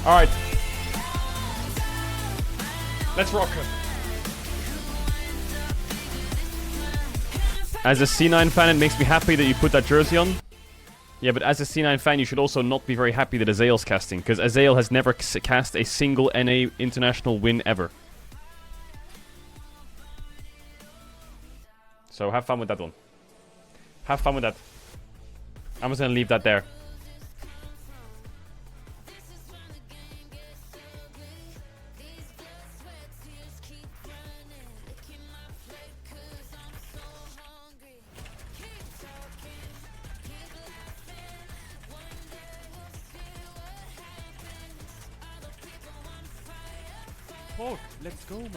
Alright. Let's rock. As a C9 fan, it makes me happy that you put that jersey on. Yeah, but as a C9 fan, you should also not be very happy that Azael's casting, because Azael has never cast a single NA international win ever. So have fun with that one. Have fun with that. I'm just gonna leave that there. Talk. Let's go, man.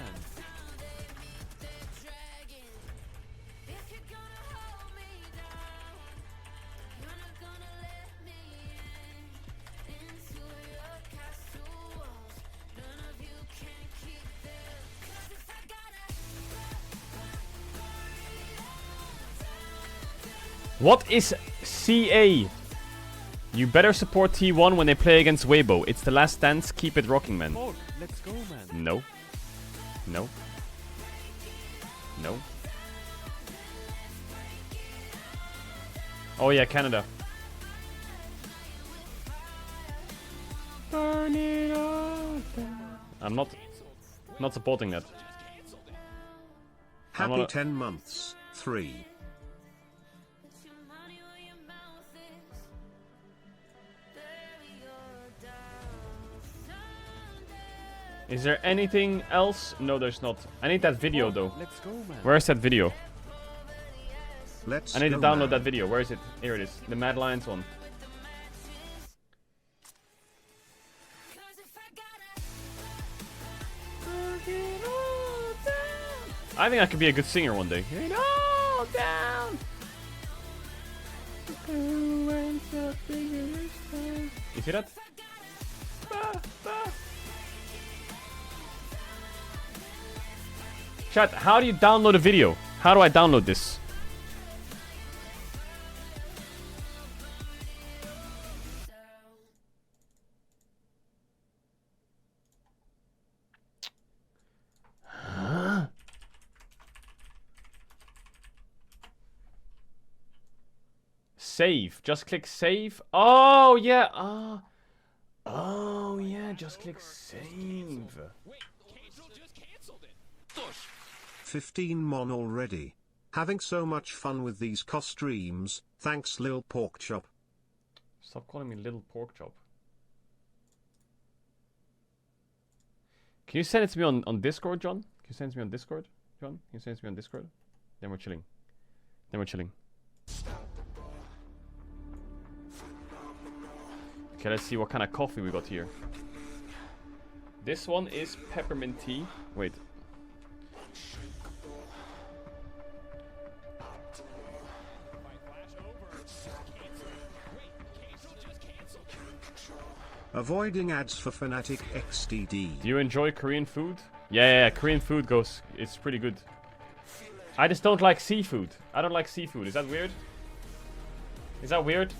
What is CA? You better support T1 when they play against Weibo. It's the last dance. Keep it rocking, man. Oh, let's go, man. No. No. No. Oh yeah, Canada. Burn it all down. I'm not supporting that. Happy 10 months. 3. Is there anything else? No, there's not. I need that video though. Let's go, man. Where's that video? Let's I need to go, download man. that video. Where is it? Here it is. The Mad Lions one. I think I could be a good singer one day. It all down. You see that? Chat, how do you download a video? How do I download this? Huh? Save. Just click save. Oh, yeah. Oh, yeah. Just click save. 15 mon already. Having so much fun with these streams. Thanks, Lil Porkchop. Stop calling me Little Porkchop. Can you send it to me on Discord, John? Can you send it to me on Discord, John? Can you send it to me on Discord? Then we're chilling. Then we're chilling. Okay, let's see what kind of coffee we got here. This one is peppermint tea. Wait. Avoiding ads for Fnatic XDD. Do you enjoy Korean food? Yeah, Korean food it's pretty good. I just don't like seafood. I don't like seafood. Is that weird? Is that weird?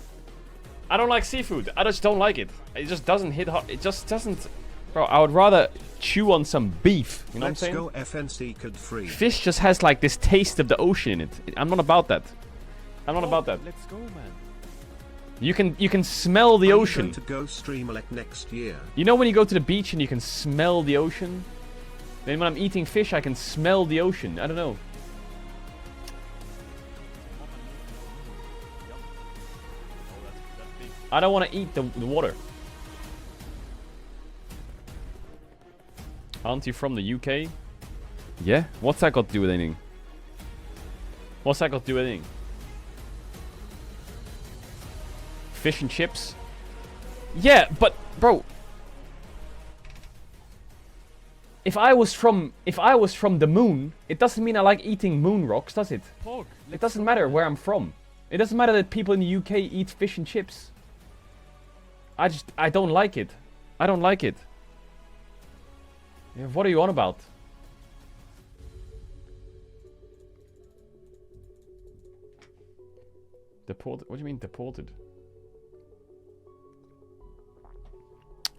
I don't like seafood. I just don't like it. It just doesn't hit hard. It just doesn't... Bro, I would rather chew on some beef. You know what I'm saying? Let's go FNC cod free. Fish just has like this taste of the ocean in it. I'm not about that. I'm not about that. Let's go, man. You can smell the ocean. To go stream like next year. You know when you go to the beach and you can smell the ocean? Then when I'm eating fish, I can smell the ocean. I don't know. I don't want to eat the water. Aren't you from the UK? Yeah? What's that got to do with anything? What's that got to do with anything? Fish and chips? Yeah, but bro, if I was from the moon, it doesn't mean I like eating moon rocks, does it? It doesn't matter where I'm from. It doesn't matter that people in the UK eat fish and chips. I don't like it. I don't like it. Yeah, what are you on about? Deported? What do you mean deported?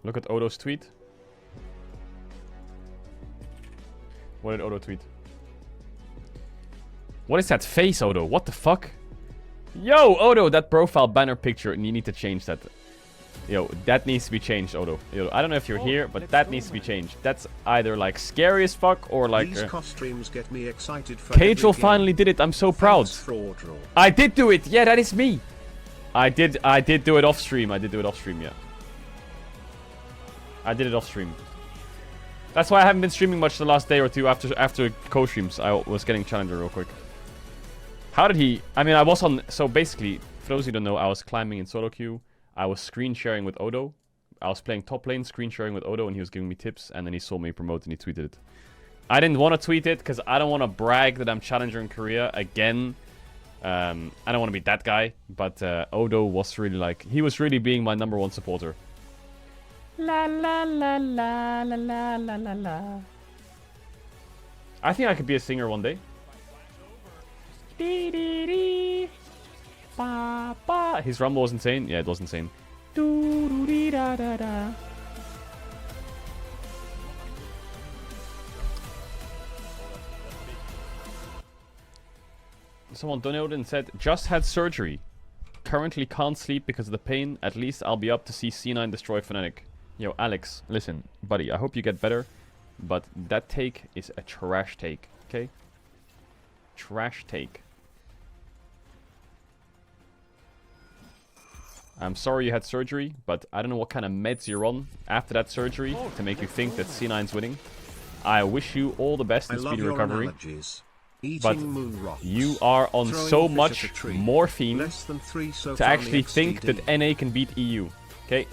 Look at Odo's tweet. What did Odo tweet? What is that face, Odo? What the fuck? Yo, Odo, that profile banner picture, you need to change that. Yo, that needs to be changed, Odo. Yo, I don't know if you're here, but that needs to be changed. That's either like scary as fuck or like... These costumes get me excited for Caedrel finally did it. I'm so proud. I did do it. Yeah, that is me. I did do it off stream. I did do it off stream, yeah. I did it off stream. That's why I haven't been streaming much the last day or two after co-streams. I was getting Challenger real quick. How did he... I mean, I was on... So basically, for those who don't know, I was climbing in solo queue. I was screen sharing with Odo. I was playing top lane, screen sharing with Odo, and he was giving me tips, and then he saw me promote and he tweeted it. I didn't want to tweet it because I don't want to brag that I'm Challenger in Korea again. I don't want to be that guy, but Odo was really like... He was really being my #1 supporter. La la la la la la la la la. I think I could be a singer one day. Dee dee dee. Ba ba. His rumble was insane. Yeah, it was insane. Doo doo dee da da da. Someone donated and said, just had surgery. Currently can't sleep because of the pain. At least I'll be up to see C9 destroy Fnatic. Yo, Alex, listen, buddy, I hope you get better. But that take is a trash take, okay? Trash take. I'm sorry you had surgery, but I don't know what kind of meds you're on after that surgery to make you think that C9's winning. I wish you all the best in speedy recovery. But you are on so much morphine to actually think that NA can beat EU. Okay?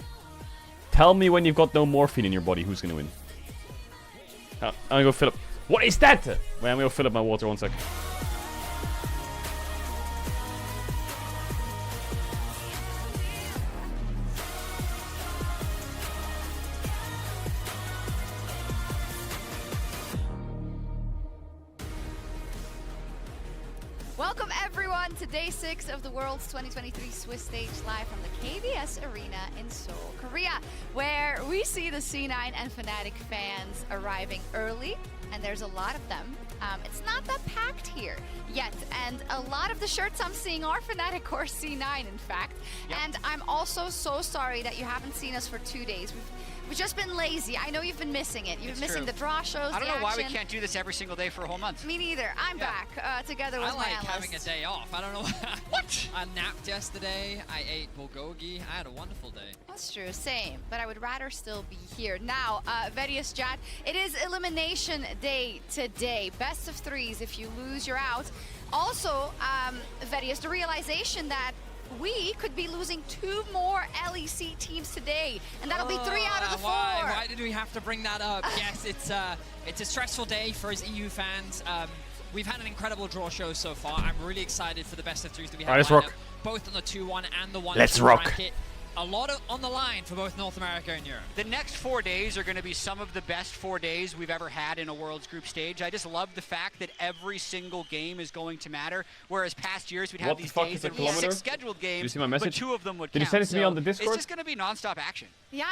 Tell me when you've got no morphine in your body, who's gonna win? I'm gonna go fill up. What is that? Wait, I'm gonna go fill up my water 1 second. Welcome everyone to day 6 of the World's 2023 Swiss stage live from the KVS Arena in Seoul, Korea, where we see the C9 and Fnatic fans arriving early, and there's a lot of them. It's not that packed here yet, and a lot of the shirts I'm seeing are Fnatic or C9, in fact. Yep. And I'm also so sorry that you haven't seen us for 2 days. We've just been lazy. I know you've been missing it. You've been missing the draw shows, I don't know why we can't do this every single day for a whole month. Me neither. I'm back together with my analyst. I like having a day off. I don't know. What? I napped yesterday. I ate bulgogi. I had a wonderful day. That's true. Same. But I would rather still be here. Now, Vedius chat, it is elimination day today. Best of 3s. If you lose, you're out. Also, Vedius, the realization that we could be losing 2 more LEC teams today, and that'll be 3 out of the 4. Why did we have to bring that up? Yes, it's a stressful day for us EU fans. We've had an incredible draw show so far. I'm really excited for the best of 3s that we have. Let's rock. Both on the 2-1 and the 1-2 Let's rock. bracket. A lot on the line for both North America and Europe. The next 4 days are going to be some of the best 4 days we've ever had in a Worlds group stage. I just love the fact that every single game is going to matter, whereas past years we'd have these days that we had 6 scheduled games, Did you see my message? but 2 of them would Did you count. send it to me on the Discord? It's just going to be non-stop action. Yeah,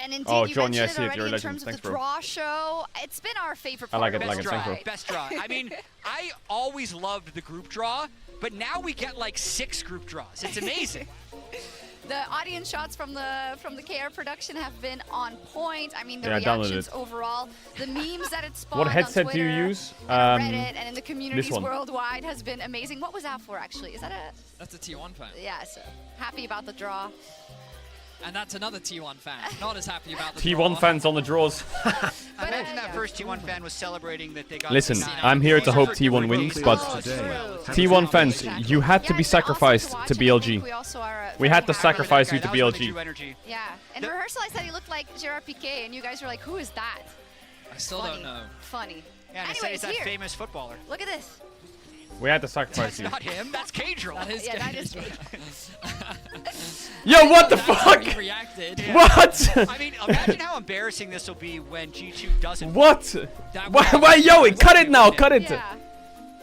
and indeed, Oh, you John, yeah, I mentioned see it it. You're a already in legend. terms of Thanks, the bro. draw show. It's been our favorite I part like it, of like the it. Thanks, draw. bro. Best draw. I mean, I always loved the group draw, but now we get like 6 group draws. It's amazing. The audience shots from the KR production have been on point. I mean, the Yeah, I downloaded reactions it. overall, the memes that it spawned What headset on do you Twitter, use? and Reddit, and in the communities one. worldwide has been amazing. What was that for, actually? Is that a... That's a T1 fan. Yeah, so happy about the draw. And that's another T1 fan. Not as happy about the T1 draw. fans on the draws. Imagine that first T1 fan was celebrating that they got Listen, the 9. I'm here to hope Those T1 are wins, great but draws as well. T1 fans, you had to be sacrificed to BLG. We had to sacrifice you to That was when they BLG. drew energy. Yeah, in rehearsal I said he looked like Gerard Piqué, and you guys were like, who is that? I still Funny. don't know. Funny. Yeah, and I said Anyways, he's that here. famous footballer. Look at this. We had to sacrifice That's you. not him, that's Caedrel. That is Yeah, that good. is good. Yo, what the That's how fuck? he reacted. What? I mean, imagine how embarrassing this will be when G2 doesn't. What? That Why, yo, cut it now, cut it. Yeah.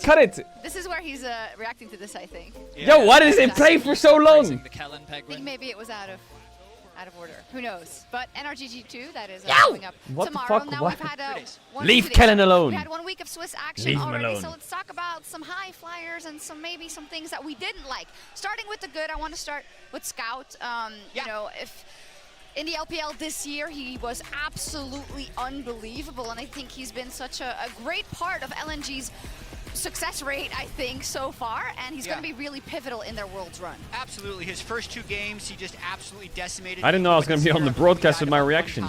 Cut it. This is where he's reacting to this, I think. Yo, why did they play for so long? The Kellen peg I think win. maybe it was out of out of order. Who knows? But NRGG2, that is Yow! coming up What the tomorrow. fuck? Now What? we've had Leave Kellen alone. We had 1 week of Swiss action Leave him already, alone. so let's talk about some high flyers and maybe some things that we didn't like. Starting with the good, I want to start with Scout. You know, if in the LPL this year, he was absolutely unbelievable, and I think he's been such a great part of LNG's success rate, I think, so far, and he's going to be really pivotal in their Worlds run. Absolutely. His first 2 games, he just absolutely decimated. I didn't know I was going to be on the broadcast with my reaction.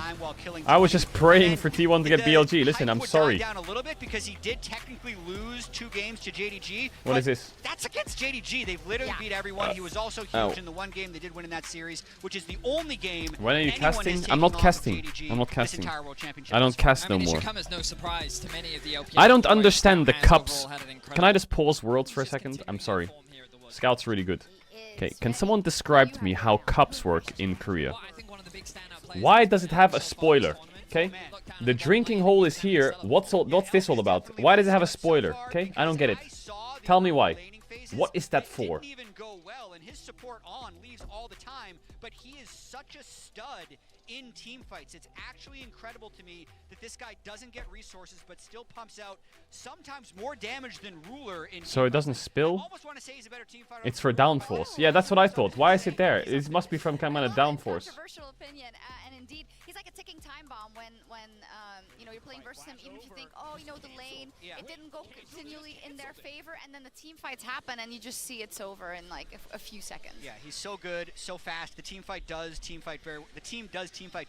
I was just praying for T1 to get BLG. Listen, I'm sorry. Down a little bit because he did technically lose 2 games to JDG. What is this? That's against JDG. They've literally beat everyone. He was also huge in the 1 game they did win in that series, which is the only game. When are you casting? I'm not casting. I'm not casting. I don't cast no more. It should come as no surprise to many of the LPL I don't understand the and cups. overall had an incredible Can I just pause Worlds for a second? I'm sorry. Scout's really good. Okay, can someone describe to me how cups work in Korea? Why does it have a spoiler? Okay, the drinking hole is here. What's this all about? Why does it have a spoiler? Okay, I don't get it. Tell me why. What is that for? Didn't even go well, and his support on leaves all the time, but he is such a stud in team fights. It's actually incredible to me that this guy doesn't get resources but still pumps out sometimes more damage than Ruler in So it doesn't spill? I almost want to say he's a better team fighter. It's for downforce. Yeah, that's what I thought. Why is it there? It must be from kind of downforce. Controversial opinion, and indeed, he's like a ticking time bomb when you know, you're playing versus him. Even if you think, oh, you know, the lane, it didn't go continually in their favor, and then the team fights happen, and you just see it's over in like a few seconds. Yeah, he's so good, so fast. The team does team fight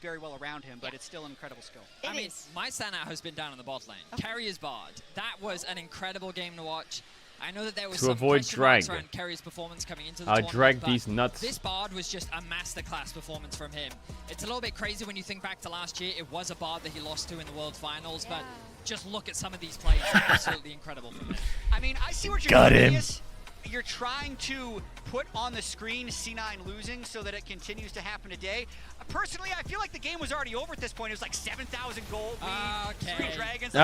very well around him, but it's still an incredible skill. I mean, my standout has been down in the bot lane. Carrier's Bard. That was an incredible game to watch. I know that there was To some avoid question marks drag. around Carrier's performance coming into the I tournament, drag but these nuts. This Bard was just a masterclass performance from him. It's a little bit crazy when you think back to last year. It was a Bard that he lost to in the World Finals, but just look at some of these plays. Absolutely incredible from him. I mean, I see what you're Got doing. him. You're trying to put on the screen C9 losing so that it continues to happen today. Personally, I feel like the game was already over at this point. It was like 7,000 gold lead, 3 dragons.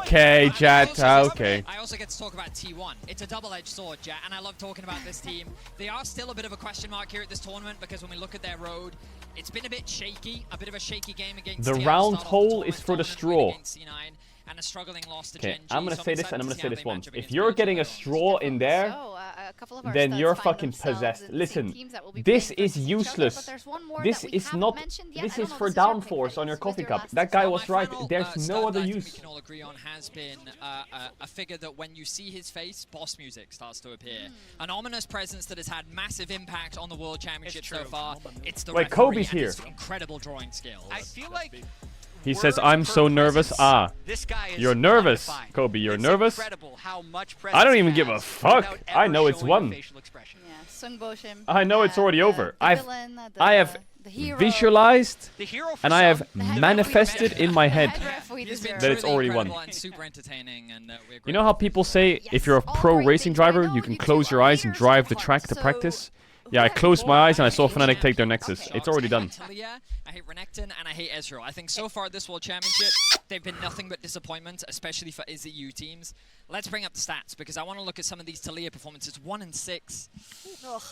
Okay, Jet. Okay. I also get to talk about T1. It's a double-edged sword, Jet, and I love talking about this team. They are still a bit of a question mark here at this tournament because when we look at their road, it's been a bit shaky, a bit of a shaky game against The TL round start off hole the is for the tournament, straw. against C9, and a struggling loss to Okay, Gen G, I'm gonna so say this and I'm excited gonna to say see this how they once. match up If against you're Gen getting G. a straw in there, So, a couple of our then studs you're find fucking themselves possessed. in the same Listen, teams that will be this playing is versus each other, useless. but there's one more This that we is haven't not. mentioned yet. This I don't is know for if this is your pick, downforce on your Who's coffee your cup. last That guy stud? was My right. final, There's stud no other that I think use. we can all agree on has been a figure that when you see his face, boss music starts to appear. An ominous presence that has had massive impact on the World Championship so far. It's the Wait, referee Kobe's and here. his incredible drawing skills. I feel like He says, words I'm per so nervous. presence, Ah, this guy is you're nervous, undefined. Kobe. You're It's nervous. incredible how much I don't presence even he give a has fuck. without I ever know it's showing a won. facial expression. Yeah, Sung Boshim. I know it's already over. The villain, I have the hero. visualized The hero for and I have some, The head manifested ref in my head. The head ref we He's been deserve. That it's truly already won. incredible and super entertaining, and we're You know how people say if you're a Yes, pro all great racing things. I driver, know you can you two close your are eyes and haters drive at the heart, track to so practice? who Yeah, I have you closed my more? eyes and I saw I hate Fnatic take their Fnatic. Nexus. Okay. It's already I done. hate Talia, I hate Renekton, and I hate Ezreal. I think so far at this World Championship, they've been nothing but disappointment, especially for IZU teams. Let's bring up the stats, because I want to look at some of these Talia performances. 1 and 6.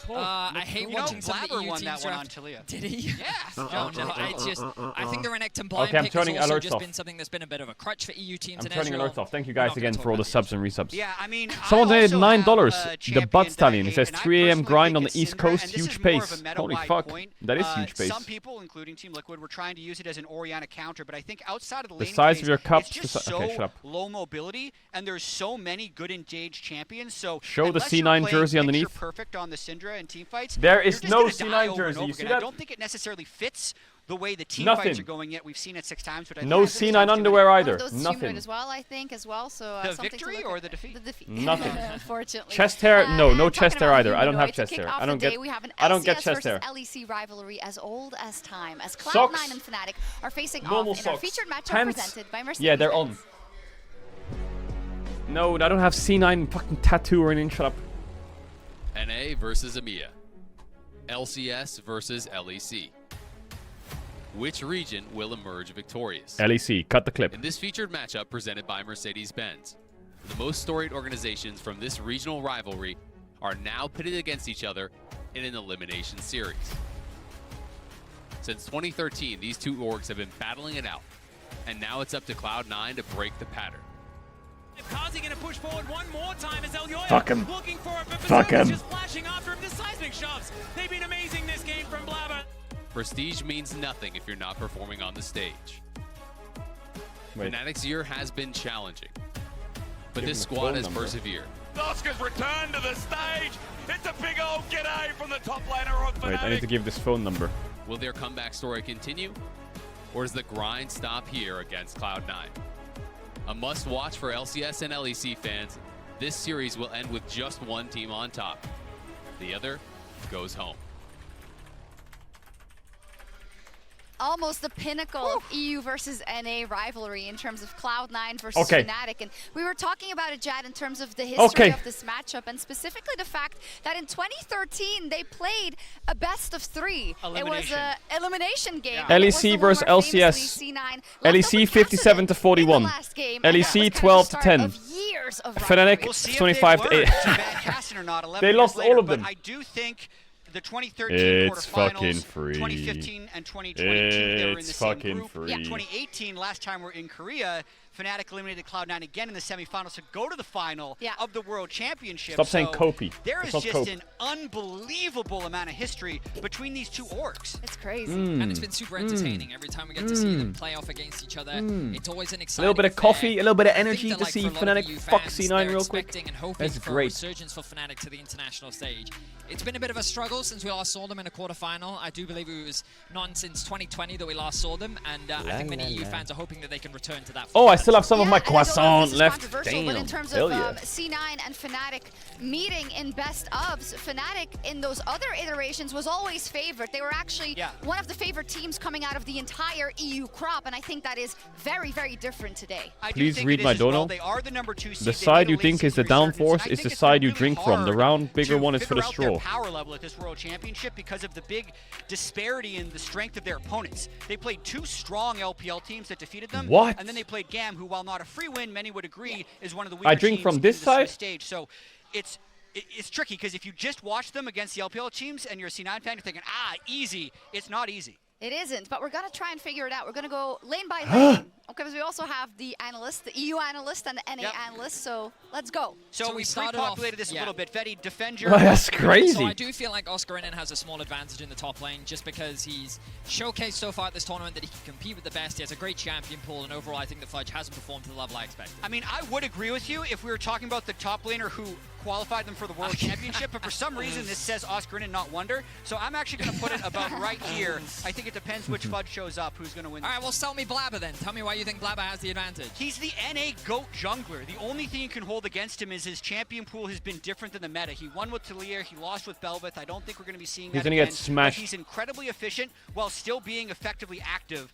I hate watching some of the Blabber EU won teams that one on draft. Talia. Did he? Yeah. No, I think the Renekton blind Okay, I'm pick has turning also alerts just off. been something that's been a bit of a crutch for EU teams. I'm and turning Ezreal. alerts off. Thank you We're guys not again gonna for all talk the about subs and resubs. Yeah, I mean, Someone I donated also $9. have a The champion Bud that I Stallion. It hate, says and I 3 a.m. personally grind think on the it's East Syndra, Coast. and this Huge is more of pace. a meta Holy wide fuck. point. That is huge pace. Some people, including Team Liquid, were trying to use it as an Orianna counter, but I think outside of the The laning size phase, of your cups, it's just the si- okay, so shut up. low mobility, and there's so many good engaged champions. So Show the unless you're C9 playing jersey underneath. picture perfect on the Syndra and team fights, There you're is just no gonna die C9 over and jersey. over You see again. I that? don't think it necessarily fits the way the team Nothing. fights are going yet. We've seen it 6 times, but I No think this C9 team's doing underwear it. either. One of those is humanoid Nothing. as well, I think, as well. So The something to victory look or at. the defeat? The defeat. Nothing. Unfortunately. Chest hair? No, no and chest talking hair about either. I don't have humanoid, to chest kick hair. off I don't the day, get. we have an I don't get LCS chest hair. versus LEC rivalry as old as time, as Socks. Cloud9 and Fnatic are facing Normal off in our socks. featured matchup Pants. presented by Mercedes. Yeah, they're on. No, I don't have C9 fucking tattoo or anything. Shut up. NA versus EMEA. LCS versus LEC. Which region will emerge victorious? LEC, cut the clip. In this featured matchup presented by Mercedes-Benz, the most storied organizations from this regional rivalry are now pitted against each other in an elimination series. Since 2013, these two orgs have been battling it out. And now it's up to Cloud9 to break the pattern. Kazi gonna push forward one more time as Elyoya Fuck him. looking for it, but Fuck Berserker's him. just flashing after him. The seismic shoves. They've been amazing this game from Blabber. Prestige means nothing if you're not performing on the stage. Wait. Fnatic's year has been challenging, but Give this him the squad phone has number. persevered. Oscar's returned to the stage. It's a big old g'day from the top laner of Fnatic. Wait, I need to give this phone number. Will their comeback story continue, or does the grind stop here against Cloud9? A must-watch for LCS and LEC fans. This series will end with just one team on top. The other goes home. Almost the pinnacle of EU versus NA rivalry in terms of Cloud9 versus Okay. Fnatic. And we were talking about it, Jad, in terms of the history of this matchup, and specifically the fact that in 2013 they played a best of 3. It was an elimination game. Yeah. It was LEC the one versus where famously LCS. C9 left LEC open 57 to precedent 41. in the last game, and that LEC was kind of the 12 to start 10. of years of Fnatic rivalry. We'll see if 25 they've to 8. learned to bad casting or not 11 They years lost later, all of but them. I do think the 2013 It's fucking quarterfinals, free. 2015 and 2022, they were in the It's same fucking group. free. Yeah, 2018, last time we're in Korea, Fnatic eliminated Cloud9 again in the semifinals to go to the final of the World Championship. Stop saying So Kopi. There It's is not just Cope. an unbelievable amount of history between these two orgs. It's crazy. And it's been super entertaining every time we get to see them play off against each other. It's always an A exciting little bit of affair. coffee, a little bit of I think energy that, to like, see for a lot of Fnatic EU fuck fans, C9 they're real quick. expecting and hoping That's for great. a resurgence for Fnatic to the international stage. It's been a bit of a struggle since we last saw them in a quarterfinal. I do believe it was not since 2020 that we last saw them, and I think many EU fans are hoping that they can return to that. Oh, I still have some of my and I don't know if croissant this is left. controversial, but Damn. in terms Hell of yeah. C9 and Fnatic meeting in best ofs, Fnatic in those other iterations was always favored. They were actually one of the favorite teams coming out of the entire EU crop, and I think that is very, very different today. I do Please think read it my is as well. dono. They are the number 2 seed. The They side made you a think late is the season resurgence. downforce I is think the it's side been you really drink from. The hard round bigger to one is for the figure out their straw. power level at this World Championship because of the big disparity in the strength of their opponents. They played 2 strong LPL teams that defeated them. What? And then they played GAM, who, while not a free win, many would agree is one of the weaker I drink teams from in this the side? Swiss stage. So it's tricky because if you just watch them against the LPL teams and you're a C9 fan, you're thinking, easy. It's not easy. It isn't, but we're going to try and figure it out. We're going to go lane by lane, because we also have the analyst, the EU analyst, and the NA analyst, so let's go. So we started pre-populated off- this a little bit. Vedi, defend your... That's crazy. So I do feel like Oscarinen has a small advantage in the top lane just because he's showcased so far at this tournament that he can compete with the best. He has a great champion pool, and overall I think that Fudge hasn't performed to the level I expected. I mean, I would agree with you if we were talking about the top laner who qualified them for the World Championship, but for some reason this says Oscarinen, not Wonder. So I'm actually going to put it about right here. I think it depends which Fudge shows up, who's going to win. All right, well, sell me Blabber then. Tell me why you think Blabber has the advantage. He's the NA GOAT jungler. The only thing you can hold against him is his champion pool has been different than the meta. He won with Talia, he lost with Bel'Veth. I don't think we're going to be seeing that He's gonna again, get smashed. but he's incredibly efficient while still being effectively active.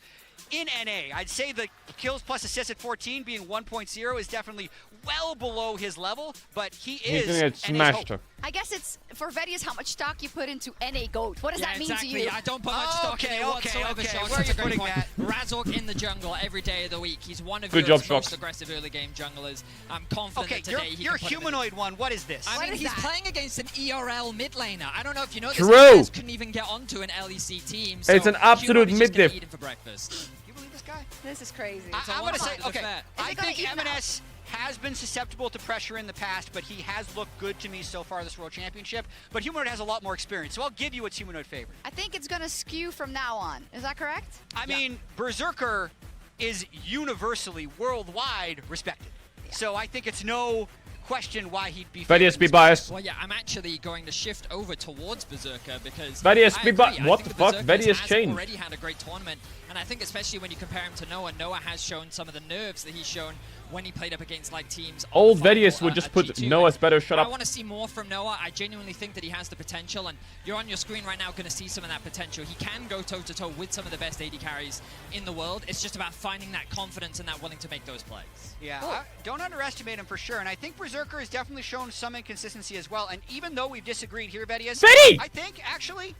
In NA, I'd say the kills plus assists at 14 being 1.0 is definitely well below his level, but he He's is gonna get NA's smashed. hope. I guess it's, for Vedi, is how much stock you put into NA GOAT. What does that mean exactly. to you? I don't put much stock in it whatsoever, Shock. Where are That's you a great putting point. that? Razork in the jungle every day of the week. He's one of Good Europe's job, most Shock. aggressive early game junglers. I'm confident Okay, that today he your can put him in. humanoid one, what is this? I What mean, is he's that? playing against an ERL mid laner. I don't know if you know this. True. FNC couldn't even get onto an LEC team. So It's an absolute Humanoid is just mid gonna diff. eat him for breakfast. You believe this guy? This is crazy. It's a I'm going to say, one-sided okay, affair. Is I it gonna think even out? M&S has been susceptible to pressure in the past, but he has looked good to me so far this World Championship. But Humanoid has a lot more experience, so I'll give you its Humanoid favorite. I think it's going to skew from now on. Is that correct? I mean, Berserker is universally, worldwide respected. So I think it's no question why he'd be Vedi, favored in be this biased. Well, yeah, I'm actually going to shift over towards Berserker because Vedi has I be agree. bi- I what think the that fuck? Berserker Vedi has has changed. already had a great tournament, and I think especially when you compare him to Noah, Noah has shown some of the nerves that he's shown when he played up against like teams. on Old the final, Vedius would just at put G2. Noah's better shut I up. want to see more from Noah. I genuinely think that he has the potential, and you're on your screen right now going to see some of that potential. He can go toe-to-toe with some of the best AD carries in the world. It's just about finding that confidence and that willing to make those plays. Yeah, don't underestimate him for sure. And I think Berserker has definitely shown some inconsistency as well. And even though we've disagreed here, Vedius, Vedi! I think actually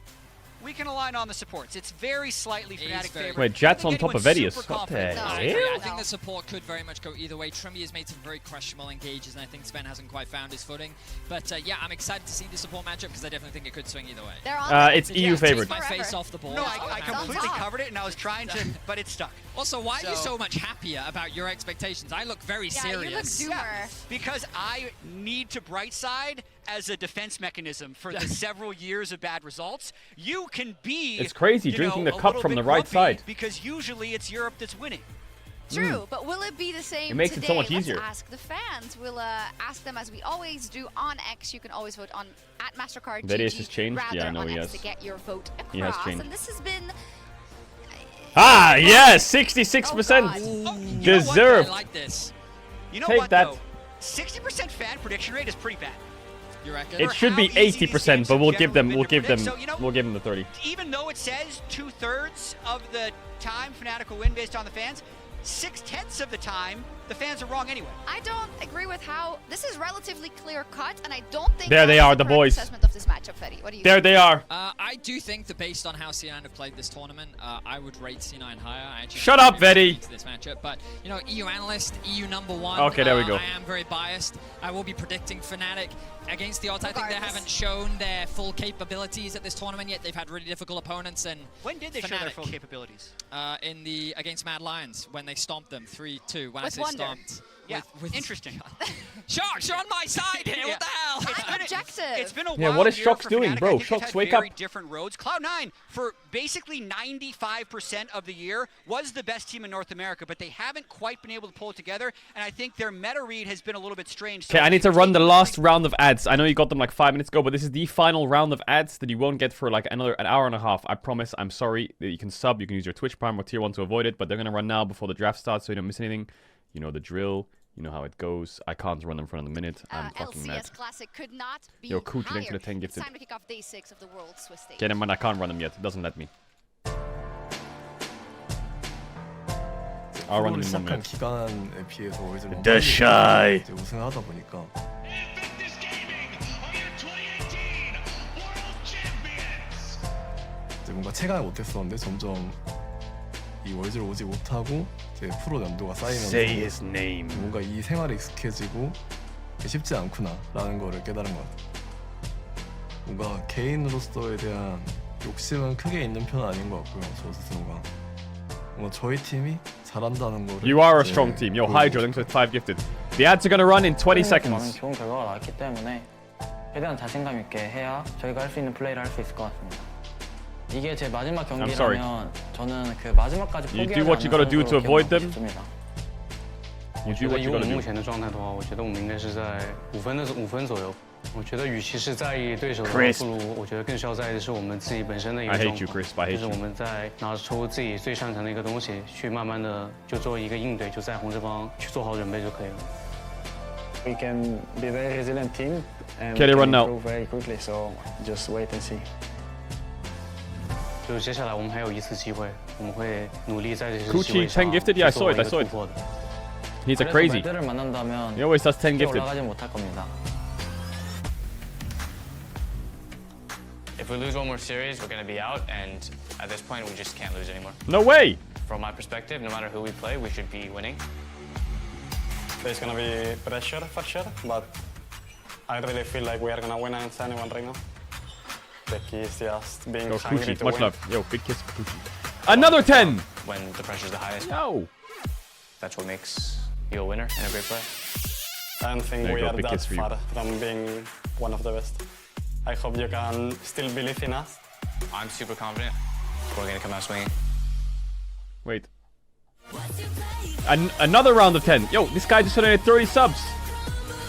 we can align on the supports. It's very slightly Fnatic favorite. Wait, Jet's on top of Edius. What the No, I hell? think the support could very much go either way. Trimmy has made some very questionable engages, and I think Sven hasn't quite found his footing. But yeah, I'm excited to see the support matchup because I definitely think it could swing either way. They're on It's EU favorite. My face off the ball. No, I completely top. covered it, and I was trying to, but it stuck. Also, why are you so much happier about your expectations? I look very serious. You look doomer. Because I need to bright side as a defense mechanism for the several years of bad results. You can be It's crazy, drinking the cup from the right side. Because usually it's Europe that's winning. True, but will it be the same It makes today? it so much easier. Let's ask the fans. We'll ask them as we always do on X. You can always vote on @MasterCard. Edius has changed? Yeah, I know he has. To get your vote across. He has changed. And this has been... Ah, yes! 66%! Oh, You know what? Deserved! I like this. You know Take what, that. though? 60% fan prediction rate is pretty bad. You reckon? It should be how easy these 80%, games but have we'll give them generally been to predict. So, you know, we'll give them the 30. Even though it says 2/3 of the time Fnatic will win based on the fans, 6/10 of the time the fans are wrong anyway. I don't agree with how... This is relatively clear-cut, and I don't think... There they that's are, the correct boys. assessment of this matchup, Freddy. What do you There think? they are. I do think that based on how C9 have played this tournament, I would rate C9 higher. I actually Shut think up, they're Vetty. to this matchup, but you know, EU analyst, EU #1. Okay, there we go. I am very biased. I will be predicting Fnatic against the odds. I think they Regardless. haven't shown their full capabilities at this tournament yet. They've had really difficult opponents, and When did they show their Fnatic, full capabilities? against Mad Lions when they stomped them 3-2. When With I say Wonder. stomped. Yeah, with interesting. Sharks, you're on my side here. What the hell? I'm objective. It's been a Yeah, wild what is year Shox for doing, Fnatic. bro? I think they've Shox, had wake very up. different roads. Cloud9, for basically 95% of the year, was the best team in North America, but they haven't quite been able to pull it together, and I think their meta read has been a little bit strange. Okay, I need to run the last round of ads. I know you got them like 5 minutes ago, but this is the final round of ads that you won't get for like an hour and a half. I promise. I'm sorry. You can sub. You can use your Twitch Prime or Tier 1 to avoid it, but they're going to run now before the draft starts, so you don't miss anything. You know the drill. You know how it goes. I can't run them for another minute. I'm fucking mad. LCS Classic could not be Yo, Coochie, higher. thanks for the 10 gifted. It's time to kick off day 6 of the World Swiss Stage. Get him, man. I can't run them yet. It doesn't let me. I'll run them in 1 시작한 minute. 기간에 비해서 월드를 The shy. 이제 우승하다 보니까 이제 뭔가 체감을 못했었는데 점점 이 월드를 오지 못하고 이제 프로 연도가 쌓이면서 his name. 뭔가 이 생활에 익숙해지고 쉽지 않구나라는 거를 깨달은 것 같아요. 뭔가 개인으로서에 대한 욕심은 크게 있는 편은 아닌 것 같고요. 저 스스로가 뭔가 저희 팀이 잘한다는 거를 You are a 이제 strong team. Yo, 보여주고 Hydra, thanks for 5 gifted. The ads are gonna run in 20 저는 seconds. 좋은 결과가 나왔기 때문에 최대한 자신감 있게 해야 저희가 할 수 있는 플레이를 할 수 있을 것 같습니다. 이게 제 마지막 sorry. 경기라면 저는 그 마지막까지 You 포기하지 do what you gotta do to 않는 avoid 선수로 them. 기억하고 싶습니다. You do what you gotta do. 前的状态的话，我觉得我们应该是在5分左右。我觉得与其是在意对手的话， Crisp 不如我觉得更需要在意的是我们自己本身的一个 I 状 hate you, 况。 Crisp. I 就 hate 是 you. 我们在拿出自己最擅长的一个东西，去慢慢的就做一个应对，就在红这方去做好准备就可以了。 We can be very resilient team and Get it run now. improve very quickly. So just wait and see. 就是接下来我们还有一次机会，我们会努力在这些机 Coochie 会上 10 gifted? Yeah, I 去 saw 做 it. 一 I 个 saw 突 it. 破的。 He's a 그래서 crazy. 발대를 만난다면 He always does 10 쉽게 gifted. 올라가지 못할 겁니다. If we lose one more series, we're going to be out, and at this point, we just can't lose anymore. No way! From my perspective, no matter who we play, we should be winning. There's gonna be pressure for sure, but I really feel like we are gonna win against anyone right now. The key is just being Yo, hungry Coochie, to much win. love. Yo, big kiss for Coochie. Another 10! When the pressure's the highest, Yo! that's what makes you a winner and a great player. I don't think There you we go, are big that kiss for you. far from being one of the best. I hope you can still believe in us. I'm super confident we're going to come out swinging. Wait. Another round of 10. Yo, this guy just donated 30 subs.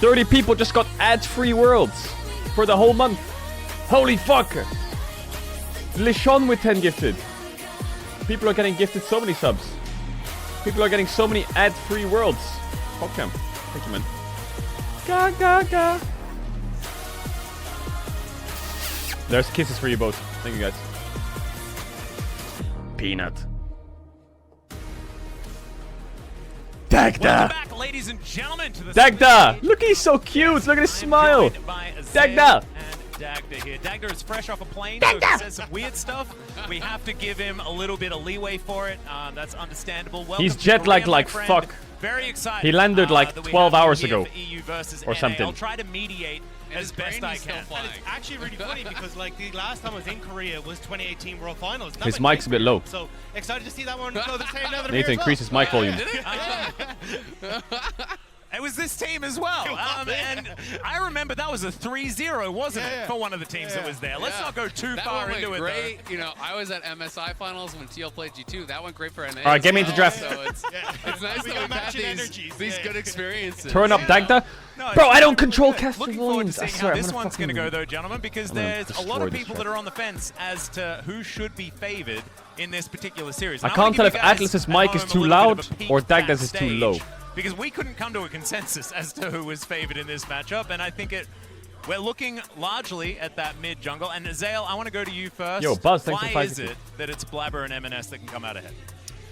30 people just got ad-free worlds for the whole month. Holy fuck! Lishon with 10 gifted. People are getting gifted so many subs. People are getting so many ad-free worlds. Fuck him. Thank you, man. Ga ga ga. There's kisses for you both. Thank you, guys. Peanut. Dagda! Back, ladies and gentlemen, to the Dagda! Look, he's so cute! Look at his smile! Dagda! Dagda here. Dagda is fresh off a plane, so if he says some weird stuff, we have to give him a little bit of leeway for it. That's understandable. Welcome He's to jet lagged Korea, like my friend. fuck. Very excited. He landed like that we 12 have you hours here ago for EU versus or NA. something. I'll try to mediate as best I can. And it's actually really funny because like the last time I was in Korea was 2018 World Finals. His mic's a bit low. So excited to see that one go the same level. Need to increase his mic volume. It was this team as well. And I remember that was a 3-0, wasn't it, for one of the teams that was there. Let's not go too far into it, great. You know, I was at MSI finals when TL played G2. That went great for NA. All right, get me into draft. So it's nice that we've had these good experiences. Turn up Dagda. No, Bro, I don't control caster Looking forward to volumes. I seeing swear, how I'm this gonna one's going to fucking- go, though, gentlemen, because I'm gonna there's a lot destroy of this people track. that are on the fence as to who should be favored in this particular series. I And I'm can't gonna tell give if you guys Atlas's at mic is home a too little bit of loud a peek or at Dagda's that is too low. stage, because we couldn't come to a consensus as to who was favored in this matchup, and I think we're looking largely at that mid jungle. And Zale, I want to go to you first. Yo, Buzz, thanks for Why 5 is seconds. it that it's Blabber and M&S that can come out ahead?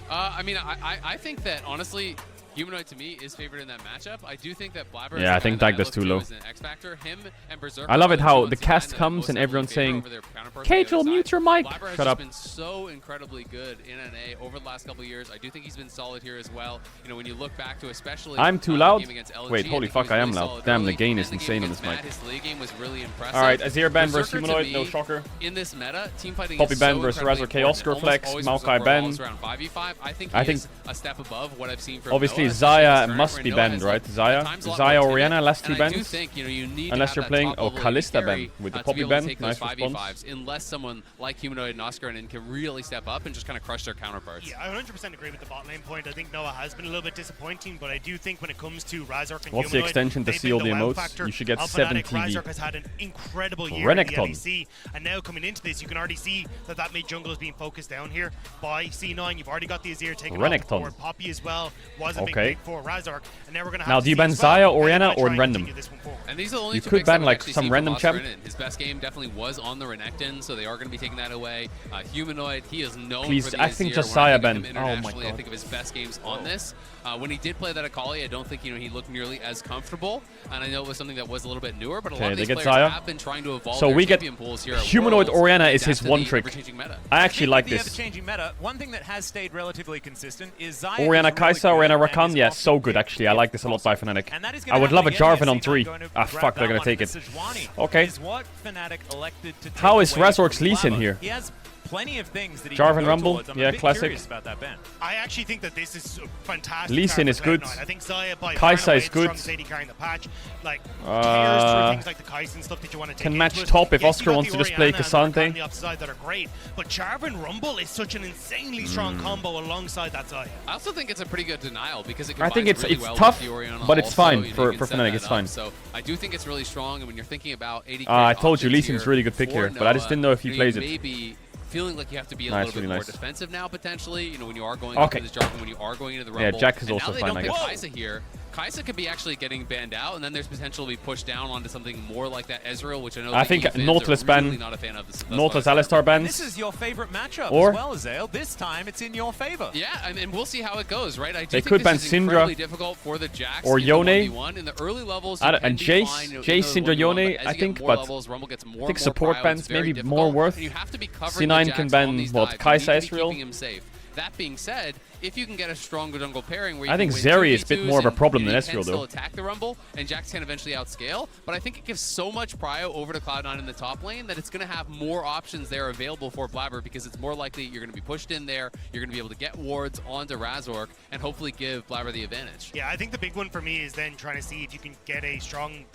I mean, I think that, honestly, Humanoid to me is favored in that matchup. I do think that Blabber Yeah, I think Dagda's too low. is an X factor. Him and Berserker I love it are how two the on cast T9 that comes most and heavily everyone's favor saying, over their counterparts on the Caedrel, other mute side. your mic. Blabber has Shut up. been so incredibly good in NA over the last couple of years. I do think he's been solid here as well. You know, when you look back to especially I'm too the loud? game against LG, Wait, holy think he fuck, was I am really loud. solid Damn, the early, gain and is the game insane on against this mic. Matt, his late game was really impressive. Alright, Azir ban versus Berserker to Humanoid, no me, shocker. In this meta, team fighting Poppy is ban so versus incredibly Razor K, important. Oscar Almost flex, always Maokai Berserker ban. falls around 5v5. I think I he think is a step above what I've seen from obviously Noah, especially Zaya this tournament must where be Noah banned, has, right? like, Zaya, times a lot Zaya, more Oriana, timid. last two And I do bans. think, you know, you need to Unless have you're that playing, top oh, level elite Kalista ban carry, with the to be Poppy able to ban. take those Nice response. 5v5s, unless someone like Humanoid and Oscar and can really step up and just kind of crush their counterparts. Yeah, I 100% agree with the bot lane point. I think Noah has been a little bit disappointing, but I do think when it comes to Razork and What's the Humanoid, extension to they've see been all the wow emotes? factor You should get of 7 Fnatic. TV. Razork has had an incredible year Renekton. in the LEC, and now coming into this, you can already see that mid jungle is being focused down here by C9. You've already got the Azir taken off the Renekton. board. Poppy as well was a big Okay. pick for Razork, and now we're going to have Now, to do you see ban as well Zaya, how they're Oriana, gonna or try and random? continue this one forward. And these are the only You two could picks that ban, we've like, actually some seen from random Oscar champ. in. His best game definitely was on the Renekton, so they are going to be taking that away. Humanoid, he is known Please, for the I think Azir. just When I Zaya think of ban. him Oh my internationally, I God. think of his best games on this. When he did play that Akali, I don't think he looked nearly as comfortable, and I know it was something that was a little bit newer, but a lot Okay, of they these get players Zaya. have been trying to evolve So their we get champion pools here at Humanoid Worlds Oriana is to his adapt to one the trick. ever-changing meta. I actually like The this. ever-changing meta. One thing that has stayed relatively consistent is Zaya. Oriana is really Kaisa, good Oriana and Rakan, is yeah, often so good picked actually. I like this a lot by Fnatic. And that is I gonna would love a happen again. Jarvan on I see 3. going to Ah, grab fuck, they're that gonna one. take it. Sejuani Okay. is what Fnatic elected to take How is away Razork's from Lee Sin Blabber. here? He has plenty of things that he Jarvan can go Rumble, towards. I'm yeah, a bit classic. curious about that ban. I actually think that this is a fantastic. Lee card Sin for is good. Cloud9. I think Zaya by Kaisa far and away is good. the strongest AD carry in the patch. Like cares through things like the Kaisa and stuff that you want to take Can into match it. top if Yes, Oscar you got wants the to just play Oriana and the Rakan Cassandre. on the opposite that are great, but Jarvan Rumble is such an insanely strong combo alongside that Zaya. I also think it's a pretty good denial because it I think combines it's really well tough, with the Oriana but it's also. fine You know, for you can set Fnatic, that it's up. fine. So I do think it's really strong, and when you're thinking about 80 I told you, options Lee Sin's here really good pick for here, but I just Noah, didn't know if he you plays it. Maybe feeling like you have to be a Nice, little bit really more nice. defensive now, potentially. You know, when you are going Okay. into this Jarvan, when you are going into the Yeah, Rumble. Jack is and also now they fine, don't I pick guess. Kaisa here. Kaisa could be actually getting banned out, and then there's potential to be pushed down onto something more like that Ezreal, which I know I the think EU fans Nautilus are ban, really not a fan of this. Nautilus Alistar bans. This is your favorite matchup Or- as well, Azale. This time it's in your favor. Yeah, and we'll see how it goes, right? I do They think could this ban is Syndra incredibly difficult for the Jax or in the Yone. 1v1. In the early levels, you I don't- can and be Jace- fine, you know, Jace, in the Syndra, 1v1, Yone, but as I you think, get more but levels, Rumble gets more I think and more support prio, bans it's very maybe difficult, more worth. and you have to be covering the C9 Jax can on ban, these what, dives. Kaisa, You need to be Ezreal? keeping him safe. That being said, if you can get a strong jungle pairing where you I can think win Zeri is a bit 2v2s more of a and, problem you know, than you can Ezreal, still though. attack the Rumble, and Jax can eventually outscale, but I think it gives so much prio over to Cloud9 in the top lane that it's going to have more options there available for Blabber because it's more likely you're going to be pushed in there, you're going to be able to get wards onto Razork, and hopefully give Blabber the advantage. Yeah, I think the big one for me is then trying to see if you can get a strong.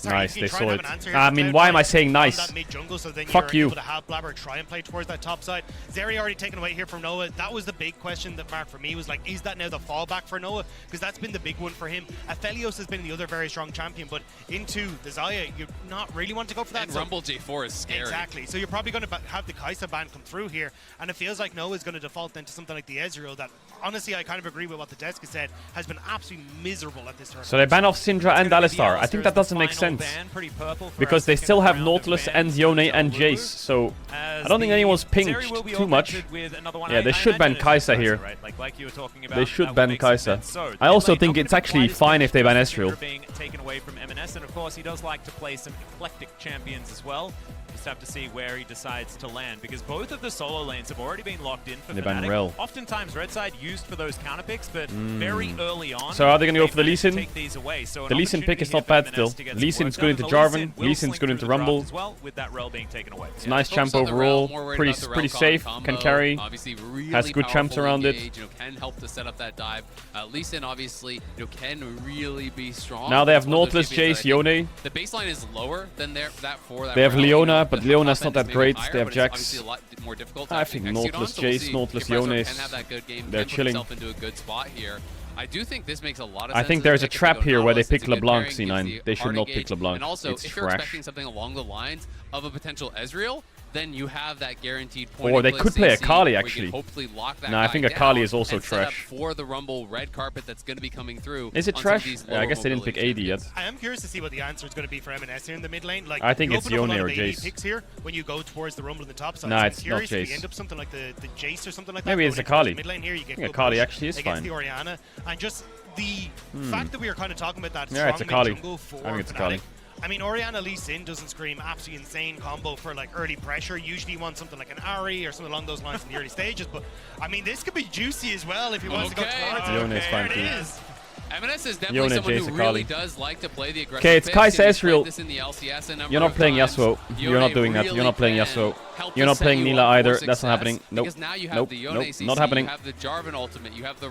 Nice, you they can try saw and it. have an answer here I for mean, Cloud9 why am I saying on nice? that mid jungle, so then Fuck you're you. able to have Blabber try and play towards that top side. Zeri already taken away here from Noah. That was the big question that Mark for me was like, is that now the fallback for Noah? Because that's been the big one for him. Aphelios has been the other very strong champion, but into the Zaya, you not really want to go for that. And so Rumble J4 is scary. Exactly. So you're probably going to have the Kaisa ban come through here, and it feels like Noah's going to default then to something like the Ezreal that, honestly, I kind of agree with what the desk has said, has been absolutely miserable at this tournament. So they ban off Syndra and Alistar. I think that doesn't doesn't make sense. Because they still have Nautilus and Yone and Jace, so I don't think anyone's pinched too much. Yeah, they should ban Kai'Sa here. They should ban Kai'Sa. I also think it's actually fine if they ban Ezreal. Being taken away from M&S, and of course he does like to play some eclectic champions as well. Just have to see where he decides to land, because both of the solo lanes have already been locked in for Fnatic. Oftentimes red side used for those counter picks, but very early on. So are they going to go for the Lee Sin? So the Lee Sin pick is not bad still. Lee Sin's good into Jarvan, Lee Sin's good into Rumble. It's a nice champ overall, pretty safe, can carry, has good champs around it. Can help to set up that dive. Lee Sin obviously can really be strong. Now they have Nautilus, Jace, Yone. The baseline is lower than that for that. They have Leona, but Leona's not that great. They have Jax. More difficult I think Nautilus, Jace, Nautilus, Yone, they're chilling. Into a good spot here. I do think this makes a lot of sense. I think there's a trap here where they pick LeBlanc C9. They should not pick LeBlanc. And also, it's if you're expecting something along the lines of a potential Ezreal, then you have that guaranteed point. Or they could play Akali CC, actually. Hopefully lock that No, I think Akali is also trash. For the Rumble red carpet that's going to be coming through. Is it trash? Yeah, I guess they didn't pick AD yet. I am curious to see what the answer is going to be for M&S here in the mid lane. Like, I think it's Yone or Jace. Picks here when you go towards the Rumble in the top side. Nah, So it's I'm not curious if Jace. you end up something like the Jace or something like that. Maybe it's Akali. Mid lane here, you get I think Akali actually is against fine. the Orianna, and just the fact that we are kind of talking about that Yeah, it's strong Akali. mid-jungle for I think it's Fnatic. Akali. I mean, Orianna Lee Sin doesn't scream absolutely insane combo for like early pressure. Usually you want something like an Ahri or something along those lines in the early stages. But I mean, this could be juicy as well if he wants to go towards it. Yone is fine There too. it is. M&S is definitely someone who really does like to play the aggressive. Okay, it's Kai'Sa Ezreal. This in the LCS a number You're not of playing times. Yasuo. You're not doing that. You're not playing Yasuo. You're not playing Nila either. That's not happening. Nope. Because now you have Nope. the Yone Nope. CC, Not happening. you have the Jarvan ultimate, you have the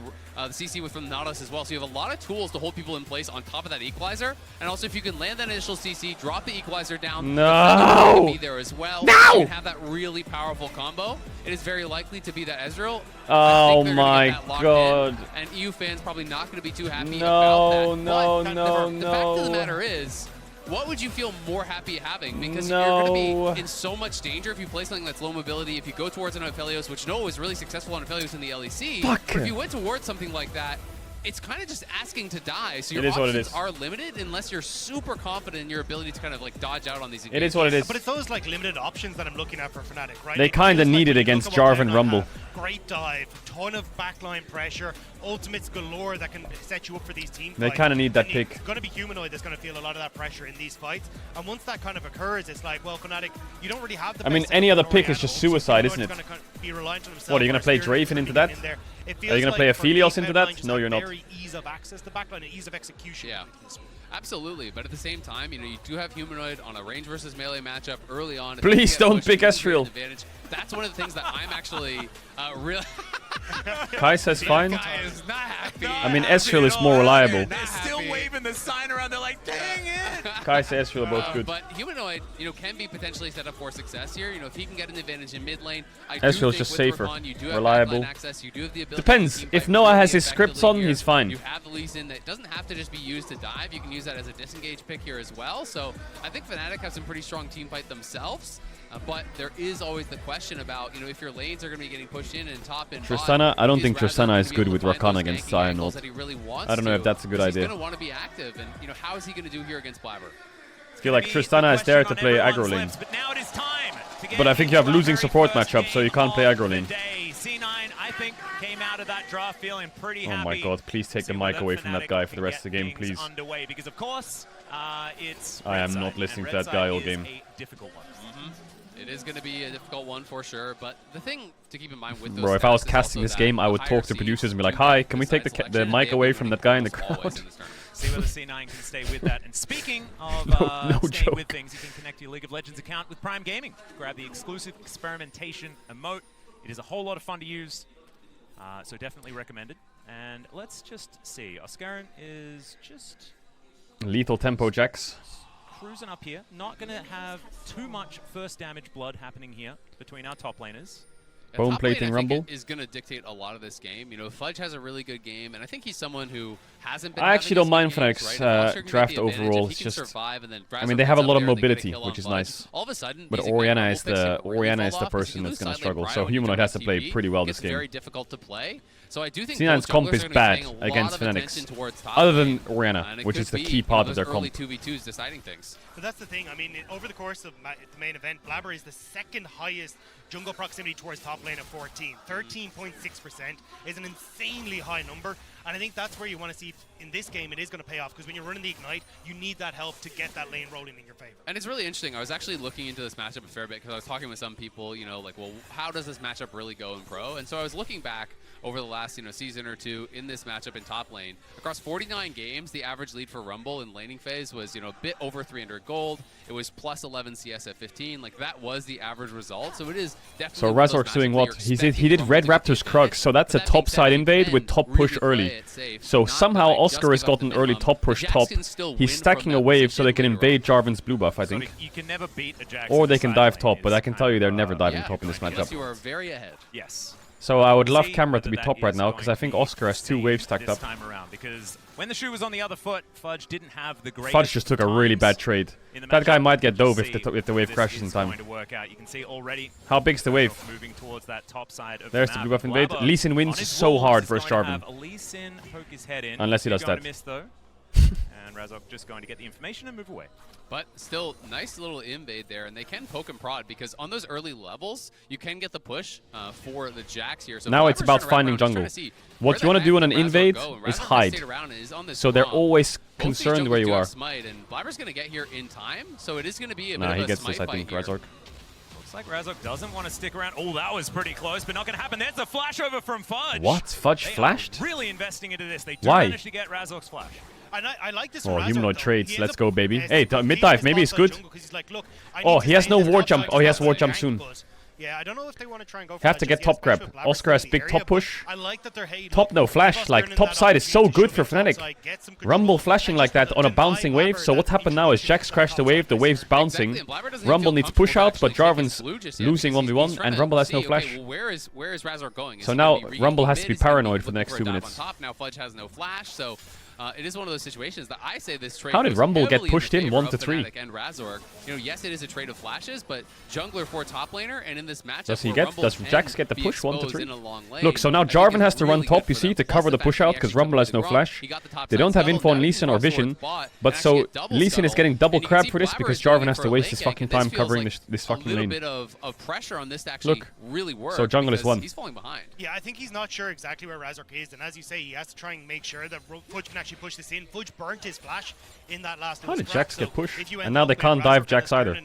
CC with from Nautilus as well. So you have a lot of tools to hold people in place on top of that equalizer. And also if you can land that initial CC, drop the equalizer down, No! be there as well. No! You can have that really powerful combo. It is very likely to be that Ezreal. Oh my god. And EU fans probably not going to be too happy No, about that. no, But no, the fact of the no. matter is, what would you feel more happy having? Because No. you're going to be in so much danger if you play something that's low mobility, if you go towards an Aphelios, which Noah was really successful on Aphelios in the LEC. Fuck. But if you went towards something like that, it's kind of just asking to die. So your It is what it options is. are limited unless you're super confident in your ability to kind of like dodge out on these It is what it is. But it's those like limited options that I'm looking at for Fnatic, right? They It kinda feels like need it when you against look about Jarvan them, Rumble. Great dive, ton of backline pressure, ultimates galore that can set you up for these team They fights. kinda need that And pick. It's going to be Humanoid that's going to feel a lot of that pressure in these fights. And once that kind of occurs, it's like, well, Fnatic, you don't really have the I mean, best any setup other for pick is Orianna. just suicide, Humanoid's isn't it? gonna kind of be reliant on himself, What, are you going to play whereas Spirit Draven is into gonna that? be in there. It Are feels you going to play like for me, Aphelios into that? Cloud9 just No, have you're not. very ease of access to backline and ease of execution. Yeah. Absolutely, but at the same time, you know, you do have Humanoid on a range versus melee matchup early on. If you Please get don't pushed, pick you can get an Ezreal. advantage. That's one of the things that I'm actually really... Kai'Sa's fine. Guy is not happy. I mean, Ezreal is more reliable. They're still waving the sign around. They're like, dang it! Kai'Sa, Ezreal are both good. But Humanoid, you know, can be potentially set up for success here. You know, if he can get an advantage in mid lane, I do Ezreal's think just with safer, Rakan, you do have reliable. backline access, you do have the ability Depends. to team If fight Noah has really his scripts effectively on, here. he's fine. You have the Lee Sin that doesn't have to just be used to dive. You can use that as a disengage pick here as well. So I think Fnatic have some pretty strong team fight themselves. But there is always the question about, you know, if your lanes are going to be getting pushed in and top and Tristana, I don't think Tristana is good with Rakan Rakan against Cyanode. I don't know if that's a good idea. He's going to want to be active, and you know, how is he going to do here against Blabber? I feel like Tristana is there to play aggro lane. But now it is time to get But I think you have into losing our support very first matchup, so you game can't play of aggro the lane. day. C9, I think, came out of that draft feeling pretty Oh happy. my god, please take the mic away from that guy for the rest of the game, please. Underway, because of course, it's I am Red not Side, listening and to Red that guy Side all is game. a difficult one. It is going to be a difficult one for sure, but the thing to keep in mind with those Bro, if I was stats is casting also this that game, I the would higher talk to seeds producers and be do like, hi, impact can we the take side the selection, and mic they away have from been that guy in the winning almost crowd? in this tournament. See whether C9 can stay with that. And speaking of No staying joke. with things, you can connect your League of Legends account with Prime Gaming. Grab the exclusive experimentation emote. It is a whole lot of fun to use, so definitely recommended. And let's just see. Oscarin is just Lethal tempo jacks. cruising up here. Not going to have too much first damage blood happening here between our top laners. Yeah, Bone top lane, plating I think, rumble. is going to dictate a lot of this game. You know, Fudge has a really good game, and I think he's someone who hasn't been. I actually don't mind Fnatic's Fnatic's draft overall. It's just, I mean, they have a lot of mobility, which is nice. All of a sudden, But these ignite Orianna rumble is picks the can really fall off, 'cause person you that's lose going to side lane struggle. Bryo So when you Humanoid jump has to on play TV, pretty well it's this game. very difficult to play. So I do think C9's comp is bad against Fnatic, other than Orianna, which is the key part of their comp. 2v2s deciding things. But that's the thing. I mean, over the course of the main event, Blabber is the second highest jungle proximity towards top lane at 14. 13.6% is an insanely high number. And I think that's where you want to see in this game it is going to pay off, because when you're running the Ignite, you need that help to get that lane rolling in your favor. And it's really interesting. I was actually looking into this matchup a fair bit because I was talking with some people, you know, like, well, how does this matchup really go in pro? And so I was looking back over the last, season or two in this matchup in top lane. Across 49 games, the average lead for Rumble in laning phase was, a bit over 300 gold. It was plus 11 CS at 15. Like, that was the average result. So it is definitely. So Razork's doing what? He did Red Raptor's Krug, so that's a top side invade with top push early. So somehow Oscar has gotten early top push top. He's stacking a wave so they can invade Jarvan's blue buff, I think. You can never beat a Jax or they can dive top, but I can tell you they're never diving top in this matchup. You are very ahead. Yes. So I would love Camera to be top right now, because I think Oscar has 2 waves stacked up. Time around, because when the shoe was on the other foot, Fudge didn't have the greatest. Fudge just took a really bad trade. That guy might get dove if the wave crashes in time. You can see already how big's the wave? Moving towards that top side of There's the blue buff invade. Lee Sin wins so hard versus Jarvan. Unless he does that. And Razork just going to get the information and move away. But still, nice little invade there, and they can poke and prod, because on those early levels, you can get the push for the Jax here. So now it's about finding jungle. What you want to do on an invade is hide. So they're always concerned where you are. And Blabber's going to get here in time, so it is going to be a bit of a he gets this, I think, Razork. Looks like Razork doesn't want to stick around. Oh, that was pretty close, but not going to happen. There's the flash over from Fudge. What? Fudge flashed? Really investing into this. They do Why? manage to get Razork's flash. I like this. Oh, humanoid trades. Let's go, baby. Hey, mid dive. Maybe it's good. Oh, he has no ward jump. Oh, he has ward jump soon. Yeah, I don't know if they want to try and go for have to get top grab. Oscar has big top push. I like that they're top no flash. Like, top side is so good for Fnatic. Rumble flashing like that on a bouncing wave. So what happened now is Jax crashed the wave. The wave's bouncing. Rumble needs push out, but Jarvan's losing 1v1, and Rumble has no flash. Where is Razork going? So now Rumble has to be paranoid for the next 2 minutes. Now Fudge has no flash, so it is one of those situations that I say this trade. How did Rumble get pushed in 1-3? And Razork, yes, it is a trade of flashes, but jungler for top laner, and in this matchup, does Jax get the push 1-3? Look, so now Jarvan has to run top, you see, to cover the push out, because Rumble has no flash. They don't have info on Lee Sin or vision, but so Lee Sin is getting double crab for this, because Jarvan has to waste his fucking time covering this fucking lane. A little bit of pressure on this to actually really work. So jungle is 1. He's falling behind. Yeah, I think he's not sure exactly where Razork is, and as you say, he has to try and make sure that Fudge can actually push this in. Fudge burnt his flash in that last. How did Jax get pushed? And now they can't dive Jax either.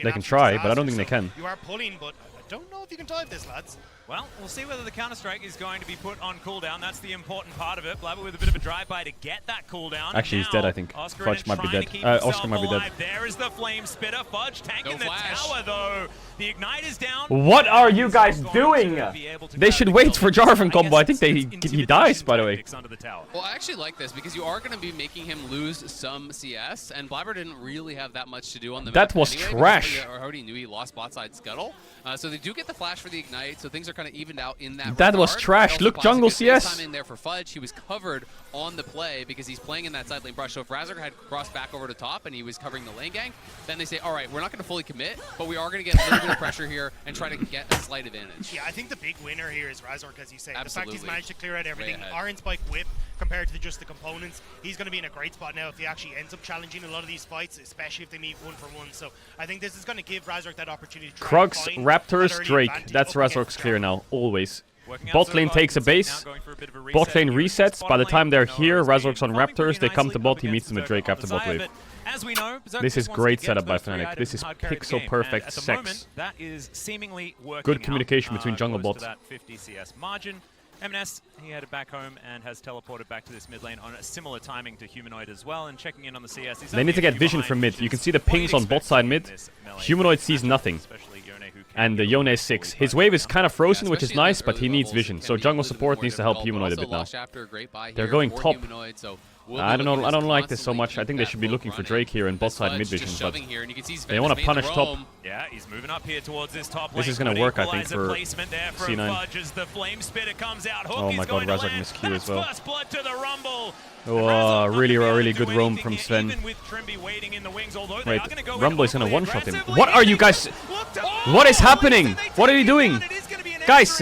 They can try, but I don't think they can. You are pulling, but I don't know if you can dive this, lads. Well, we'll see whether the Counter-Strike is going to be put on cooldown. That's the important part of it. Blabber with a bit of a drive-by to get that cooldown. Actually, he's dead, I think. Fudge might be dead. Oscar might be dead. There is the Flame Spitter. Fudge tanking the tower, though. The Ignite is down. What are you guys doing? They should wait for Jarvan combo. I think he dies, by the way. Well, I actually like this, because you are going to be making him lose some CS, and Blabber didn't really have that much to do on the That was anyway, trash. I already knew he lost bot side Scuttle. So they do get the flash for the Ignite, so things are kind of evened out in that That was trash. Look, jungle CS. Time in there for Fudge. He was covered on the play because he's playing in that side lane brush. So if Razork had crossed back over to top and he was covering the lane gang, then they say, all right, we're not going to fully commit, but we are going to get a little bit of pressure here and try to get a slight advantage. Yeah, I think the big winner here is Razork, as you say. Absolutely. The fact he's managed to clear out everything. Iron Spike Whip compared to just the components. He's going to be in a great spot now if he actually ends up challenging a lot of these fights, especially if they meet 1-for-1. So I think this is going to give Razork that opportunity to try Krugs, Raptors, Drake. That's Razork's clear now, always. Bot lane takes a base, bot lane resets. By the time they're here, Razork's on Raptors, they come to bot, he meets them with Drake after bot wave. This is great setup by Fnatic. This is pixel perfect sex. Good communication between jungle bots. MNS, he headed back home and has teleported back to this mid lane on a similar timing to Humanoid as well, and checking in on the CS. They need to get vision from mid. You can see the pings on bot side mid. Humanoid sees nothing. And the Yone is 6. His wave is kind of frozen, which is nice, but he needs vision. So jungle support needs to help Humanoid a bit now. They're going top. I don't know. I don't like this so much. I think they should be looking for Drake here in bot side mid vision, but they want to punish top. Yeah, he's moving up here towards this top lane. This is going to work, I think, for C9. Oh my god, Razork missed Q as well. Oh, really good roam from Sven. Wait, Rumble is going to one-shot him. What are you guys... What is happening? What are you doing? Guys,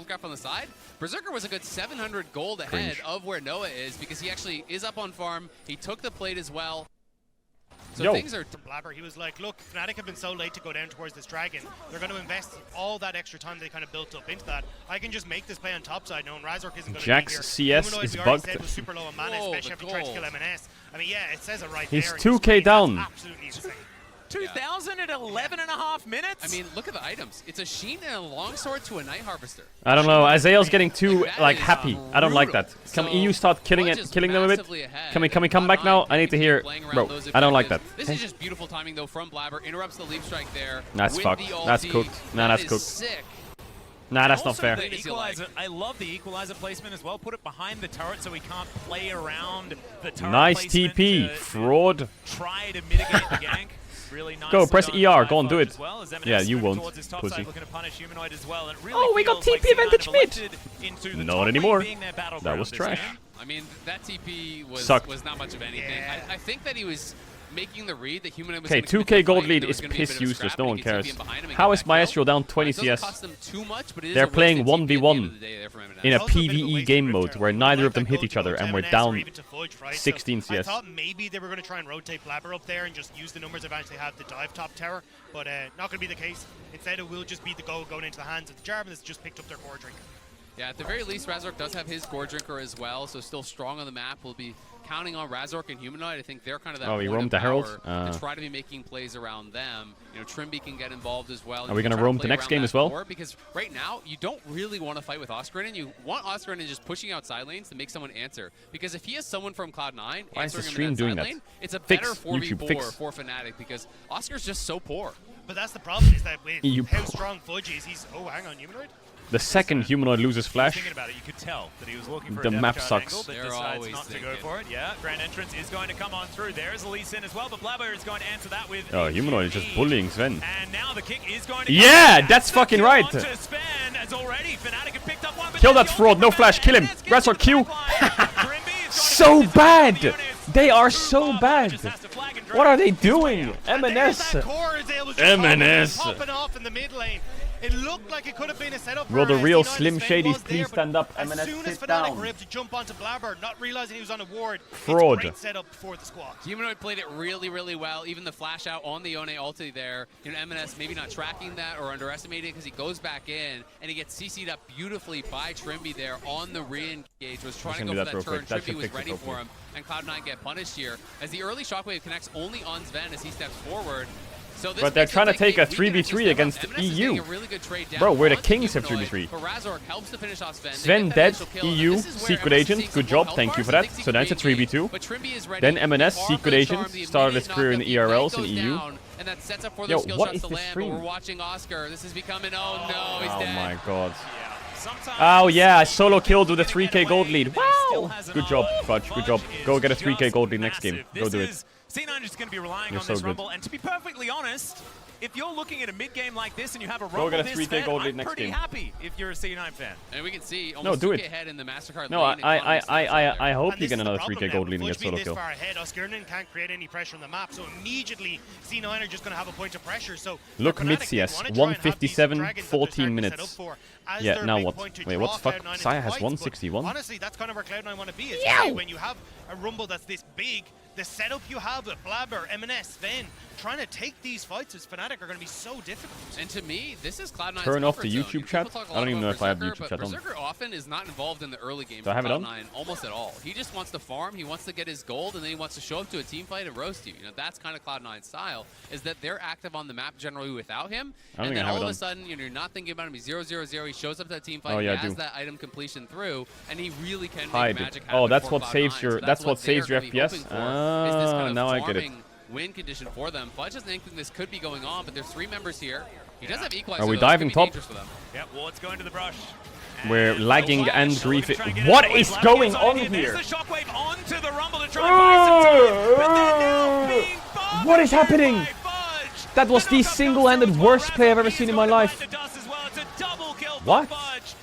gold graph on the side. Berserker was a good 700 gold ahead of where Noah is because he actually is up on farm. He took the plate as well. So things are... Blabber, he was like, look, Fnatic have been so late to go down towards this dragon. They're going to invest all that extra time they kind of built up into that. I can just make this play on top side knowing Razork isn't going to be here. Jack's CS is bugged. Said was super low on mana, especially after trying to kill MNS. I mean, yeah, it says it right He's there. He's 2k down. Absolutely insane. 2,000 at 11.5 minutes? I mean, look at the items. It's a Sheen and a longsword to a Night Harvester. I don't know. Isaiah's getting too like happy. I don't like that. Can So, EU start killing them a bit? Can we come back now? I need to hear, bro. I don't like that. This is just beautiful timing though from Blabber. Interrupts the leap strike there. That's with fucked. the ulti. That's cooked. Nah, that's That is cooked. Sick. Nah, that's not Also, fair. the equalizer, I love the equalizer placement as well. Put it behind the turret so we can't play around the turret. Nice placement TP, to fraud. Try to mitigate the gank. Really nice. Go, press ER. Go and do it. Well, Yeah, you won't, pussy. Really oh, we got TP advantage mid. Not anymore. That was trash. I mean, that TP was not much of anything. Yeah. I think that he was making the read that Humanoid was Okay, 2k gold lead is piss useless. No one cares. How is Maestro down 20 CS? They're playing 1v1 in a PvE game mode where neither of them hit each other and we're down 16 CS. I thought maybe they were going to try and rotate Blabber up there and just use the numbers of actually have the dive top tower, but not going to be the case. Instead, it will just be the goal going into the hands of the Jarvan that's just picked up their core drinker. Yeah, at the very least, Razork does have his Gore Drinker as well, so still strong on the map. We'll be counting on Razork and Humanoid. I think they're kind of that he point roamed of the Herald? power to try to be making plays around them. You know, Trimby can get involved as well. Are we going to roam the next game as well? Because right now, you don't really want to fight with Oscarinen. You want Oscarinen just pushing out side lanes to make someone answer. Because if he has someone from Cloud9 why is the answering stream him in doing that that? side lane, it's a Fix, better 4v4 YouTube, for Fnatic because Oscar's just so poor. But that's the problem, is that with You how poor. strong Fudge is, he's... Oh, hang on, Humanoid? The second Humanoid loses Flash, Thinking about it, you could tell that he was looking for the a map depth chart sucks. angle, but decides not to go for it. Yeah, Grand Entrance is going to come on through. There's a Lee Sin as well, but Blabber is going to answer that with Oh, Humanoid is just bullying Sven. And now the kick is going to Yeah, that's fucking right. Kill that fraud, no flash, kill him. Razork Q. So bad. They are so bad. What are they doing? MNS. MNS. Popping off in the mid lane. It looked like it could have been a setup. Will the for real C9 Slim Sven Shadys was there, please but stand up? As MNS, soon as sit Fnatic down. were able to jump onto Blabber, not realizing he was on a ward, Fraud. it's a great setup for the squad. Humanoid played it really, really well. Even the flash out on the Yone ulti there. You know, MNS maybe not tracking that or underestimating it because he goes back in and he gets CC'd up beautifully by Trimby there on the re-engage. Was trying to go for that turn. Trimby was ready for him, and Cloud9 get punished here as the early shockwave connects only on Sven as he steps forward. So this But they're trying to take a 3v3 against EU. Bro, we're the kings of 3v3. Sven dead, EU, secret agent, good job, thank you for that. So that's a 3v2. Then MNS, secret agent, started his career in the ERLs in EU. And that sets up for Yo, their skill what shots is to this land, stream? but we're watching Oscar. This is becoming, oh no, he's Oh dead. my god. Oh yeah, solo killed with a 3k gold lead. Wow! Good job, Fudge, good job. Go get a 3k gold lead next game. Go do it. C9 is going to be relying You're on so this good. Rumble, and to be perfectly honest, if you're looking at a mid-game like this and you have a Go Rumble get a this 3K fed, gold lead I'm next pretty game. happy if you're a C9 fan. And we can see No, almost do 2K it. ahead in the MasterCard No, lane. I hope And you this get is the another problem 3k now, gold lead and Fudge get solo being kill. this far ahead, Oscarinen can't create any pressure on the map, so immediately C9 are just going to have a point of pressure. So Look, Fnatic, mid they CS, wanna try and have these 157, dragons that they're 14 starting to set minutes. up for as Yeah, their now big what? point to Wait, what draw the fuck? Cloud9 into Saya has fights, but 161? Honestly, that's kind of where Cloud9 want to be. It's Yow! really when you have a Rumble that's this big, the setup you have with Blabber, MNS, Sven, trying to take these fights as Fnatic are going to be so difficult. And to me, this is Cloud9's Turn off the comfort zone. YouTube People chat? talk a I lot don't even about know if I have the Berserker, YouTube chat but on. Berserker often is not involved in the early game Do I for have it on? Cloud9 almost at all. He just wants to farm, he wants to get his gold, and then he wants to show up to a team fight and roast you. You know, that's kind of Cloud9's style, is that they're active on the map generally without him, I don't and think then I have all it of on. a sudden, you know, you're not thinking about him, he's 0-0-0, he shows up to that team fight, Oh, yeah, I he has do. that item completion through, and he really can Hide make it. magic happen Oh, that's for what saves Cloud9. your. So That's what they're saves your gonna be FPS. hoping for, is this kind of Now I get it. farming win condition for them. Fudge doesn't think this could be going on, but there's 3 members here. He does have equalizer. Are we though. This diving could be top? dangerous for them. Yep, well, it's going to the brush. We're And lagging the and Flash, grief. looking to try and get What it. is Blabber going gets on There's here? the shockwave onto the Rumble to try and buy some time, but they're now being farmed What is happening? by Fudge. That was the single-handed worst play I've ever seen in my life. It's a double kill for What? Fudge.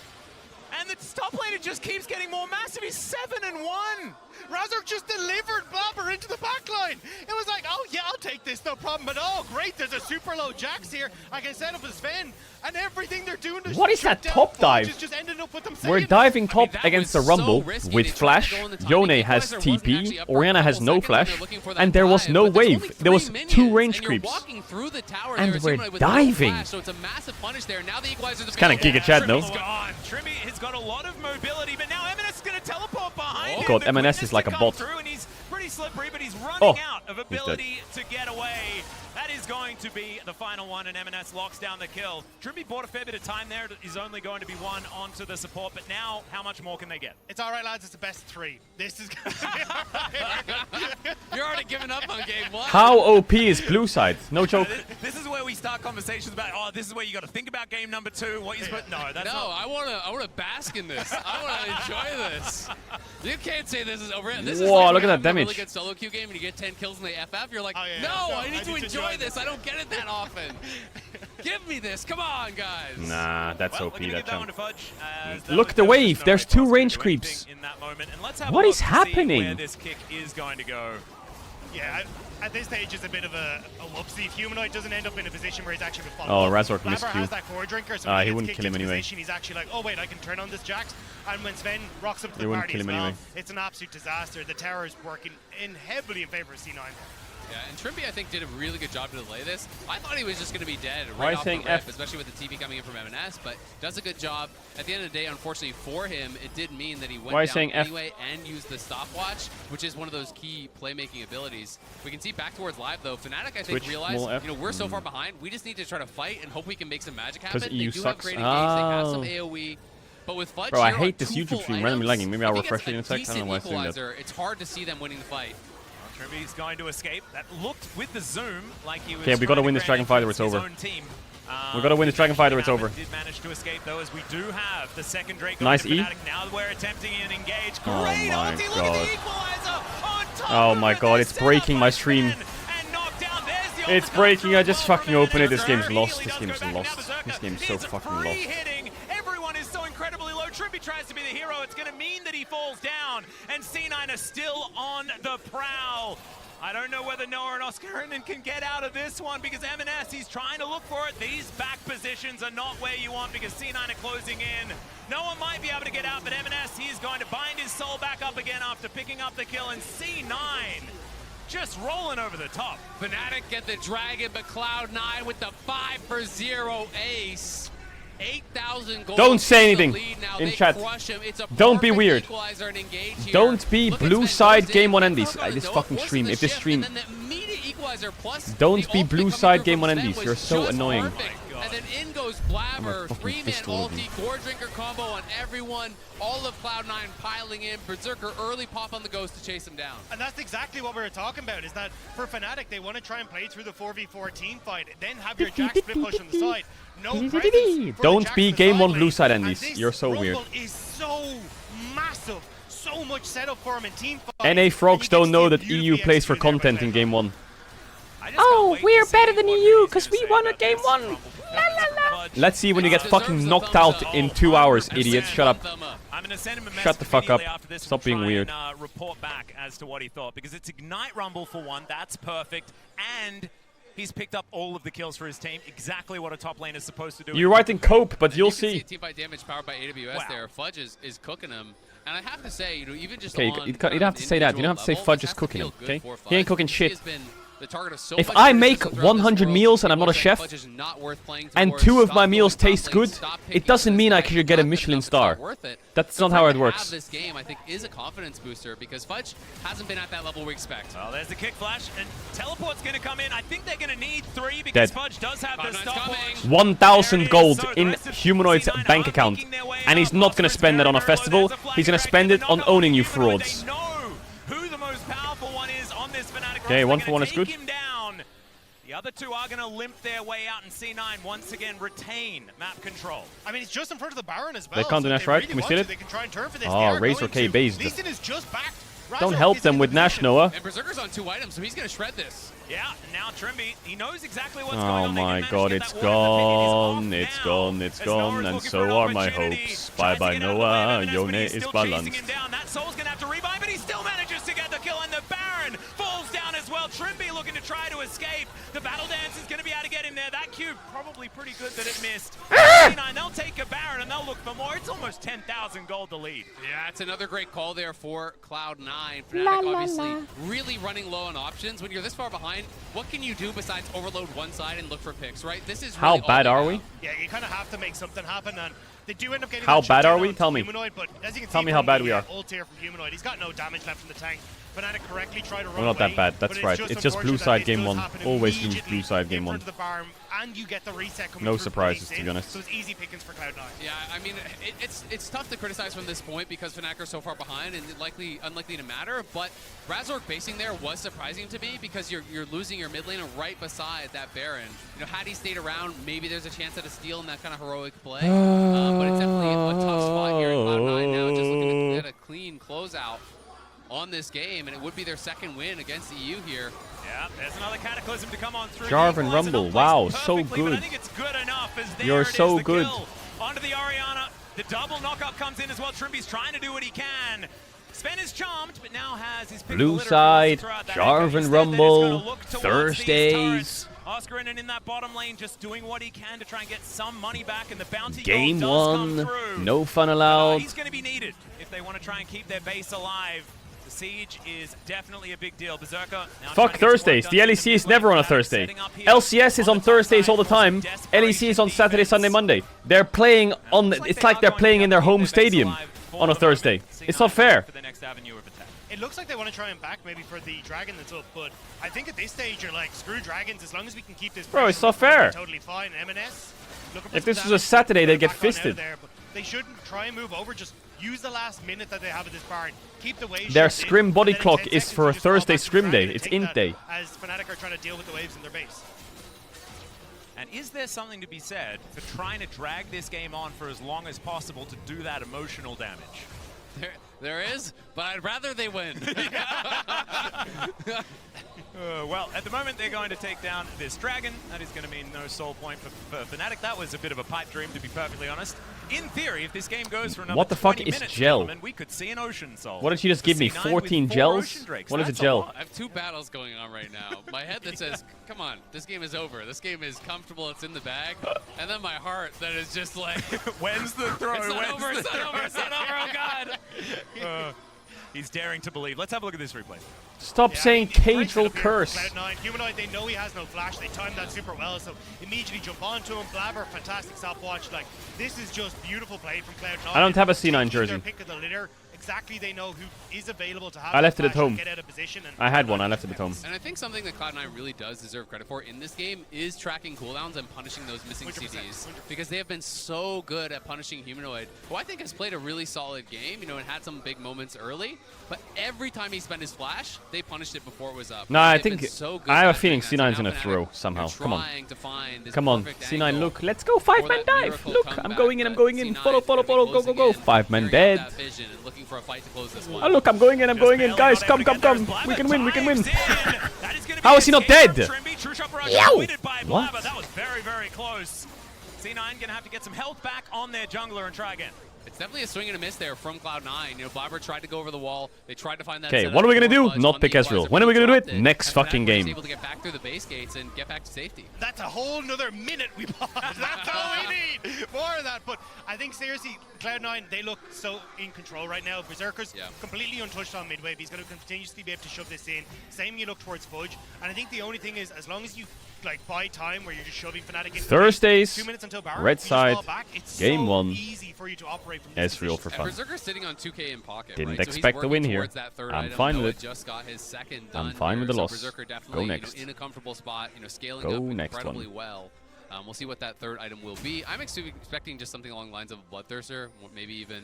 And the top laner just keeps getting more massive. He's 7-1. Razork just delivered Blabber into the backline. It was like, oh yeah, I'll take this, no problem. But oh great, there's a super low Jax here. I can set up a Sven, and everything they're doing to What is shut that down top Fudge dive? is just ending up with them We're saying- diving top that against the was so Rumble risky. with They tried to Flash. go on the timing. Yone The has equalizer wasn't TP. actually up for a Orianna has couple no seconds when Flash. they're looking for that And there was dive, no but there's wave. only There was 3 minions, 2 range and you're creeps. walking through the tower And there as we're Humanoid with no diving. Flash, so it's a massive punish there. Now the equalizer's kinda Giga Chad, no? Trimmy's gone. Trimmy has got a lot of mobility, but now MNS is going to teleport behind him. God, The MNS is quickness like to a come bot. through, and he's pretty slippery, but he's running Oh, out of he's dead. ability to get away. That that is going to be the final one, and M&S locks down the kill. Trimby bought a fair bit of time there. Is only going to be one onto the support, but now, how much more can they get? It's all right, lads. It's the best 3. This is going to be all right. You're already giving up on game 1. How OP is blue side? No joke. This is where we start conversations about, oh, this is where you got to think about game number 2. What you supposed? No, that's not. I want to bask in this. I want to enjoy this. You can't say this is over. This Whoa, is like look at that a damage. really good solo queue game and you get 10 kills in the FF. You're like, no, I need to enjoy this. I don't get it that often. Give me this. Come on, guys. Nah, that's OP. That jump. Fudge, Look at the wave. There's 2 range creeps. In that moment. And let's have What a is look to see happening? where this kick is going to go. Yeah, at this stage, it's a bit of a whoopsie. If Humanoid doesn't end up in a position where he's actually been followed. Oh, Razork missed Blabber Q. has that core drinker, so He wouldn't kill him anyway. He's actually like, oh wait, I can turn on this Jax. And when Sven rocks up to He the wouldn't party kill as him well, anyway. it's an absolute disaster. The tower is working heavily in favor of C9. Yeah, and Trimby, I think, did a really good job to delay this. I thought he was just going to be dead Why right off the saying rip, F? especially with the TP coming in from M&S, but does a good job. At the end of the day, unfortunately for him, it did mean that he went Why down saying F? anyway and used the stopwatch, which is one of those key playmaking abilities. We can see back towards live, though. Fnatic, I think, Twitch, realized, F. we're so far behind, we just need to try to fight and hope we can make some magic happen. They EU do sucks. have great engage, they have some AoE. But with Fudge Bro, I here hate on this 2 YouTube full stream randomly items, lagging. Maybe I I'll think refresh it in a it's sec. I don't know why I'm doing that. equalizer. It's hard to see them winning the fight. Trimby's going to escape. That looked with the zoom like he was. Okay, we gotta win this dragon fight or it's over. We gotta win this dragon fight or it's over. Did manage to escape though, as we do have the second Drake. Nice E. Now we're attempting an engage. Oh Great my ulti, look god. at the equalizer on top Oh of my it, god, then it's set breaking up my by stream. Sven, and knocked down. There's the It's ultimate breaking. I just from fucking open it. This game's Berserker. lost. He This does game's go back. Now lost. Berserker This game's so is fucking free lost. hitting. Everyone is so incredibly low. Trimby tries to be the hero. It's going to mean that he falls down, and C9 are still on the prowl. I don't know whether Noah and Oscar Hernan can get out of this one, because M&S, he's trying to look for it. These back positions are not where you want, because C9 are closing in. Noah might be able to get out, but M&S, he's going to bind his soul back up again after picking up the kill, and C9 just rolling over the top. Fnatic get the dragon, but Cloud9 with the 5-for-0 ace. 8,000 gold. Don't say anything now. in They chat. crush him. It's a Don't be weird. equalizer and engage here. Don't be Look at blue Sven side goes game in, 1 and endies. Coco This Noah fucking forces stream. the If this shift, stream. and then the immediate equalizer plus Don't the be ultimate blue coming side through game from 1 Sven endies. was You're so just annoying. perfect. And then in goes Blabber, fucking 3-man pistol of you. ulti, Gore Drinker combo on everyone. All of Cloud9 piling in. Berserker early pop on the Ghost to chase him down. And that's exactly what we were talking about, is that for Fnatic, they want to try and play through the 4v4 team fight, then have your Jax split push on the side. No presence for Don't the be Jax game in 1 the blue side side lane. endies. And this You're so weird. rumble is so massive. So much setup for him in team fight. NA frogs don't know that EU plays for content in game 1. Oh, we're better than EU because we won at game 1. Let's see when you get fucking knocked out in 2 hours, idiot. Shut up. I'm going to send him a Shut the fuck up. after this. Stop We'll being try weird. And, report back as to what he thought, because it's Ignite Rumble for one. That's perfect. And he's picked up all of the kills for his team. Exactly what a top lane is supposed to do. You're writing cope, but you'll You can see. team fight damage powered by AWS there. Fudge is cooking him. And I have to say, even just Okay, on you don't have to say that. You don't have to say Fudge is cooking him, okay? He ain't cooking shit. If If I make 100 meals and I'm not a chef, and 2 of my meals taste good, it doesn't mean I should get a Michelin star. That's not how it works. This game, I think, is a confidence booster because Fudge hasn't been at that level we expect. Well, there's the kick flash, and teleport's going to come in. I think they're going to need 3 because Dead. Fudge does have the stopwatch. 1,000 gold in Humanoid's bank account, and he's not gonna spend that on a festival. He's gonna spend it on owning you frauds. Who the most powerful one is on this Fnatic Okay, roster. 1 for 1 is Take good. him down. The other 2 are going to limp their way out, and C9 once again retain map control. I mean, it's just in front of the Baron as well. They can't do so Nash, if they right? really Can we want steal to, it? They can try and turn for this. Oh, They are Razor going K to. based. Lee Sin is just backed. Don't Razork help is them in with the Nash, position. Noah. And Berserker's on 2 items, so he's going to shred this. Yeah, and now Trimby, he knows exactly what's going Oh on. They my can god, manage it's to get that ward in the pit. gone, It is it's off gone, now, it's as gone, Noah's and looking so for an are my opportunity. hopes. Tries Bye to bye get out of the way of Noah, M&S, Yone but he's is still chasing balanced. him down. That Soul's going to have to revive, but he still manages to get the kill, and the Baron falls down as well. Trimby looking to try to escape. The Battle Dance is going to be able to get him there. That cube probably pretty good that it missed. C9, they'll take a Baron, and they'll look for more. It's almost 10,000 gold to lead. Yeah, it's another great call there for Cloud9. Fnatic obviously really running low on options. When you're this far behind, what can you do besides overload one side and look for picks, right? This is How really all bad they are have. we? Yeah, you kind of have to make something happen, and they do end up getting How that bad shutdown are we? on Tell me. Humanoid, but as you can Tell see me how from bad the, we are. Ult here from Humanoid, he's got no damage left in the tank. Fnatic correctly try to run Well, not that away, bad. That's but right. It's just blue side game 1. Always lose blue side game 1. And you get the reset coming No through surprises, place to be honest. So it's easy pickings for Cloud9. Yeah, I mean, it's tough to criticize from this point because Fnatic are so far behind and unlikely to matter. But Razork basing there was surprising to me because you're losing your mid laner right beside that Baron. You know, had he stayed around, maybe there's a chance at a steal in that kind of heroic play. But it's definitely a tough spot here in Cloud9 now, just looking to get a clean closeout on this game, and it would be their second win against EU here. Yeah, there's another Cataclysm to come on through. Jarvan Rumble, wow, so good. I think it's good enough as there You're it is, so the good. Kill. Onto the Orianna. The double knockup comes in as well. Trimby's trying to do what he can. Sven is charmed, but now has his pick Blue side, Jarvan Rumble, Thursdays. Oscarinen in that bottom lane just doing what he can to try and get some money back, and the bounty Game gold does 1, come through. no fun allowed. He's going to be needed if they want to try and keep their base alive. The siege is definitely a big deal. Berserker now Fuck Thursdays. The LEC is never on a Thursday. LCS is on Thursdays all the time. LEC is on Saturday, Sunday, Monday. They're playing on. It's like they're playing in their home stadium on a Thursday. It's not fair. It looks like they want to try and back maybe for the dragon that's up, but I think at this stage you're like, screw dragons, as long as we can keep this. Bro, it's not fair. Totally fine. M&S. If this was a Saturday, they'd get fisted. They shouldn't try and move over. Just use the last minute that they have at this barn. Keep the waves. Their scrim body clock is for a Thursday scrim day. It's int day. As Fnatic are trying to deal with the waves in their base. And is there something to be said for trying to drag this game on for as long as possible to do that emotional damage? There is, but I'd rather they win. Well, at the moment, they're going to take down this dragon. That is going to mean no soul point for Fnatic. That was a bit of a pipe dream, to be perfectly honest. In theory, if this game goes for another What the fuck 20 is minutes, gel? gentlemen, we could see an ocean soul. What did you just give me? 14 gels? What is a gel? I have 2 battles going on right now. My head that says, come on, this game is over. This game is comfortable. It's in the bag. And then my heart that is just like, when's the throw? It's not over. It's not over. It's not over. Oh, God. He's daring to believe. Let's have a look at this replay. Stop saying Caedrel curse. Cloud9, Humanoid, they know he has no flash. They timed that super well, so immediately jump onto him. Blabber, fantastic stopwatch. Like, this is just beautiful play from Cloud9. I don't have a C9 jersey. Their pick of the litter. Exactly, they know who is available to have. I left it at home. Get out of position and I had one. I left it at home. And I think something that Cloud9 really does deserve credit for in this game is tracking cooldowns and punishing those missing 100%, CDs. Because they have been so good at punishing Humanoid, who I think has played a really solid game, you know, and had some big moments early. But every time he spent his flash, they punished it before it was up. No, I They've think been so good I have a at feeling doing that. C9's So gonna now throw Fnatic somehow. are Come on. trying to find this Come on, perfect C9, angle look. Let's go. for 5-man that dive. miracle Look, I'm comeback, going in. I'm but going in. C9 Follow, is gonna follow, be follow. Go, go, closing go. in, 5-man figuring out dead. that vision and looking for a fight to close this one. Oh, look, I'm going in. I'm going in. Guys, come, come, come. We can win. We can win. How is he not dead? Yow! What? That was very, very close. C9 gonna have to get some health back on their jungler and try again. It's definitely a swing and a miss there from Cloud9. You know, Blabber tried to go over the wall. They tried to find that. Okay, what are we gonna do? Not pick Ezreal. When are we gonna do it? Next fucking game. Able to get back through the base gates and get back to safety. That's a whole nother minute we paused. That's all we need. More of that. But I think seriously, Cloud9, they look so in control right now. Berserker's completely untouched on mid wave. He's going to continuously be able to shove this in. Same when you look towards Fudge. And I think the only thing is, as long as you like buy time where you're just shoving Fnatic in Thursdays, 2 minutes until Baron, red side, it's game so 1, easy for you to operate from this Ezreal for And fun. Berserker's sitting on 2K in pocket. Didn't right? expect the win here. I'm fine with it. Just got his second I'm done fine with the here, loss. So Berserker definitely, Go next. in a comfortable spot, scaling Go up next incredibly one. well. We'll see what that third item will be. I'm expecting just something along the lines of a Bloodthirster, maybe even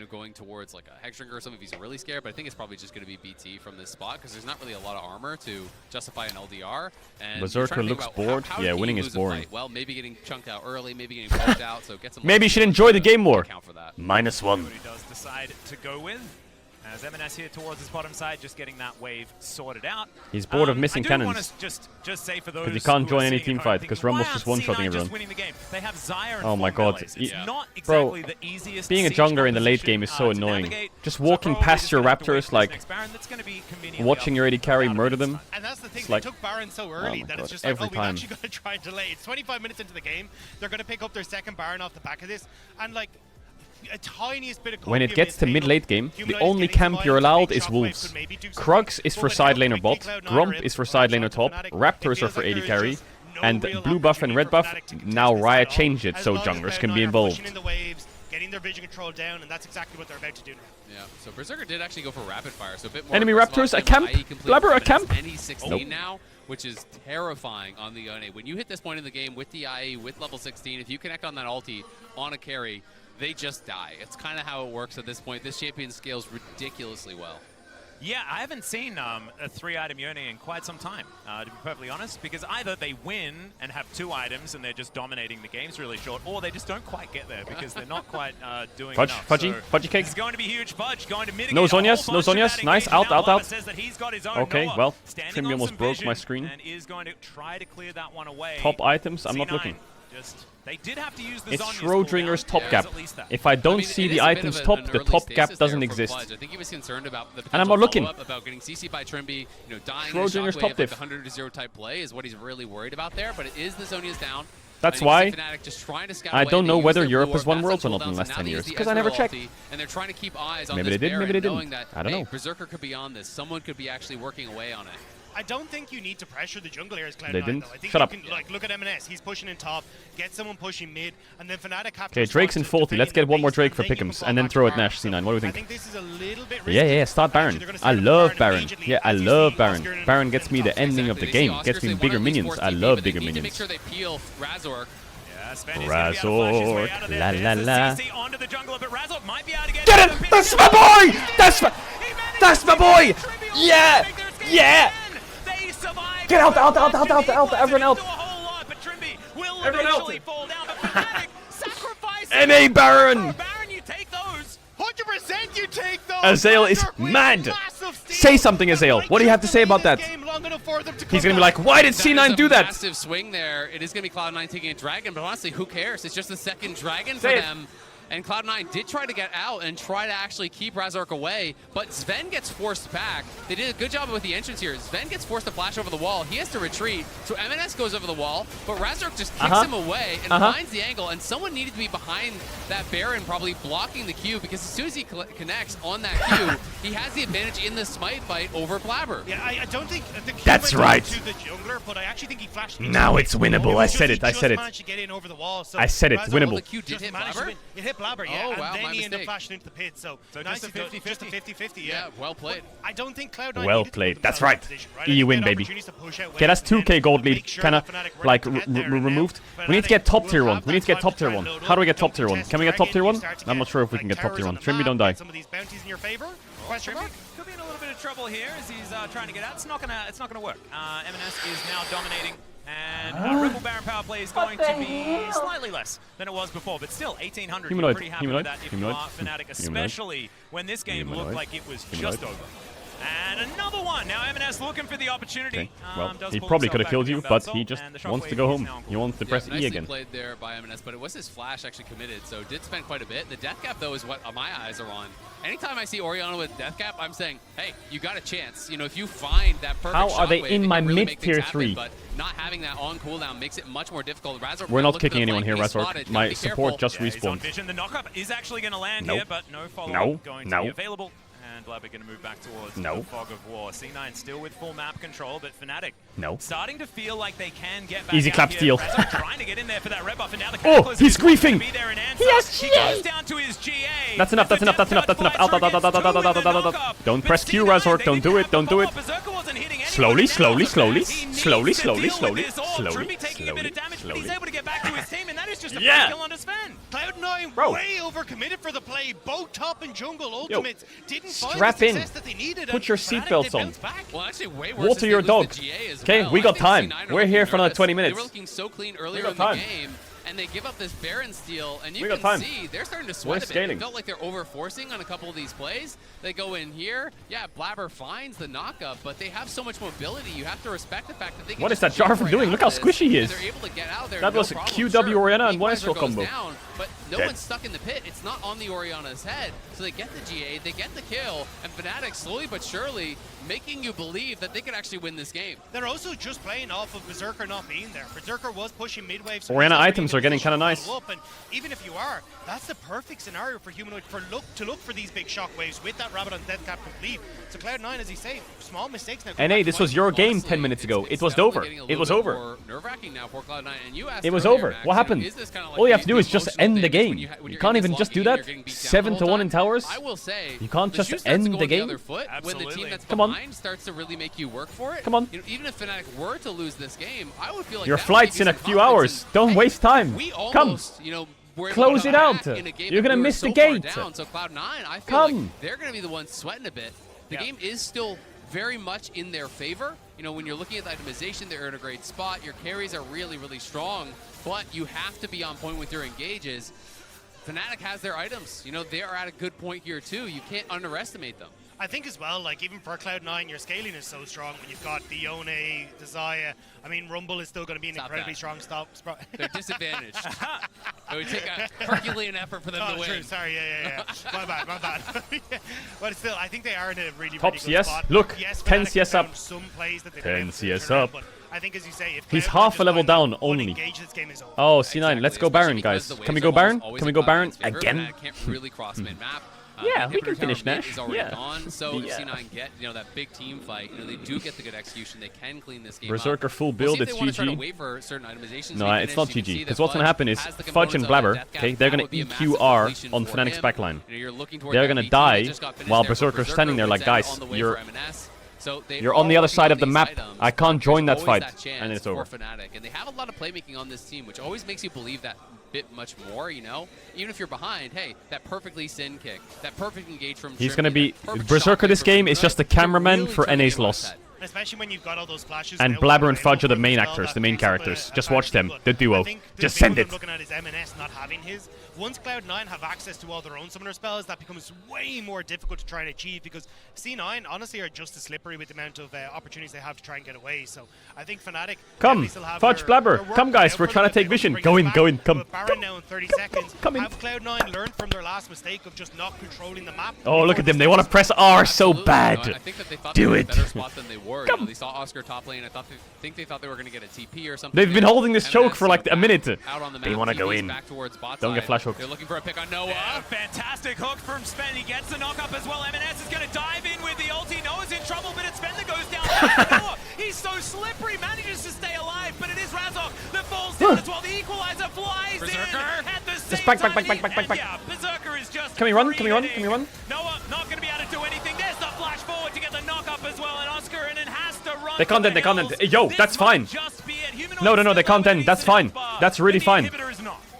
going towards like a Hexdrinker or something if he's really scared, but I think it's probably just going to be BT from this spot because there's not really a lot of armor to justify an LDR. And Berserker looks bored. Yeah, winning is boring. Well, maybe getting chunked out early, maybe getting poked out, so get some. Maybe you should enjoy the game more. For that. -1. He does decide to go with. As M&S here towards his bottom side, just getting that wave sorted out. He's bored of missing I do want cannons. to just say for those Because you can't who are join any seeing team at fight, home because thinking, Rumble's "Why just aren't one-shotting C9 everyone." just winning the game?" They have Zyre and Oh my Form god. Melees. It's not Bro, exactly the easiest being a siege jungler in the late composition, game is so to annoying. navigate. Just So walking probably past just your gonna have to wait Raptors, for this like, next Baron. That's gonna be conveniently watching your AD carry murder them. And that's the thing, It's they like, took Baron so early my that God, it's just like, every oh, we've time. actually got to try and delay. It's 25 minutes into the game. They're going to pick up their second Baron off the back of this. And like, a tiniest bit of When it gets to mid-late game, the Humanoid only getting some camp you're items, allowed big is shockwave Wolves. could maybe do something. Krugs is for But side when laner it bot, comes to Cloud9 Grump or is for in, side or laner top, Fnatic, it Raptors are feels for like AD there is carry, just no and real blue buff and opportunity red for buff, Fnatic to now contest this Riot at all. changed it As so long as junglers can be Cloud9 are involved. pushing in the waves, getting getting their vision control down, and that's exactly what they're about to do now. Yeah, so Berserker did actually go for rapid fire, so a bit more. Enemy Raptors, a camp. Blabber, a camp. And he's 16 now, which is terrifying on the Yone. When you hit this point in the game with the IE, with level 16, if you connect on that ulti on a carry, they just die. It's kind of how it works at this point. This champion scales ridiculously well. Yeah, I haven't seen a 3-item Yone in quite some time, to be perfectly honest, because either they win and have 2 items and they're just dominating the games really short, or they just don't quite get there because they're not quite doing enough. Fudgy cake. It's going to be huge. Fudge going to mitigate. No Zhonya's, no Zhonya's. Nice, out. Okay, well, Trimby almost broke my screen. And is going to try to clear that one away. Top items, I'm not looking. They did have to use the it's Zhonya's Schrodinger's top gap. If I don't see the items top, the top gap doesn't exist. I think he was concerned about the and I'm not looking. About getting CC by Trimby, dying Schrodinger's top diff. Like 100-0 type play is what he's really worried about there, but it is the Zhonya's down. That's why just trying to scout I don't know whether Europe has has won Worlds or not in the last 10 years, because I never checked. And they're trying to keep eyes on maybe this they did, maybe they didn't. I don't know. Berserker could be on this. Someone could be actually working away on it. I don't think you need to pressure the jungle here as Cloud9. They didn't. Though. I think Shut up. Can, look at M&S. He's pushing in top. Get someone pushing mid, and then Fnatic have to. Okay, Drake's in 40. Let's get one more Drake for Pick'ems, and then throw at Nash C9. What do you think? I think this is a little bit risky. Yeah, start Baron. I love Baron. Yeah, I love Baron. Baron gets me the ending of the game. Gets me bigger minions. I love bigger minions. Make sure they peel Razork. Razork, la la la. Get it! That's my boy! That's my boy! Yeah! Yeah! Get out, everyone out! Everyone out! NA Baron! 100% you take those! Azael is mad! Say something, Azael. What do you have to say about that? He's gonna be like, why did C9 do that? Massive swing there. It is gonna be Cloud9 taking a dragon, but honestly, who cares? It's just the second dragon for them. And Cloud9 did try to get out and try to actually keep Razork away, but Sven gets forced back. They did a good job with the entrance here. Sven gets forced to flash over the wall. He has to retreat, so M&S goes over the wall, but Razork just kicks him away and finds the angle, and someone needed to be behind that Baron, probably blocking the Q, because as soon as he connects on that Q, he has the advantage in the smite fight over Blabber. Yeah, I don't think the Q that's right. To the jungler, but I actually think he flashed. Now it's winnable. I said it. I said it. To get in over the wall, so I said it. Winnable. The Q did hit Blabber? It hit Blabber, yeah, oh, wow, and then he mistake. ended up flashing into the pit. So nice just a 50-50. Just a 50-50, yeah. Well played. But I don't think Cloud9 well played. That's right. right? EU win, baby. Okay, that's 2k gold lead. Kind of like removed. We need to get top tier 1. We need to get top tier 1. How do we get top tier 1? Can we get top tier 1? I'm not sure if we can get top tier 1. Trimby, don't die. Some of these bounties in your favor. Question mark? Could be in a little bit of trouble here as he's trying to get out. It's not gonna work. M&S is now dominating. And Ripple Baron power play is going to be slightly less than it was before, but still 1800. You're pretty happy with that if you are Fnatic, especially when this game looked like it was just over. And another one. Now M&S looking for the opportunity. Okay. Well, he probably could have killed you, but he just wants to go home. He wants to press E again. Played there by M&S, but it was his flash actually committed, so did spend quite a bit. The death cap, though, is what my eyes are on. Anytime I see Orianna with death cap, I'm saying, hey, you got a chance. You know, if you find that perfect How are they in my really mid tier 3? But not having that on cooldown makes it much more difficult. Razork, we're not kicking anyone here, Razork. My support just respawned. The knockup is actually going to land here, but no follow-up going to be available. And Blabber going to move back towards the fog of war. C9 still with full map control, but Fnatic starting to feel like they can get back easy clap steal. trying to get in there for that red buff, and now the oh, he's griefing. He has GA. He goes down to his GA. That's enough. That's enough. That's enough. That's enough. Out. Don't press Q, Razork. Don't do it. Don't do it. Slowly, slowly, slowly, slowly, slowly, slowly, slowly, slowly. He's able to get back to his team, and that is just a kill on Sven. Cloud9 way overcommitted for the play. Both top and jungle ultimates didn't strap in. Put your seatbelts on. Well, actually, way worse. Water your dog. Okay, we got time. We're here for another 20 minutes. They were looking so clean earlier in the game. And they give up this Baron steal, and you can see they're starting to sweat a bit. It felt like they're over-forcing on a couple of these plays. They go in here. Yeah, Blabber finds the knockup, but they have so much mobility. You have to respect the fact that they can what is that Jarvan doing? Look how squishy he is. They're able to get out there. That was a QW Orianna and 1 combo. Down, but no one's stuck in the pit. It's not on the Orianna's head. So they get the GA, they get the kill, and Fnatic slowly but surely making you believe that they could actually win this game. They're also just playing off of Berserker not being there. Berserker was pushing mid-wave. Orianna items are getting kind of nice. And even if you are, that's the perfect scenario for Humanoid to look for these big shockwaves with that Rabbit on Death Cap complete. So Cloud9, as you say, small mistakes now. NA, this was your game 10 minutes ago. It was over. It was over. It was over. What happened? All you have to do is just end the game. You can't even just do that. 7-1 in towers. I will say, you can't just end the game. When the team that's Come on. behind starts to really make you work for it. Come on. You know, even if Fnatic were to lose this game, I would feel like your flight's in a few hours. Don't waste time. Come. Close it out. You're gonna miss the gate. Down, so Cloud9, I feel like they're gonna be the ones sweating a bit. The game is still very much in their favor. You know, when you're looking at the itemization, they're in a great spot. Your carries are really, really strong, but you have to be on point with your engages. Fnatic has their items. You know, they are at a good point here too. You can't underestimate them. I think as well, like even for Cloud9, your scaling is so strong when you've got the Yone, the Xayah. I mean, Rumble is still going to be an incredibly strong stop. They're disadvantaged. It would take a Herculean effort for them to win. True. Sorry, yeah. my bad. But still, I think they are in a really, Tops, really good spot. Look, yes, 10 CS up. Some plays that 10 CS up. But I think, as you say, if he's half a level down only. This game is over. Oh, C9, let's go Baron, guys. Can we go Baron? Can we go Baron again? Can't really cross mid-map. Yeah, we can finish Nash. Is already gone, so C9 get that big team fight. You know, they do get the good execution. They can clean this game Berserker up. full build. It's GG. No, it's not GG. Because what's gonna happen is Fudge and Blabber, okay, they're gonna EQR on Fnatic's backline. They're gonna die while Berserker's standing there like, guys, you're on the other side of the map. I can't join that fight, and it's over. Fnatic. And they have a lot of playmaking on this team, which always makes you believe that bit much more, you know? Even if you're behind, hey, that perfectly sin kick, that perfect engage from He's gonna be Berserker this game is just the cameraman for NA's loss. Especially when you've got all those flashes. And Blabber and Fudge are the main actors, the main characters. Just watch them, the duo. Just send it. Looking at his M&S not having his. Once Cloud9 have access to all their own summoner spells, that becomes way more difficult to try and achieve, because C9 honestly are just as slippery with the amount of opportunities they have to try and get away. So I think Fnatic come, Fudge, Blabber, come guys, we're trying to take vision. Go in, come. Baron now in 30 seconds. Have Cloud9 learned from their last mistake of just not controlling the map? Oh, look at them, they want to press R so bad. I think that they thought do they were it. in a better spot than they were. Come. You know, they saw Oscar top lane. I think they thought they were going to get a TP or something. They've been holding this choke for like a minute. They want to go in. Don't get flash hooked. They're looking for a pick on Noah. Yeah, fantastic hook from Sven. He gets the knock up as well. M&S is going to dive in with the ulti. Noah's in trouble, but it's Sven that goes down. Noah, he's so slippery, manages to stay alive, but it is Razok that falls down as well. The equalizer flies in at the same time. Yeah, Berserker is just Can we run? Noah not going to be able to do anything. There's the flash forward to get the knock up as well, and Oscar and has to run. They can't end. Yo, that's fine. No, they can't end. That's fine. That's really fine.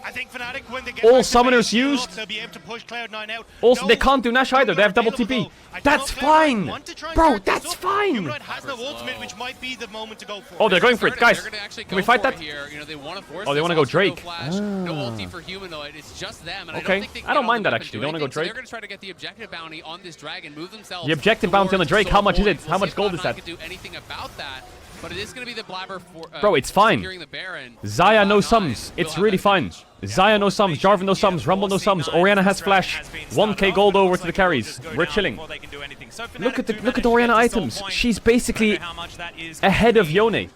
I think Fnatic, when they get all summoners used. They'll be able to push Cloud9 out. Also, they can't do Nash either. They have double TP. That's fine, bro. That's fine. Humanoid has no ultimate, which might be the moment to go for. Oh, they're going for it, guys. Can we fight that? Oh, they want to go Drake. No ulti for Humanoid. It's just them. And okay, I don't mind that actually. They want to go Drake. They're going to try to get the objective bounty on this dragon, move themselves. The objective bounty on the Drake. How much is it? How much gold is that? Do anything about that. But it is going to be the Blabber for bro, it's fine. Xayah no sums. It's really fine. Xayah no sums. Jarvan no sums. Rumble no sums. Orianna has flash. 1k gold over to the carries. We're chilling. Look at Orianna items. She's basically ahead of Yone.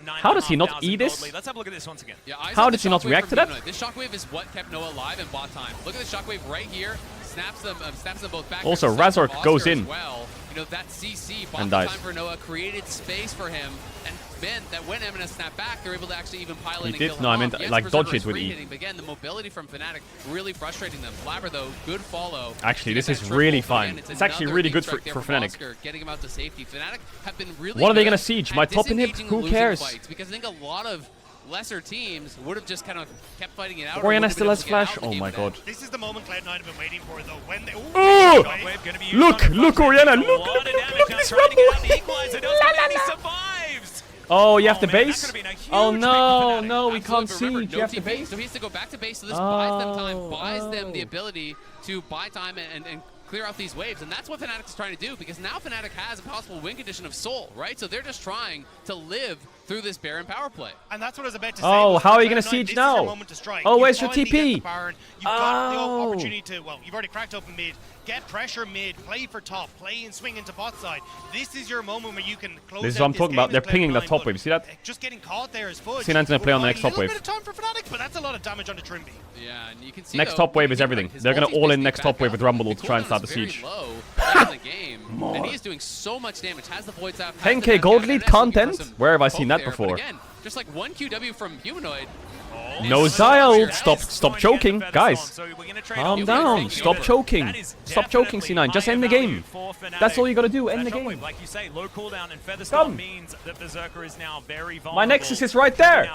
How does he not E this? Let's have a look at this once again. How did he not react to that? This shockwave is what kept Noah alive in bot time. Look at the shockwave right here. Snaps them both back. Also, Razork goes in. You know, that CC bought and the dies. time for Noah, created space for him, and meant that when M&S snapped back, they're able to actually even pile in and kill him. No, I meant yes, like dodge it with E. Hitting, but again, the mobility from Fnatic really frustrating them. Blabber though, good follow. Actually, this is really fine. It's actually really good for Fnatic. Oscar, getting him out to safety. Fnatic have been really what are they gonna siege? My top inhib? Who cares? Fights, because I think a lot of lesser teams would have just kind of kept fighting it out. Orianna still has flash. Oh my god. This is the moment Cloud9 have been waiting for, though. When they look, Orianna, look this Rumble. Oh, you have to base? Oh no, we can't siege. You have to base. So he has to go back to base. So this buys them time, buys them the ability to buy time and clear out these waves, and that's what Fnatic is trying to do, because now Fnatic has a possible win condition of Soul, right? So they're just trying to live through this Baron power play. And that's what I was about to say. Oh, how are you going to siege now? Oh, where's your TP? You've got the opportunity to, well, you've already cracked open mid, get pressure mid, play for top, play and swing into bot side. This is your moment where you can close. This is what I'm talking about. They're pinging that top wave. You see that? Just getting caught there is fudge. C9's gonna play on the next top wave. A little bit of time for Fnatic, but that's a lot of damage onto Trimby. Yeah, and you can see next top wave is everything. They're gonna all in next top wave with Rumble to try and start the siege. Low in the game, and he is doing so much damage. Has the void staff. 10k gold lead content? Where have I seen that before? Again, just like one QW from Humanoid. No Zyle! Stop choking, guys. Calm down. Stop choking. Stop choking, C9. Just end the game. That's all you gotta do. End the game. Like you say, low cooldown and Featherstorm means that Berserker is now very vulnerable. My Nexus is right there.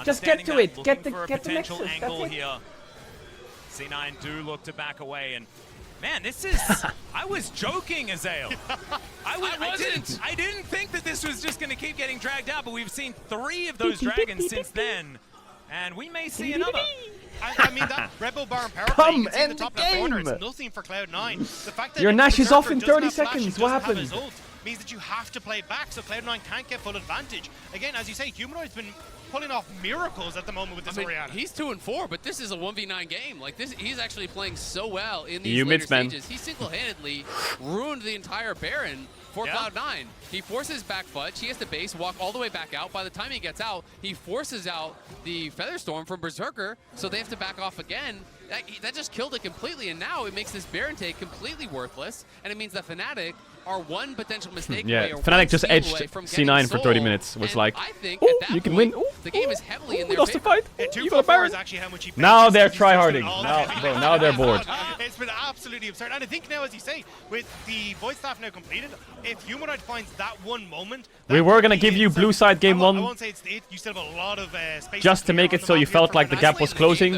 Just get to it. Get the potential Nexus. angle That's it. here. C9 do look to back away, and man, this is. I was joking, Azael. I didn't think that this was just going to keep getting dragged out, but we've seen 3 of those dragons since then, and we may see another. I mean, that Rebel Baron power play, Come, you can see in end the top the left corner, game. it's nothing for Cloud9. The fact that Your Nash is off in Berserker 30 doesn't have flash and seconds. What doesn't have happened? his ult means that you have to play back, so Cloud9 can't get full advantage. Again, as you say, Humanoid's been pulling off miracles at the moment with this Orianna. He's 2-4, but this is a 1v9 game. Like this, he's actually playing so well in these later stages. He single-handedly ruined the entire Baron for Cloud9. He forces back Fudge. He has to base, walk all the way back out. By the time he gets out, he forces out the Featherstorm from Berserker, so they have to back off again. That just killed it completely, and now it makes this Baron take completely worthless, and it means that Fnatic are one potential mistake away, or Fnatic just edged C9 for 30 minutes. Was like, oh, you can win. The game is heavily in their lost the fight. You got a Baron. Now they're tryharding. Now they're bored. It's been absolutely absurd. And I think now, as you say, with the void staff now completed, if Humanoid finds that one moment, we were gonna give you blue side game 1. I won't say it's it. You still have a lot of space just to make it so you felt like the gap was closing.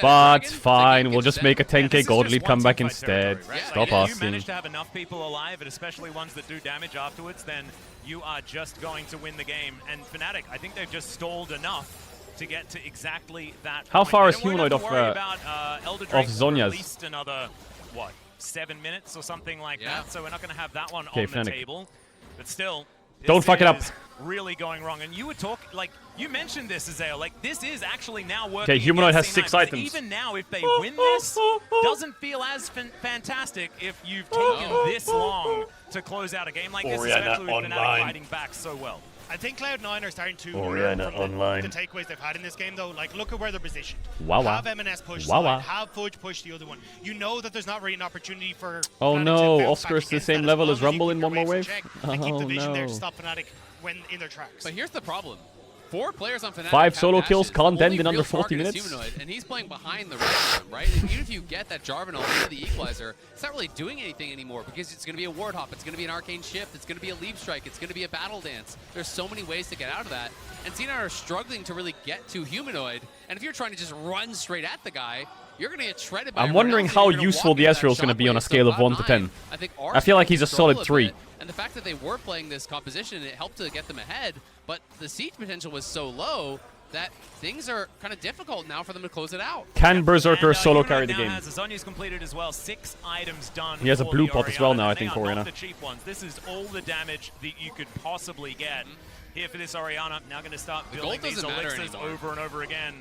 But fine, we'll just make a 10k gold lead come back instead. Stop If you asking. manage to have enough people alive, and especially ones that do damage afterwards, then you are just going to win the game. And Fnatic, I think they've just stalled enough to get to exactly that. How point. far is They don't Humanoid have to worry off about, Elder Drake for Zonya's? At least another, what, 7 minutes or something like that. So we're not going to have that one on Fnatic. the table. But still, don't fuck it up. Really going wrong. And you were talking, like, you mentioned this, Azael. Like, this is actually now working. Okay, Humanoid has against 6 C9, items. Even now, if they win this, doesn't feel as fantastic if you've taken this long to close out a game like this, especially with Fnatic fighting back so well. I think Cloud9 are starting to Orianna from online. the takeaways they've had in this game, though. Like, look at where they're positioned. Wawa. Have M&S push Wawa. side, have Fudge push the other one. You know that there's not really an opportunity for Oh Fnatic no, to bounce Oscar's back the against same that, level as as long Rumble you in keep one your more waves wave. in check and keep the vision there to No. stop Fnatic when in their tracks. But here's the problem. 4 players on Fnatic 5 have solo dashes. kills can't Only end in real under 40 target is minutes. Humanoid, and he's playing behind the red zone, right? And even if you get that Jarvan ult into the equalizer, it's not really doing anything anymore because it's going to be a ward hop, it's going to be an arcane shift, it's going to be a leap strike, it's going to be a battle dance. There's so many ways to get out of that. And C9 are struggling to really get to Humanoid. And if you're trying to just run straight at the guy, you're going to get shredded by I'm everyone wondering else, how and you're gonna useful walk the into that Ezreal is going to be on a shockwave. scale So of 1 to 10. I think I feel like he's a solid 3. And the fact that they were playing this composition, it helped to get them ahead, but the siege potential was so low that things are kind of difficult now for them to close it out. Can Berserker solo carry the now game? Has Zonya's completed as well. 6 items done. He has a for blue the pop as well Orianna, now, I and think, they are not Orianna. the cheap ones. This is all the damage that you could possibly get here for this Orianna. Now going to start building these elixirs over and over again.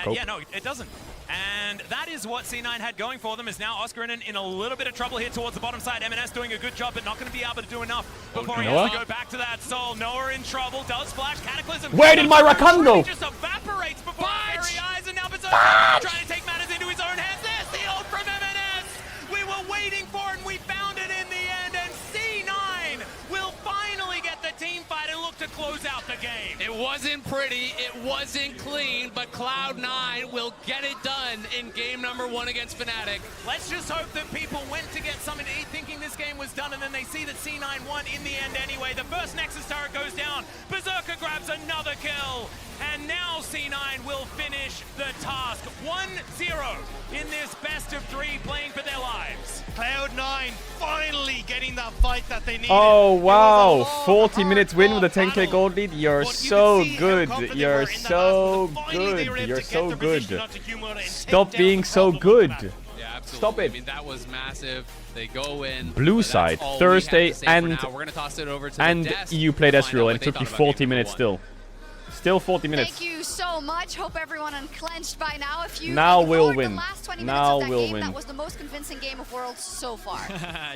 And yeah, no, it doesn't. And that is what C9 had going for them, is now Oscar in a little bit of trouble here towards the bottom side. M&S doing a good job, but not going to be able to do enough before he has to go back to that soul. Noah in trouble, does flash Cataclysm. Where did my Rakan go? Just evaporates before our very eyes, and now Berserker trying to take matters into his own hands. There's the ult from M&S. We were waiting for it, and we found it in the end, and C9 will finally get the team fight and look to close out the game. It wasn't pretty, it wasn't clean, but Cloud9 will get it done in game number 1 against Fnatic. Let's just hope that people went to get something to eat thinking this game was done, and then they see that C9 won in the end anyway. The first Nexus turret goes down, Berserker grabs another kill, and now C9 will finish the task. 1-0 in this best of 3, playing for their lives. Cloud9 finally getting that fight that they need. Oh wow, 40 minutes win with a 10k gold lead. You're so good. You're so good. You're so good. Stop being so good. Yeah, Absolutely. Stop it. I mean, that was massive. They go in. Blue side, Thursday, and we're going to toss it over to EU played Ezreal, and it took you 40 minutes still. Still 40 minutes. Thank you so much. Hope everyone unclenched by now. If you now we'll win. The last 20 now minutes of that we'll game, win. That was the most convincing game of Worlds so far.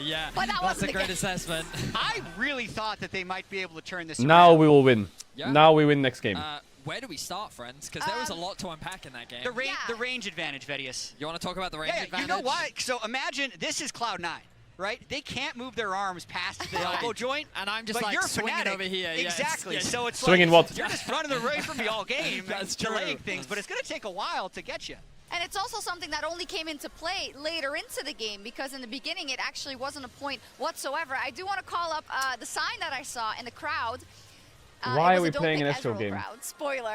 Yeah, but that that's wasn't a great game. assessment. I really thought that they might be able to turn this Now around. we will win. Yeah. Now we win next game. Where do we start, friends? Because there was a lot to unpack in that game. The range advantage, Vedius. You want to talk about the range advantage? You know what? So imagine this is Cloud9, right? They can't move their arms past the elbow joint. And I'm just but like you're swinging fnatic. over here. Exactly. Yes. So it's Swinging like what? you're just running away from me all game, That's delaying true. things, but it's going to take a while to get you. And it's also something that only came into play later into the game, because in the beginning it actually wasn't a point whatsoever. I do want to call up the sign that I saw in the crowd. Why are we playing an Ezreal game? Spoiler.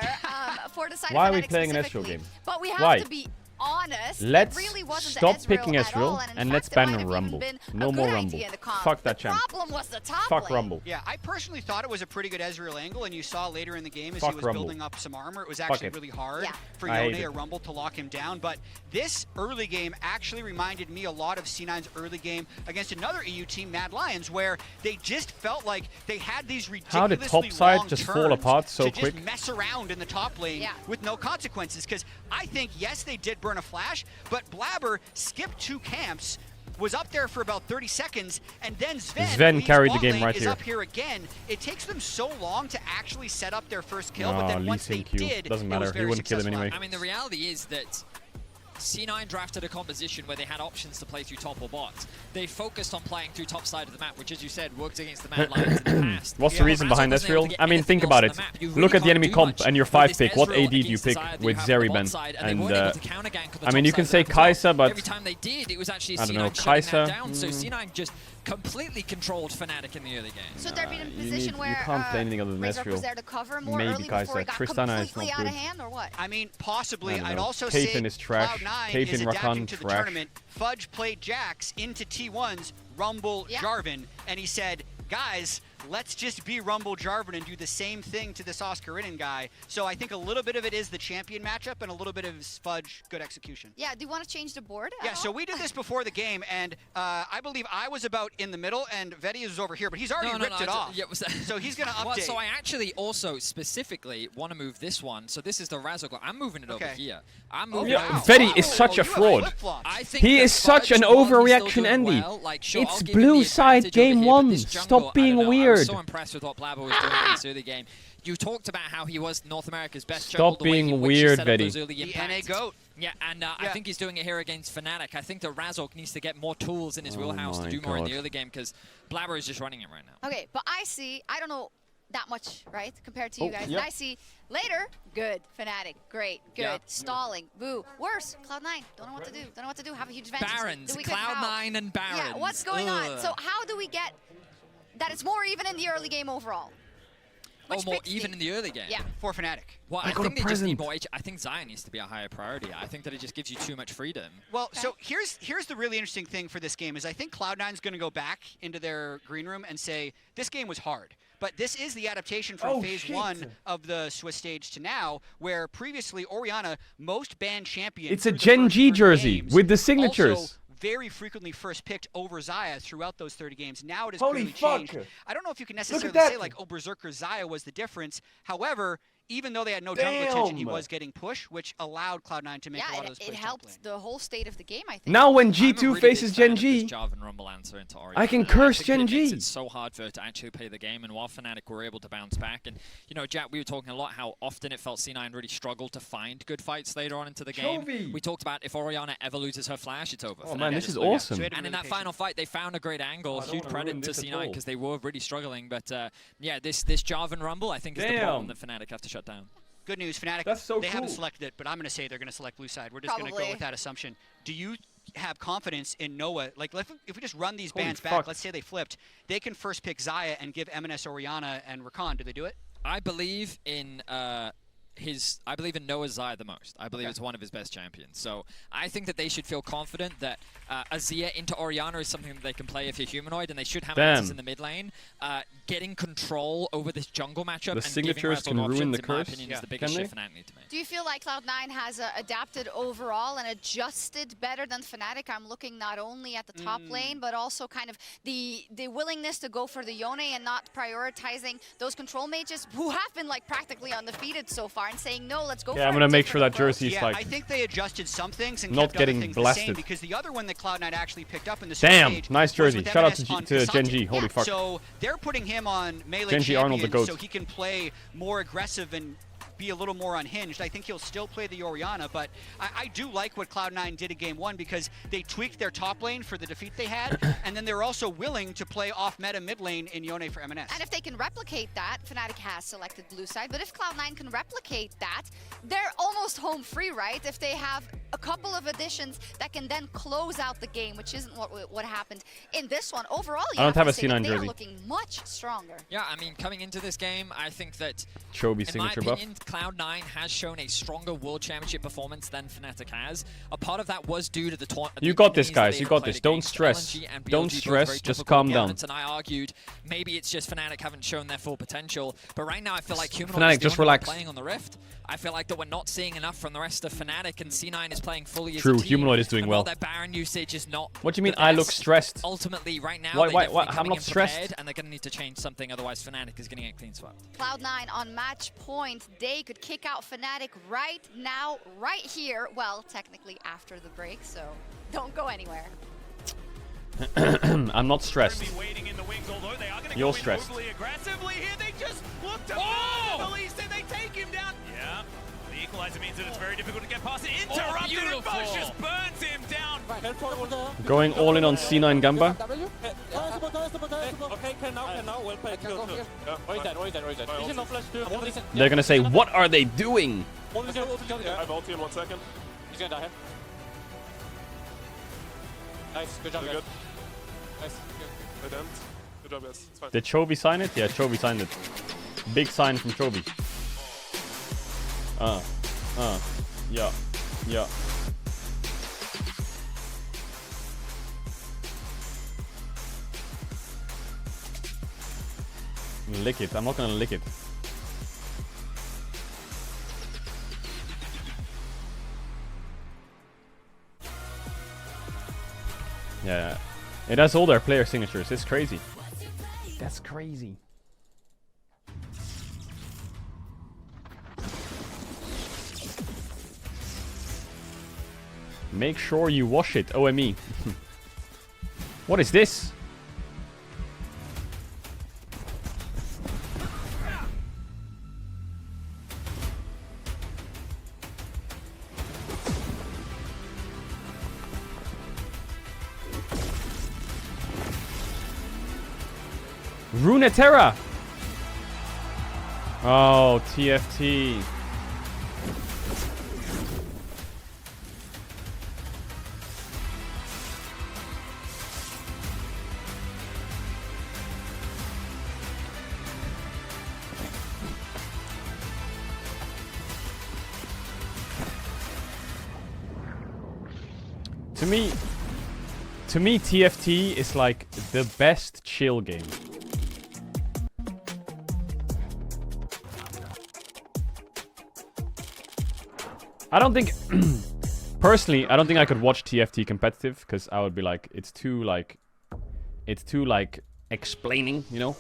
For the side Why of are we Fnatic playing an Ezreal specifically. game? But we have Why? to be honest. Let's it really wasn't stop the picking at all, Ezreal, in and fact, let's it ban might have even Rumble. been No a more good Rumble. idea in the comp. Fuck that the champ. problem was the top Fuck lane. Rumble. Yeah, I personally thought it was a pretty good Ezreal angle, and you saw later in the game as Fuck he was Rumble. building up some armor, it was Fuck actually it. really hard for I hate Yone it. or Rumble to lock him down. But this early game actually reminded me a lot of C9's early game against another EU team, Mad Lions, where they just felt like they had these ridiculously How did top side long just fall turns apart so to quick? just mess around in the top lane with no consequences. Because I think, yes, they did burn a flash, but Blabber skipped 2 camps, was up there for about 30 seconds, and then Sven leaves carried the bot game lane, right is here. up here again. It takes them so long to actually set up their first kill, No, but then Lee once they Sin Q. did, Doesn't it matter. was He very wouldn't kill him successful. anyway. I mean, the reality is that C9 drafted a composition where they had options to play through top or bot. They focused on playing through top side of the map, which, as you said, worked against the Mad Lions in the past. What's the reason behind Ezreal? I mean, think about it. Look at the enemy comp and your 5 pick. What AD do you pick with Zeriban? And I mean, you can say Kai'Sa, but every time they did, it was actually I don't know, C9 shutting Kai'Sa. that down. So C9 just completely controlled Fnatic in the early game. So they've been in a you position need- where you can't play anything other than Razork was Ezreal. there to cover more Maybe early before Kai'Sa. it got Tristana is completely not out of good. hand, or what? I mean, possibly. I don't I'd know. also Caitlyn say is trash. Cloud9 Caitlyn, is adapting Rakan, to the trash. tournament. Fudge played Jax into T1's Rumble Jarvan, and he said, guys, let's just be Rumble Jarvan and do the same thing to this Oscarinin guy. So I think a little bit of it is the champion matchup, and a little bit of Fudge good execution. Yeah, do you want to change the board? Yeah, so we did this before the game, and I believe I was about in the middle, and Vedi was over here, but he's already ripped it off. Yeah, so he's going to update. Well, so I actually also specifically want to move this one. So this is the Razork. I'm moving it over here. I'm moving it over. Vedi is such a fraud. He is such an overreaction, Andy. It's blue side game 1. Stop being I weird. was so impressed with what Blabber was doing in this early game. You talked about how he was North America's best Stop jungle, the way being in which he weird, set up Vedi. those early The impacts. NA GOAT. Yeah, and I think he's doing it here against Fnatic. I think that Razork needs to get more tools in his wheelhouse to my do more in God. the early game, because Blabber is just running it right now. Okay, but I don't know that much, right, compared to you guys. yeah. And I see later, good. Fnatic, great, good. Yeah. Stalling, boo. Worse, Cloud9, don't know what to do. Don't know what to do. Have a huge advantage. Barons, Do we get how? Cloud9 and Barons. Yeah, what's going on? Ugh. So how do we get that it's more even in the early game overall? Oh, Which more picks even the- in the early game? Yeah. For Fnatic. Well, I I got think a they just need present. more. I think Zion needs to be a higher priority. I think that it just gives you too much freedom. Well, so here's the really interesting thing for this game is I think Cloud9's going to go back into their green room and say, this game was hard. But this is the adaptation from phase 1 of the Swiss stage to now, where previously Orianna, most banned champion. It's a through the Gen first G 30 jersey games, with the signatures. Also very frequently first picked over Xayah throughout those 30 games. Now it has Holy clearly fuck. changed. I don't know if you can at necessarily that. say like, oh, Berserker Xayah was the difference. However, even though they had no jungle attention, he Damn. was getting push, which allowed Cloud9 to make a lot of those it plays top helped lane. the whole state of the game, I think. Now when I'm a G2 really faces big fan Gen of this G, Jarvan Rumble answer into Orianna. I can And curse think Gen that it makes G. it so hard for her to actually play the game, and while Fnatic were able to bounce back, and you know, Jack, we were talking a lot how often it felt C9 really struggled to find good fights later on into the game. Chovy. We talked about if Orianna ever loses her flash, it's over. Oh Fnatic man, this just is lose. awesome. So we had to And be in really that final fight, they found a great angle. I don't Huge wanna credit ruin to this at C9 all. because they were really struggling. But yeah, this Jarvan Rumble, I think, is the problem that Fnatic have to shut down. Good news, Fnatic. That's so they haven't cool. selected it, but I'm going to say they're going to select blue side. We're just going to go Probably. with that assumption. Do you have confidence in Noah? Like, if we just run these Holy bans fuck. back, let's say they flipped, they can first pick Xayah and give M&S Orianna and Rakan. Do they do it? I believe in I believe in Noah's Zaya the most. I believe it's one of his best champions. So I think that they should feel confident that Azir into Orianna is something that they can play if you're humanoid, and they should have answers in the mid lane. Getting control over this jungle matchup and signatures can ruin the curse. in my opinion, is the biggest shift Fnatic need to make. Do you feel like Cloud9 has adapted overall and adjusted better than Fnatic? I'm looking not only at the top lane, but also kind of the willingness to go for the Yone and not prioritizing those control mages who have been like practically undefeated so far, and saying no, let's go for it. I'm gonna make sure that jersey is like I think they adjusted some things and not kept getting other things blasted. the same, because the other one that Cloud9 actually picked up in the damn stage nice jersey. Shout out on to Genji. Holy fuck. So they're putting him on melee Genji Arnold the champions GOAT. so he can play more aggressive and be a little more unhinged. I think he'll still play the Orianna, but I do like what Cloud9 did in Game 1, because they tweaked their top lane for the defeat they had, and then they're also willing to play off-meta mid lane in Yone for MNS. And if they can replicate that, Fnatic has selected blue side, but if Cloud9 can replicate that, they're almost home free, right? If they have a couple of additions that can then close out the game, which isn't what happened in this one. Overall, you I don't have a to say C9 that they are jersey. looking much stronger. Yeah, I mean, coming into this game, I think that Chovy in signature my buff. opinion, Cloud9 has shown a stronger World Championship performance than Fnatic has. A part of that was due to the You got this, guys. You got this. Don't stress. Don't stress. Just calm down. And I argued maybe it's just Fnatic haven't shown their full potential. But right now, I feel like Humanoid Fnatic, is the just only one relax. playing on the Rift. I feel like that we're not seeing enough from the rest of Fnatic, and C9 is playing fully as a True, team. Humanoid is doing and well. While their Baron usage is not What do you mean the I look best, stressed? Ultimately, right now, Why- they're why- definitely I'm coming not in stressed. prepared, and they're going to need to change something, otherwise Fnatic is going to get clean swept. Cloud9 on match point. They could kick out Fnatic right now, right here. Well, technically after the break, so don't go anywhere. I'm not stressed. Waiting in the wings, although they are going to You're go in stressed. overly aggressively here. They just look to the least and they take him down. Yeah. The equalizer means that it's very difficult to get past it. Interrupted and Bush just burns him down. Going all in on C9 Gamba. Okay, can now. Well played. They're gonna say, what are they doing? I have ulti in 1 second. He's gonna die here. Nice, good job, Good. Nice. Good end. Good job, guys. It's fine. Did Chovy sign it? Yeah, Chovy signed it. Big sign from Chovy. Yeah. Lick it. I'm not gonna lick it. Yeah. It has all their player signatures. It's crazy. That's crazy. Make sure you wash it, OME. What is this? Runeterra! Oh, TFT. To me, TFT is like the best chill game. I don't think, personally, I don't think I could watch TFT competitive, because I would be like, it's too explaining, you know?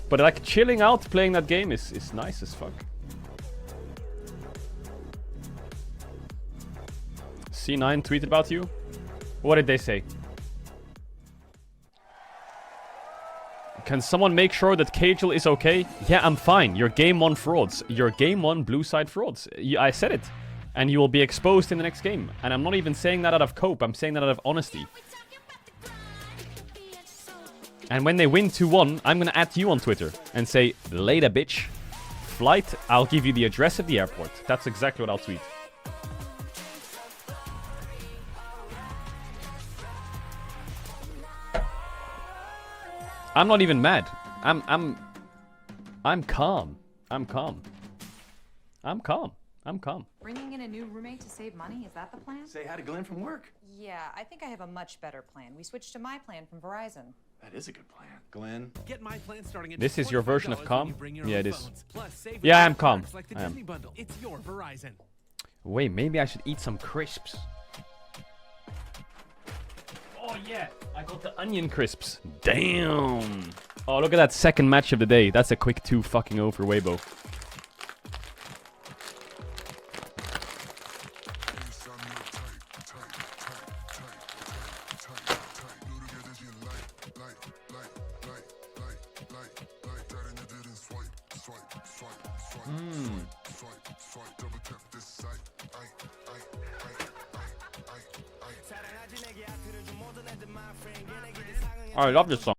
But like chilling out playing that game is nice as fuck. C9 tweeted about you. What did they say? Can someone make sure that Caedrel is okay? Yeah, I'm fine. You're game 1 frauds. You're game 1 blue side frauds. I said it. And you will be exposed in the next game. And I'm not even saying that out of cope. I'm saying that out of honesty. And when they win 2-1, I'm gonna add you on Twitter and say, later bitch. Flight, I'll give you the address of the airport. That's exactly what I'll tweet. I'm not even mad. I'm calm. I'm calm. I'm calm. I'm calm. Bringing in a new roommate to save money, is that the plan? Say hi to Glenn from work. Yeah, I think I have a much better plan. We switched to my plan from Verizon. That is a good plan. Glenn. Get my plan starting at This is your version of $25 calm? when you bring your Yeah, own it is. phones. Plus, save Yeah, with I'm calm. perks like the I am. Disney bundle. It's your Verizon. Wait, maybe I should eat some crisps. Oh yeah, I got the onion crisps. Damn. Oh, look at that second match of the day. That's a quick 2-0 for Weibo. I love this song.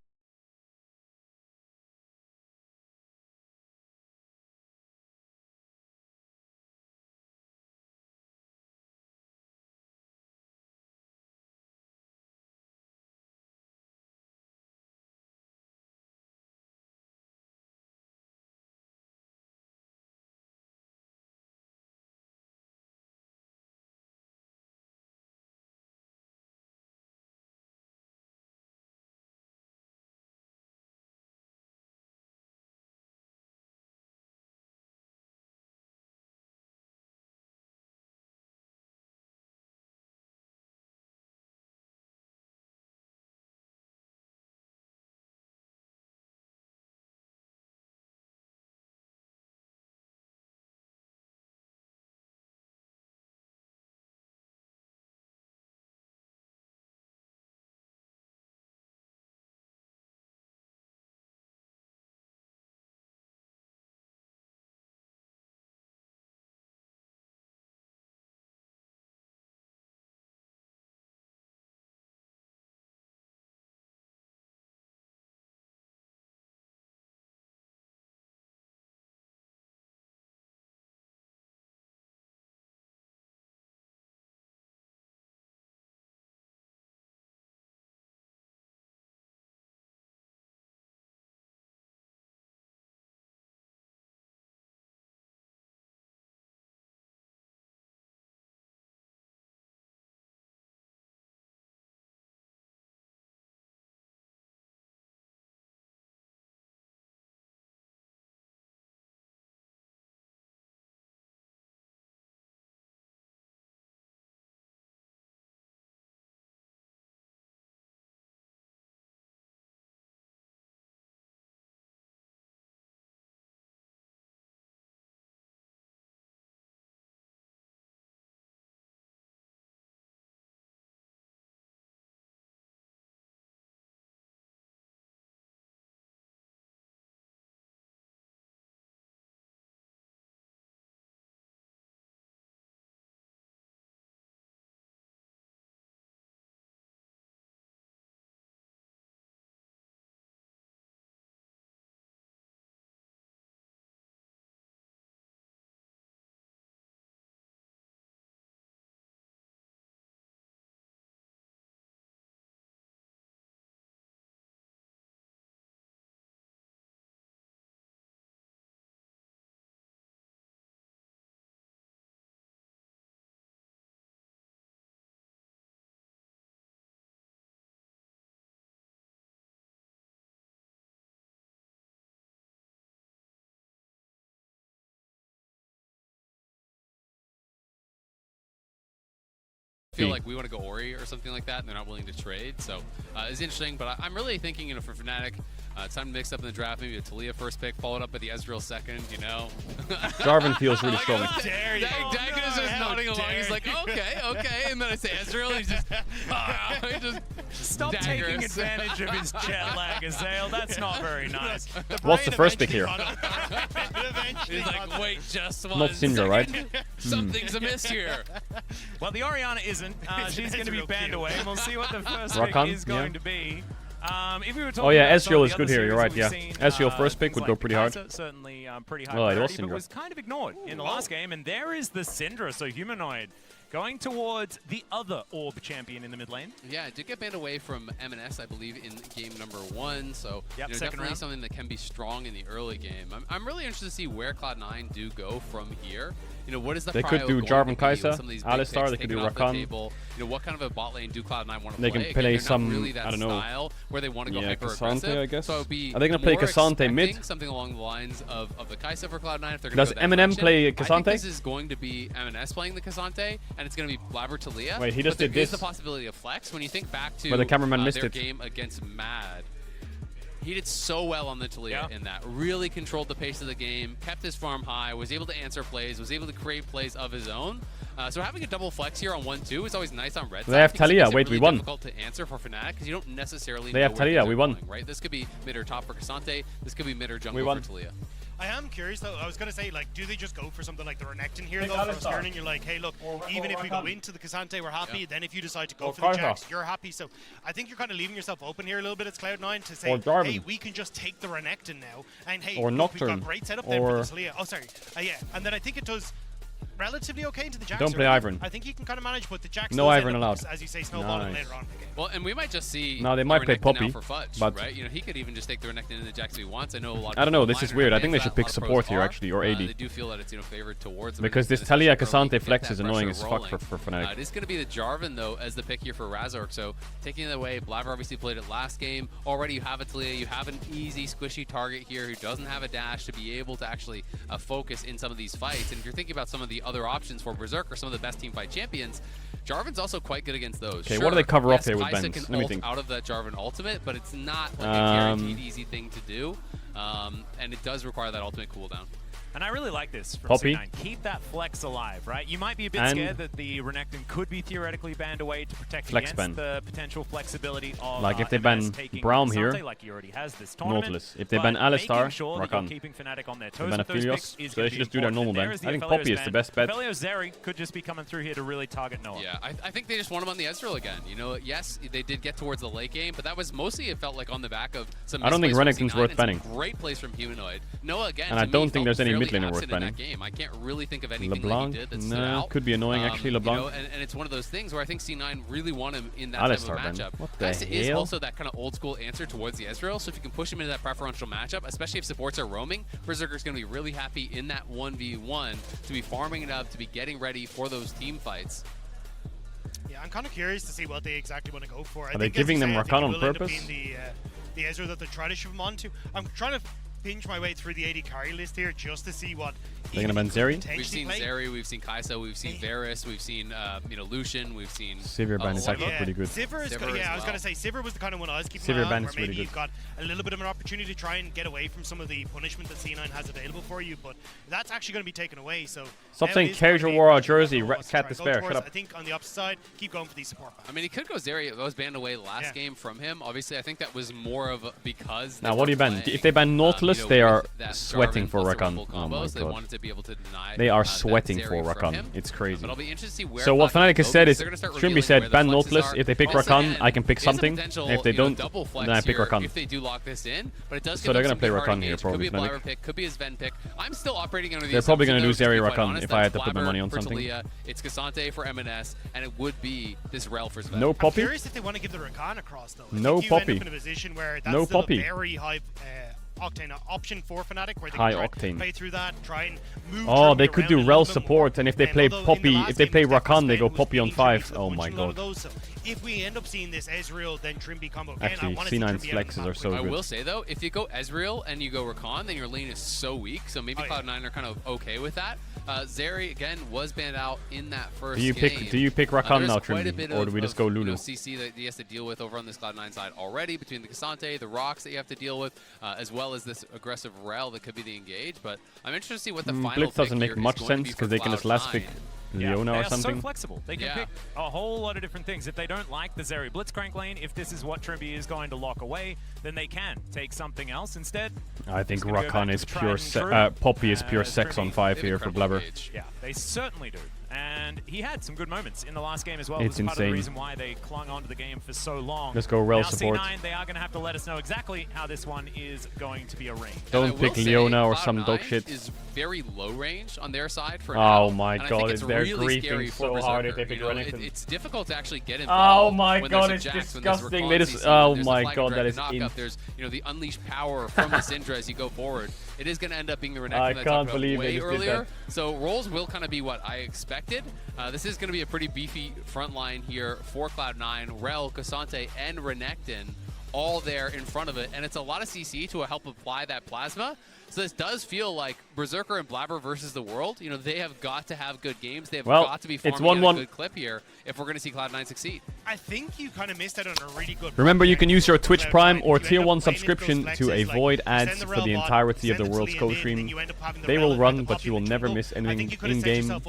Feel like we want to go Ori or something like that, and they're not willing to trade. So it's interesting, but I'm really thinking, for Fnatic, it's time to mix up in the draft. Maybe a Talia first pick, followed up by the Ezreal second. Jarvan feels really strong. Dagon is just nodding along. He's like, okay, and then I say Ezreal, and he just Stop taking advantage of his jet lag, Azael. That's not very nice. What's the first pick here? He's like, wait, just one Not Syndra, right? Something's amiss here. Well, the Orianna isn't. She's going to be banned away, and we'll see what the first Rakan, pick is going to be. If we were Oh yeah, about some of Ezreal the is good other here, you're right, series yeah. we've seen, Ezreal first pick things would like go pretty hard. Kai'Sa, certainly pretty high Oh, it was priority, but Syndra. was kind of ignored in the last game, and there is the Syndra, so Humanoid Going towards the other Orb champion in the mid lane. Yeah, it did get banned away from M&S, I believe, in game number 1. So definitely round. something that can be strong in the early game. I'm really interested to see where Cloud9 do go from here. What is the They could do Jarvan Kai'Sa, Alistar, they could do Rakan. What kind of a bot lane do Cloud9 want to play? They can play some, really that I don't know. Style where they want to go Cassante, I guess. So it'd be Are they going to play Cassante mid? Something along the lines of the Kai'Sa for Cloud9 if they're going to Does Eminem play Cassante? I think this is going to be M&S playing the Cassante, and it's going to be Blabber Talia. Wait, he just did this. There's the possibility of flex. When you think back to the cameraman missed their it. game against Mad, he did so well on the Talia in that. Really controlled the pace of the game, kept his farm high, was able to answer plays, was able to create plays of his own. So having a double flex here on 1-2 is always nice on red side. They have Talia. Wait, we won. Difficult to answer for Fnatic because you don't necessarily They have Talia. We won. Right? This could be mid or top for Cassante. This could be mid or jungle we won. for Talia. I am curious though. I was gonna say, like, do they just go for something like the Renekton here though? From Skirning, you're like, hey, look, even if we go into the Cassante, we're happy. Then if you decide to go for the Jax, you're happy. So I think you're kind of leaving yourself open here a little bit as Cloud9 to say, hey, we can just take the Renekton now, and hey, look, we've got great setup there for the Talia. Oh, sorry, yeah, and then I think it does relatively okay into the Jax. Don't play Ivern. I think he can kind of manage, but the Jax no Ivern allowed. As you say, snowballing later on in the game. Well, and we might just see. No, they might play Poppy, for Fudge, but right? He could even just take the Renekton and the Jax if he wants. I know a lot. Of I don't know. This is weird. I think they should pick support here actually, or AD. They do feel that it's favored towards them because this Talia Cassante flex is annoying as fuck for Fnatic. It is going to be the Jarvan though as the pick here for Razork. So taking it away, Blabber obviously played it last game. Already you have a Talia, you have an easy squishy target here who doesn't have a dash to be able to actually focus in some of these fights. And if you're thinking about some of the other options for Berserk or some of the best teamfight champions, Jarvan's also quite good against those. Okay, what do they cover up here with Kai'Sa Benz? can Let me ult think. out of that Jarvan ultimate, but it's not like a guaranteed easy thing to do. And it does require that ultimate cooldown. And I really like this from Poppy. C9. Keep that flex alive, right? You might be a bit scared that the Renekton could be theoretically banned away to protect against the potential flexibility of like if they ban Braum here, like he already has this tournament. Nautilus. If they ban Alistar, sure Rakan. Keeping Fnatic on their If they toes ban Aphelios, so they should just do their normal ban. I think Poppy is the best bet. Aphelios Zeri could just be coming through here to really target Noah. Yeah, I think they just want him on the Ezreal again. Yes, they did get towards the late game, but that was mostly, it felt like, on the back of some I don't think Renekton's worth banning. Great plays from Humanoid. Noah, again, and I don't think there's any mid laner worth banning. I can't really think of anything LeBlanc? that he did that stood out. Could be annoying actually, LeBlanc. And it's one of those things where I think C9 really want him in that Alistar, type of matchup. What the Kai'Sa is hell? also that kind of old school answer towards the Ezreal, so if you can push him into that preferential matchup, especially if supports are roaming, Berserker's going to be really happy in that 1v1 to be farming it up, to be getting ready for those team fights. Yeah, I'm kind of curious to see what they exactly want to go for. Are they giving them Rakan on purpose? The Ezreal that they're trying to shove him onto. I'm trying to pinch my way through the AD carry list here just to see what they're gonna ban Zeri. We've seen Zeri, we've seen Kai'Sa, we've seen Varus, we've seen Lucian, we've seen Sivir ban is actually pretty good. Sivir is good. Yeah, I was gonna say Sivir was the kind of one I was keeping Sivir an eye on, where maybe really you've got a little bit of an opportunity to try and get away from some of the punishment that C9 has available for you, but that's actually going to be taken away. So stop saying Caedrel wore our jersey, Cat Despair. Shut up. I think on the opposite side, keep going for these support bans. I mean, he could go Zeri. That was banned away last game from him. Obviously, I think that was more of because. Now, what do you ban? If they ban Nautilus, they are sweating for Rakan. Oh my They god. wanted to be able to deny. They are sweating for Rakan. It's crazy. But I'll be interested to see where so what Fnatic has said is, Trimby said, ban ban Nautilus. If they pick Rakan, I can pick something. And if they don't, then I pick Rakan. If they do lock this in, but it does. So they're gonna play Rakan here, probably. Could be a Blabber pick, could be a Sven pick. I'm still operating under the. They're probably gonna do Zeri Rakan Rakan if I had to put my money on something. It's Cassante for M&S, and it would be this Rel for Sven. No Poppy. I'm curious if they want to give the Rakan across though. No Poppy. End up in a position where that's No still Poppy. a very high octane option for Fnatic, where they High can octane. play through that, try and move. Oh, they the could Rel do a little Rel bit support, more. and if they play although in Poppy, the last if they game, play Stefan Rakan, they go Sven was Poppy on being 5. Trimby, Oh so my punching a lot god. of those. So if we end up seeing this Ezreal then Trimby combo again, Actually, I want to see C9's Trimby out on flexes the are map so I good. will say though, if you go Ezreal and you go Rakan, then your lane is so weak. So maybe Cloud9 are kind of okay with that. Zeri again was banned out in that first game. Do you pick Rakan now, Quite a Trimby, bit or do we just go Lulu? CC that he has to deal with over on this Cloud9 side already, between the Cassante, the rocks that you have to deal with, as well as this aggressive Rel that could be the engage. But I'm interested to see what the final Blitz doesn't pick make here much is going to sense be for because they can just last pick Leona they or are something. so flexible. They can pick a whole lot of different things. If they don't like the Zeri Blitzcrank lane, if this is what Trimby is going to lock away, then they can take something else instead. I think Rakan is pure Poppy is pure sex on 5 here for Blabber. Yeah, they certainly do. And and he had some good moments in the last game as well. It's It was part of the insane. reason why they clung on to the game for so long. Let's go Rel now support. C9, they are going to have to let us know exactly how this one is going to be arranged. Don't pick Leona or some dog shit. Is very low range on their side for Oh now. my and I god, think it's they're really scary griefing for so hard Berserker. if they pick Renekton. It's difficult to actually get Oh involved. my when god, there's it's a Jax, when there's disgusting. Rakan They just, CC, oh there's a my Flag god, Dragon that is knockup, there's the unleashed power from the Syndra as you go forward. It is going to end up being the Renekton I that I can't talked about believe they way just did earlier. that. So roles will kind of be what I expected. This is going to be a pretty beefy front line here for Cloud9. Rel, Cassante, and Renekton all there in front of it, and it's a lot of CC to help apply that plasma. So this does feel like Berserker and Blabber versus the world. You know, they have got to have good games. They have got to be forming a good clip here if we're going to see Cloud9 succeed. I think you kind of missed out on a really good. Remember, you can use your Twitch Prime or Tier 1 subscription to avoid ads for the entirety of the World's co-stream. They will run, but you will never miss anything in-game of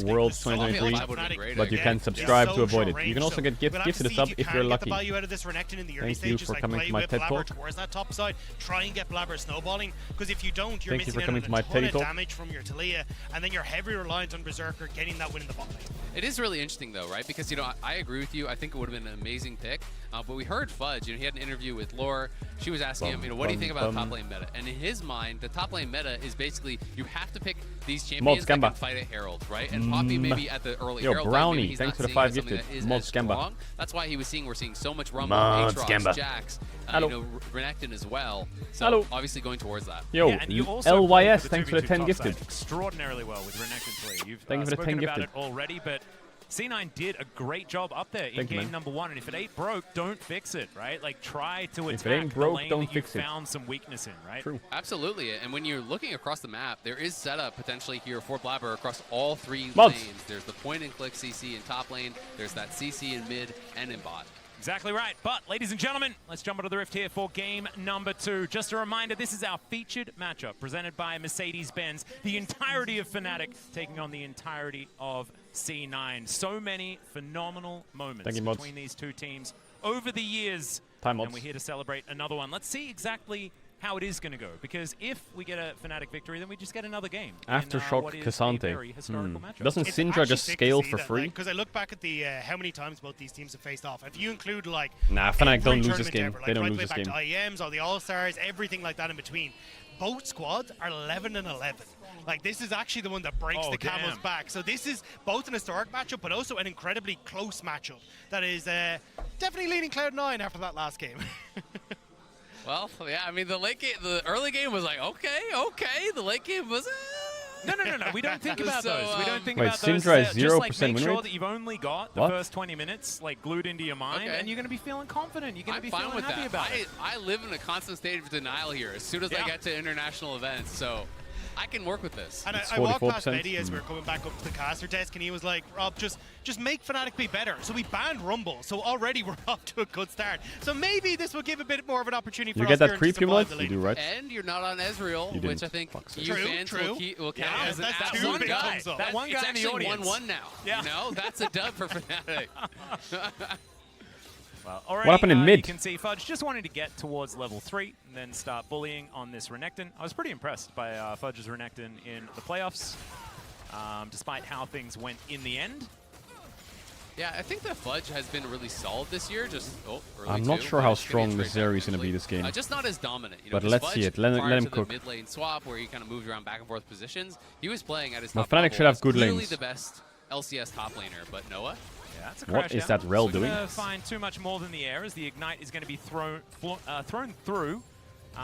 Worlds 2023, but you can subscribe to avoid it. You can also get gifted a sub if you're lucky. Thank you for coming to my TED Talk. Towards that top side, try and get Blabber snowballing, because if you don't, you're Thank you missing for coming out to on my a ton TED of Talk. damage from your Taliyah, and then you're heavily reliant on Berserker getting that win in the bot lane. It is really interesting though, right? Because, you know, I agree with you. I think it would have been an amazing pick. But we heard Fudge, you know, he had an interview with Lore. She was asking him, you know, what do you think about the top lane meta? And in his mind, the top lane meta is basically you have to pick these champions that can fight at Herald, right? And Poppy maybe at the early Herald Brownie, lane, he's thanks not for the 5 seeing gifted. that is Mod as Scamba. strong. That's why we're seeing so much Rumble, Aatrox, Jax, you know, Renekton as well. So obviously going towards that. Yo, LYS, thanks for the 10 gifted. Extraordinarily well with Renekton play. You've Thank you for the 10 spoken about gifted. it already, but C9 did a great job up there in game number 1, and if it ain't broke, don't fix it, right? Like, try to attack it ain't broke, the lane don't that you fix it. found some weakness in, right? True. Absolutely, and when you're looking across the map, there is setup potentially here for Blabber across all 3 Mods. lanes. There's the point-and-click CC in top lane, there's that CC in mid and in bot. Exactly right. But, ladies and gentlemen, let's jump onto the Rift here for game number 2. Just a reminder, this is our featured matchup presented by Mercedes-Benz. The entirety of fnatic taking on the entirety of C9. So many phenomenal moments between these two teams over the years. And we're here to celebrate another one. Let's see exactly how it is going to go, because if we get a Fnatic victory, then we just get another game. Aftershock Cassante. Doesn't Syndra just scale for free? Because I look back at the how many times both these teams have faced off. If you include like Nah, Fnatic don't every lose this tournament game. ever, like They don't right lose way this back game. to IEMs, all the All-Stars, everything like that in between. Both squads are 11-11. Like, this is actually the one that breaks the camel's back. So this is both an historic matchup, but also an incredibly close matchup that is definitely leading Cloud9 after that last game. Well, yeah, I mean, the early game was like, okay. The late game was, No. We don't think about those. We don't think Wait, about those. Syndra is 0% just like win make sure rate? that you've only got the first 20 minutes like glued into your mind, and you're going to be feeling confident. You're going to be fine feeling with happy that. about it. I live in a constant state of denial here as soon as I get to international events, so I can work with this. And I walked past Eddie as we were coming back up to the caster desk, and he was like, Rob, just make Fnatic be better. So we banned Rumble, so already we're off to a good start. So maybe this will give a bit more of an opportunity for You us get that here creep to you survive want? the You lane. do, right? And you're not on Ezreal, You which didn't. I think Fuck's you sake. fans will count as an that absolute one guy. dub. That one guy in the audience. It's actually 1-1 now. Yeah. You know, that's a dub for Fnatic. Well, already, What happened in mid? You can see Fudge just wanting to get towards level 3 and then start bullying on this Renekton. I was pretty impressed by Fudge's Renekton in the playoffs, despite how things went in the end. Yeah, I think that Fudge has been really solid this year. Just I'm not sure how strong Zeri is going to be this game. Just not as dominant. You know, But let's see it. Let him cook. The mid lane swap where he kind of moved around back and forth positions, he was playing at his Well, top Fnatic level. should have as good clearly lanes. the best LCS top laner, but Noah. Yeah, that's a What crash is down. that Rel So doing? Gonna find too much more than the air as the Ignite is going to be thrown through.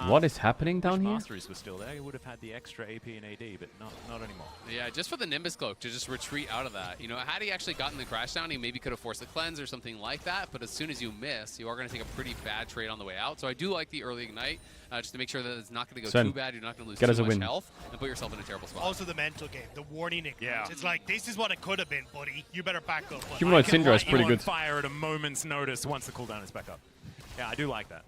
What is happening down here? Masteries was still there. He would have had the extra AP and AD, but not anymore. Yeah, just for the Nimbus Cloak to just retreat out of that. You know, had he actually gotten the crash down, he maybe could have forced a cleanse or something like that. But as soon as you miss, you are going to take a pretty bad trade on the way out. So I do like the early Ignite, just to make sure that it's not going to go too bad. You're not going to lose too much health and put yourself in a terrible spot. Also the mental game, the warning Ignite. Yeah. It's like, this is what it could have been, buddy. You better back up. Humanoid Syndra is pretty good. Fire at a moment's notice once the cooldown is back up. Yeah, I do like that.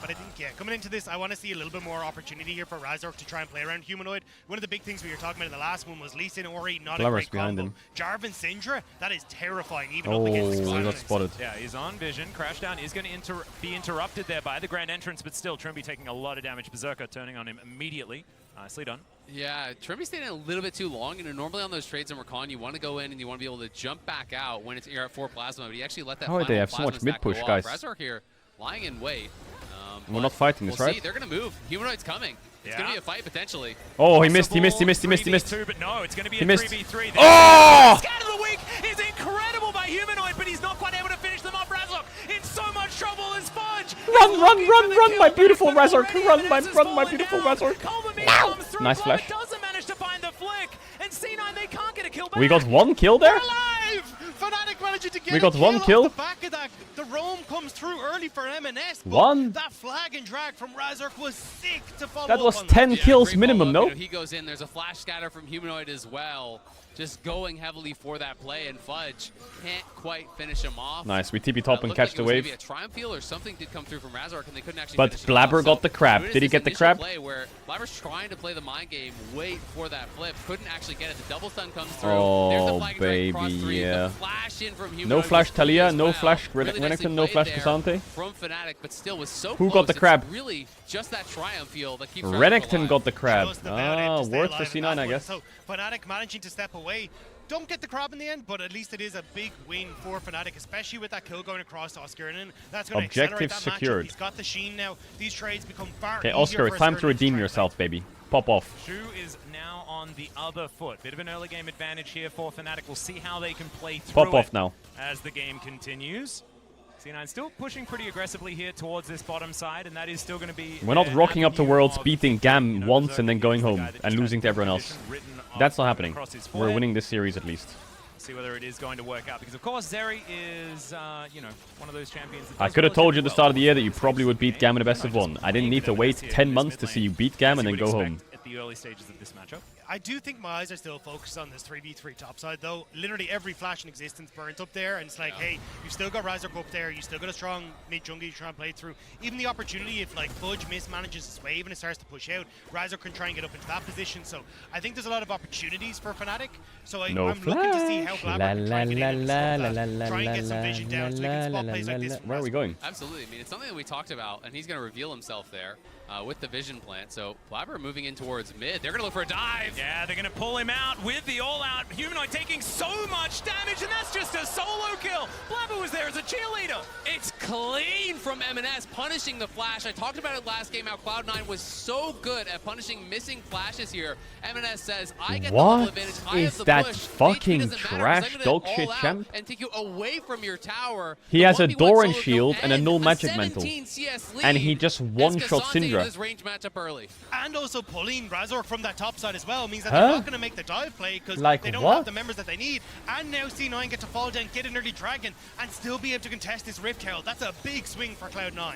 But I think, yeah, coming into this, I want to see a little bit more opportunity here for Razork to try and play around Humanoid. One of the big things we were talking about in the last one was Lee Sin Ori, not a great behind combo. him. Jarvan Syndra, that is terrifying, even up against Oh, he got Cloud9. spotted. Yeah, he's on vision. Crashdown is going to be interrupted there by the Grand Entrance, but still, Trimby taking a lot of damage. Berserker turning on him immediately. Nicely done. Yeah, Trimby stayed in a little bit too long. Normally on those trades in Rakan, you want to go in and you want to be able to jump back out when you're at 4 plasma, but he actually let that How they have so much mid push, guys? Razork here lying in wait. We're not fighting this, right? See, they're going to move. Humanoid's coming. It's going to be a fight potentially. Oh, he missed. But no, it's going to be a 3v3. Oh! Scan of the week is incredible by Humanoid, but he's not quite able to finish them off. Razork in so much trouble as Fudge. Run, my beautiful Razork. Run, my beautiful Razork. Wow. Nice flash. Doesn't manage to find the flick, and C9 they can't get a kill back. We got 1 kill there? Alive! Fnatic managing to get We got 1 kill. Off the back of that. The roam comes through early for M&S. One. That flag and drag from Razork was sick to follow. That was up on 10 kills minimum, no? He goes in. There's a flash scatter from Humanoid as well. Just going heavily for that play, and Fudge can't quite finish him off. Nice, we TP top and catch the wave. Maybe a triumph heal or something did come through from Razork, and they couldn't actually. But Blabber got the crab. Did he get the crab? Play where Blabber's trying to play the mind game, wait for that flip, couldn't actually get it. The double stun comes through. Oh baby, yeah. Flash in from Humanoid. No flash Talia, no flash Renekton, no flash Cassante. From Fnatic, but still was so. Who got the crab? Really, just that triumph feel that keeps. Renekton got the crab. Ah, worth for C9, I guess. So Fnatic managing to step away. Don't get the crab in the end, but at least it is a big win for Fnatic, especially with that kill going across Oscar. And that's going to accelerate that secured. matchup. He's got the sheen now. These trades become far Okay, Oscar, it's time to redeem yourself, baby. Pop off. Shu is now on the other foot. Bit of an early game advantage here for Fnatic. We'll see how they can play through Pop off now. As the game continues. C9 still pushing pretty aggressively here towards this bottom side, and that is still going to be... We're not rocking up to Worlds, beating Gam once and then going home and losing to everyone else. That's not happening. We're winning this series at least. See whether it is going to work out, because of course Zeri is, you know, one of those champions. I could have told you at the start of the year that you probably would beat Gam in a best of 1. I didn't need to wait 10 months to see you beat Gam and then go home. At the early stages of this matchup. I do think my eyes are still focused on this 3v3 topside, though. Literally every flash in existence burnt up there, and it's like, hey, you've still got Razork up there, you still got a strong mid-jungle you try and play through. Even the opportunity, if like Fudge mismanages his wave and it starts to push out, Razork can try and get up into that position. So I think there's a lot of opportunities for Fnatic. So I'm looking to see how Blabber can try and get in and try and get some vision down so they can spot plays like this. Where are we going? Absolutely. I mean, it's something that we talked about, and he's going to reveal himself there with the vision plant. So Blabber moving in towards mid. They're going to look for a dive. Yeah, they're going to pull him out with the all-out. Humanoid taking so much damage, and that's just a solo kill. Blabber was there as a cheerleader. It's clean from M&S, punishing the flash. I talked about it last game, how Cloud9 was so good at punishing missing flashes here. M&S says, I get the level advantage. I have the that push. fucking trash dog shit champ? And take you away from your tower. He has a Doran shield and a null magic mantle. And he just one-shot Syndra. Range matchup early. And also pulling Razork from that top side as well means that they're not going to make the dive play because they don't have the members that they need. And now C9 get to fall down, get an early dragon, and still be able to contest this Rift Herald. That's a big swing for Cloud9.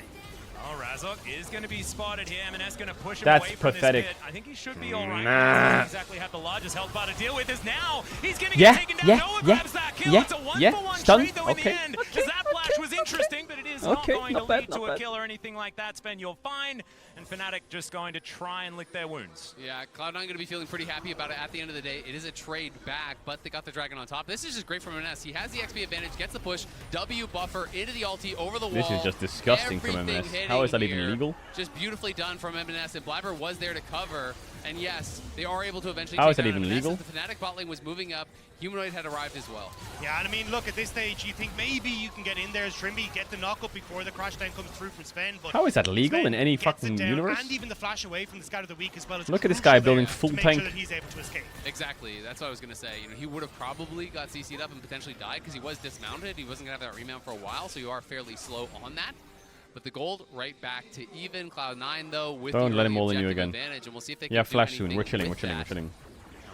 Oh, Razork is going to be spotted here. M&S going to push him That's away from pathetic. this pit. I think he should be all right. Doesn't exactly have the largest health bar to deal with. Is now he's going to get taken down. Noah grabs that kill. It's a one-for-one trade though in the end. That flash was interesting, but it is not going to lead to a kill or anything like that. Sven, you're fine. And Fnatic just going to try and lick their wounds. Yeah, Cloud9 going to be feeling pretty happy about it at the end of the day. It is a trade back, but they got the dragon on top. This is just great from M&S. He has the XP advantage, gets the push, W buffer into the ulti over the wall. This is just disgusting from M&S. How is that even legal? Just beautifully done from M&S, and Blabber was there to cover. And yes, they are able to eventually How take is that down even M&S. legal? The Fnatic bot lane was moving up. Humanoid had arrived as well. Yeah, and I mean, look, at this stage, you think maybe you can get in there as Trimby, get the knock-up before the crash down comes through from Sven. But how is that legal Sven in any gets fucking it down, universe? And even the flash away from the Scout of the Week as well. Look at this guy building full to make tank. Sure that he's able to escape. Exactly, that's what I was going to say. You know, he would have probably got CC'd up and potentially died because he was dismounted. He wasn't going to have that remount for a while, so you are fairly slow on that. But the gold right back to even. Cloud9 though with Don't the let him all in you again. advantage, and we'll see if they can Yeah, do flash soon. anything We're chilling. with We're chilling. that. We're chilling.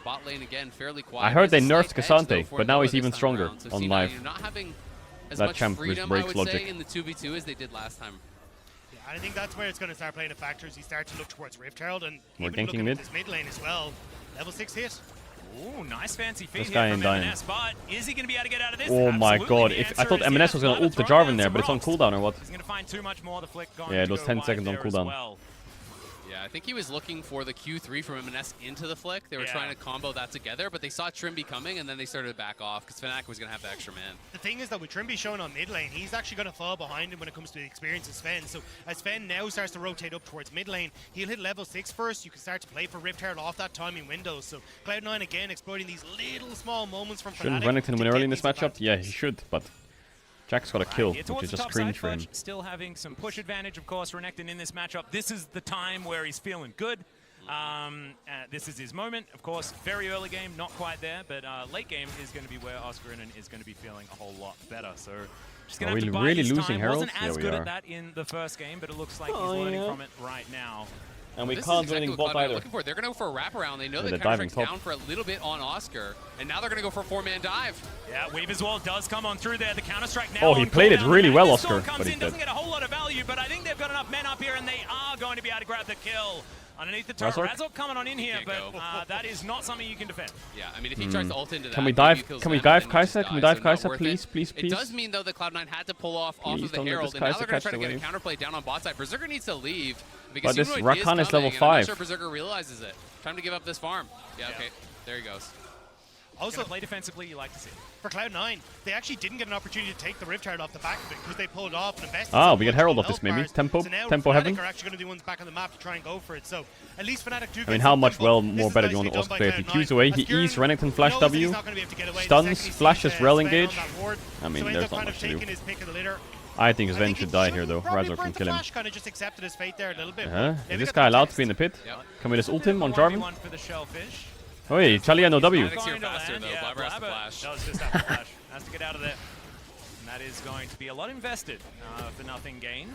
Bot lane again, fairly quiet. I heard they There's a nerfed slight edge, though, Cassante, for but now Noah he's this even time stronger around. So on C9, live. You're not having as That much champ freedom, breaks I would logic. say, in the 2v2 as they did last time. Yeah, I think that's where it's going to start playing a factor as you start to look towards Rift Herald and We're even ganking looking mid. at this mid lane as well. Level 6 hit. Ooh, nice fancy feed This guy here ain't from dying. M&S, but is he going to be able to get out of this? Oh my god, The I thought answer is M&S yes. was going to ult the Throw down Jarvan there, some but it's on rocks. cooldown or what? He's going to find too much more. The flick going Yeah, it to was go 10 wide seconds on there as cooldown. well. Yeah, Yeah, I think he was looking for the Q3 from M&S into the flick. They were trying to combo that together, but they saw Trimby coming, and then they started to back off because fnatic was going to have the extra man. The thing is that with Trimby showing on mid lane, he's actually going to fall behind him when it comes to the experience of Sven. So as Sven now starts to rotate up towards mid lane, he'll hit level 6 first. You can start to play for Rift Herald off that timing window. So Cloud9 again exploiting these little small moments from Shouldn't fnatic. Renekton win early in this matchup? Yeah, he should, but Jack's got a kill, It's which is towards the just top cringe side, for him. Fudge still having some push advantage, of course. Renekton in this matchup. This is the time where he's feeling good. This is his moment. Of course, very early game, not quite there, but late game is going to be where Oscarinen is going to be feeling a whole lot better. So just going to have to buy really his losing time. Herald? Wasn't as Yeah, we good are. at that in the first game, but it looks like he's learning from it right now. And we This can't is do exactly anything what bot Cloud9 are either. looking for. They're going to go for a wraparound. They know Yeah, that they're diving Counter-Strike's top. down for a little bit on Oscar, and now they're going to go for a 4-man dive. Yeah, Weaver's Wall does come on through there. The Counter-Strike now Oh, he on played it cooldown. really well, Madness Oscar, Storm comes but he's in, doesn't dead. get a whole lot of value, but I think they've got enough men up here, and they are going to be able to grab the kill. Underneath the turret, Razork? Razork coming on in here, Can't but go. that is not something you can defend. Yeah, I mean, if he tries to ult into that, Can we maybe dive? he kills Can we them, dive then he'll just Kai'Sa? Can we die, dive so not Kai'Sa, worth please, it. please, It please? does mean, though, that Cloud9 had to pull off Please of the don't let Herald, this and now Kai'Sa they're going catch to try to the get a wave. counterplay down on bot side. Berserker needs to leave because But this Humanoid Rakan is coming, level and I'm 5. not sure Berserker realizes it. Time to give up this farm. Yeah, okay. There he goes. Also, play defensively, you like to see. For Cloud9, they actually didn't get an opportunity to take the Rift Herald off the back of it because they pulled off and invested. Ah, so we get much Herald on off this health maybe. bars. Tempo, So now tempo Fnatic heaven. are actually going to be the ones back on the map to try and go for it. So at least Fnatic do. I mean, how much more better do you want to Oscar play? If he Qs away, he E's Renekton flash W, stuns, flashes, rel engage. I mean, there's not much to do. I think Sven should die here though. Razor can kill him. Kind of just accepted his fate there a little bit. Is this guy allowed to be in the pit? Can we just ult him on Jarvan? One for the Shellfish. Oh, hey, Chalia no W. Fnatic's here faster, though. Blabber has to flash. Does just have to flash. Has to get out of there. And that is going to be a lot invested for nothing gained.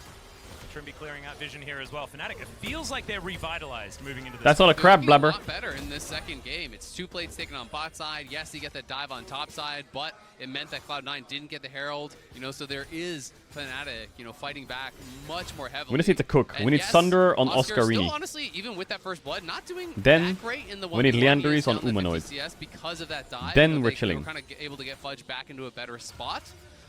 Trimby clearing out vision here as well. Fnatic, it feels like they're revitalized moving into this. That's not a crab, Blabber. A lot better in this second game. It's 2 plates taken on bot side. Yes, you get that dive on top side, but it meant that Cloud9 didn't get the Herald. You know, so there is Fnatic, you know, fighting back much more heavily. We just need to cook. And We need yes, Sunder on Oscar Oscarini. still, honestly, even with that first blood, not doing Then that great in the we need 1v1. Leandries He is on down to Humanoid. 50 CS because of that dive. Then You know, we're they chilling. were kind of able to get Fudge back into a better spot.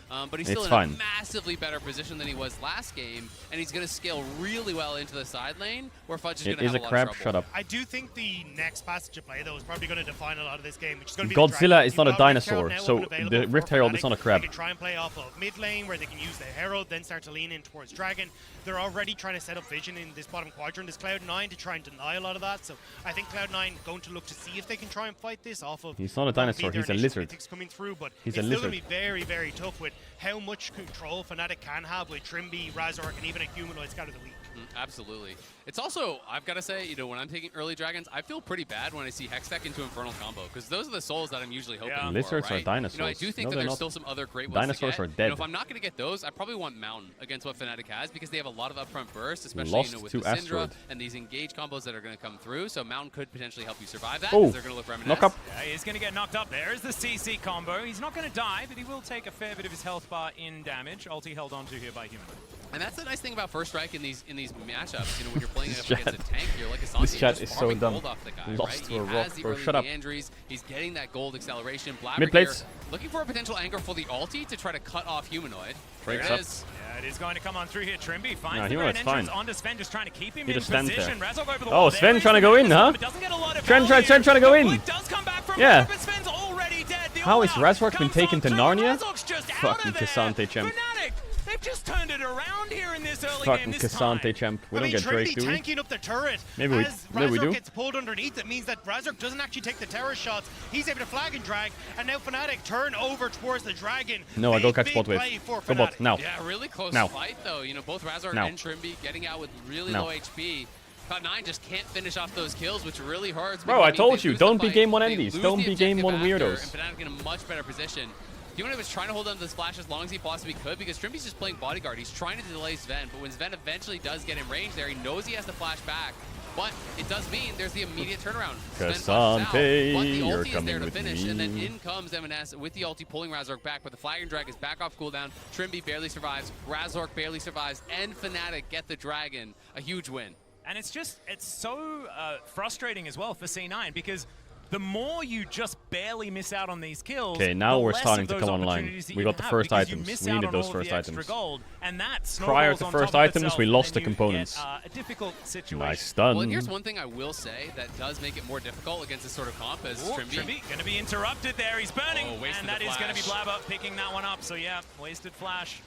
But he's It's still in fine. a massively better position than he was last game, and he's going to scale really well into the side lane, where Fudge is going It to is have a a lot crab. of trouble. Shut up. I do think the next passage of play, though, is probably going to define a lot of this game, which is going to be Godzilla the is not a You've got Rift dinosaur, Herald now so open available the for Rift Herald is Fnatic. not a crab. They can try and play off of mid lane, where they can use the Herald, then start to lean in towards Dragon. They're already trying to set up vision in this bottom quadrant, this Cloud9, to try and deny a lot of that. So I think Cloud9 going to look to see if they can try and fight this off of. He's not a dinosaur, he's a lizard. Coming through, but He's it's a still going to lizard. be very, very tough with how much control Fnatic can have with Trimby, Razork, and even a Humanoid Scout of the Week. Absolutely. It's also, I've got to say, you know, when I'm taking early dragons, I feel pretty bad when I see Hextech into Infernal combo, because those are the souls that I'm usually hoping for, Lizards right? are dinosaurs. You know, I do think No, that they're there's not. still some other great ones Dinosaurs to are get. dead. You know, if I'm not going to get those, I probably want Mountain against what Fnatic has, because they have a lot of upfront burst, especially Lost you know, with to the Syndra Asteroid. and these engage combos that are going to come through. So Mountain could potentially help you survive that. Oh, They're going to look reminiscent. knock up. Yeah, he's going to get knocked up. There's the CC combo. He's not going to die, but he will take a fair bit of his health bar in damage. Ulti held onto here by Human. And that's the nice thing about First Strike in these matchups. You know, when you're playing This up against a chat- tank, you're like a this Santi, chat just is so farming dumb. gold off the guy, Lost right? to He a has rock, the bro. early Shut up. Leandries. He's getting that gold acceleration. Blabber Mid plates. here, looking for a potential anchor for the ulti to try to cut off Humanoid. There Breaks it up. is. Yeah, it is going to come on through here. Trimby finds No, the Humanoid's great entrance fine. onto Sven, just trying to keep him He in just stands position. there. Razork over the Oh, wall. Sven There trying to is go the in, huh? but doesn't get a lot of Sven value. trying to go The in. blink does come back from Yeah. Razork, but Sven's already dead. The How is all-out Razork been comes taken on to through. Narnia? Razork's just out Fucking of there. Cassante champ. Fnatic, they've just turned it around here in this early Fucking game this time. Cassante champ. We I don't mean, get Drake, Trinity do we? tanking up the turret. Maybe we- As maybe we Razork do. gets pulled underneath, it means that Razork doesn't actually take the terror shots. He's able to flag and drag, and now Fnatic turn over towards the Dragon. No, I go catch big bot wave. play for Go bot, Fnatic. now. Yeah, really close Now. fight, though. You know, both Razork Now. and Trimby getting out with really Now. low HP. Cloud9 just can't finish off those kills, which really hurts. Bro, because I it means told they you, lose the don't be fight, game one they envies. lose Don't the be game objective one after, weirdos. And Fnatic in a much better position. Humanoid was trying to hold on to this flash as long as he possibly could, because Trimby's just playing bodyguard. He's trying to delay Sven, but when Sven eventually does get in range there, he knows he has to flash back. But it does mean there's the immediate turnaround. Sven flashes out, but the you're ulti is coming there to with finish, and then me. in comes M&S with the ulti pulling Razork back, but the Flag and Drag is back off cooldown. Trimby barely survives, Razork barely survives, and Fnatic get the Dragon. A huge win. And it's so frustrating as well for C9, because the more you just barely miss out on these kills. Okay, now the we're less starting of to those come online. opportunities that We you got the have, first because you items. miss We out needed on those all of first the extra items. gold, and that Prior snowballs to on first top of items, itself, we and lost then the you components. get, a difficult situation. Nice stun. Well, and here's one thing I will say that does make it more difficult against this sort of comp as Trimby. Going to be interrupted there. He's burning, and that is going to be flash. Blabber picking that one up. So yeah, wasted flash.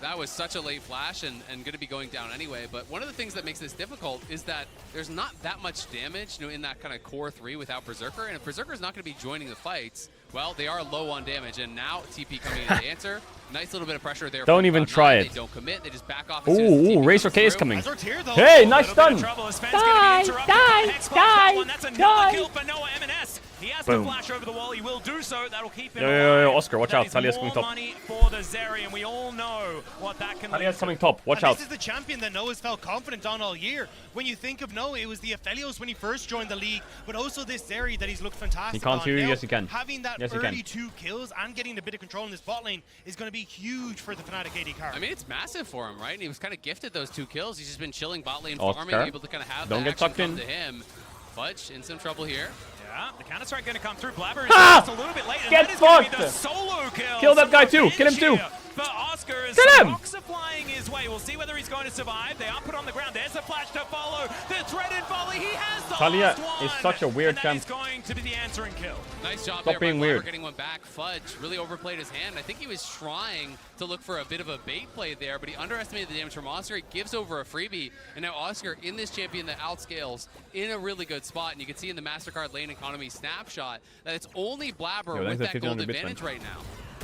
That was such a late flash and going to be going down anyway. But one of the things that makes this difficult is that there's not that much damage, in that kind of core 3 without Berserker. And if Berserker's not going to be joining the fights, well, they are low on damage. And now TP coming in to answer. Nice little bit of pressure there. Don't even try it. They don't commit. They just back off. Ooh, Razor K is coming. Hey, nice stun. Die. That's another kill for Noah M&S. He has to flash over the wall. He will do so. That'll keep him Yo, Oscar, watch out. Talia's coming top. Money for the Zeri, and we all know what that can Talia's coming top. Watch out. This is the champion that Noah's felt confident on all year. When you think of Noah, it was the Aphelios when he first joined the league, but also this Zeri that he's looked fantastic. He can't hear you. Now, Yes, he can. Having that yes, early 2 kills and getting a bit of control in this bot lane is going to be huge for the Fnatic AD card. I mean, it's massive for him, right? And he was kind of gifted those 2 kills. He's just been chilling bot lane, Oscar. farming, able to kind of have Don't that get action sucked come in. to him. Fudge in some trouble here. Yeah, the counter-strike going to come through. Blabber is just a little bit late. Get and fucked! That is solo kill. Kill that guy too. Kill him too. But Oscar is rocks are flying his way. We'll see whether he's going to survive. They are put on the ground. There's a flash to follow. The threaded volley. He has the Talia last one. is such a weird and champ. that is going to be the answering kill. Nice job Stop there being by Blabber weird. getting one back. Fudge really overplayed his hand. I think he was trying to look for a bit of a bait play there, but he underestimated the damage from Oscar. He gives over a freebie, and now Oscar in this champion that outscales in a really good spot. And you can see in the MasterCard lane economy snapshot that it's only Blabber with that gold advantage right now.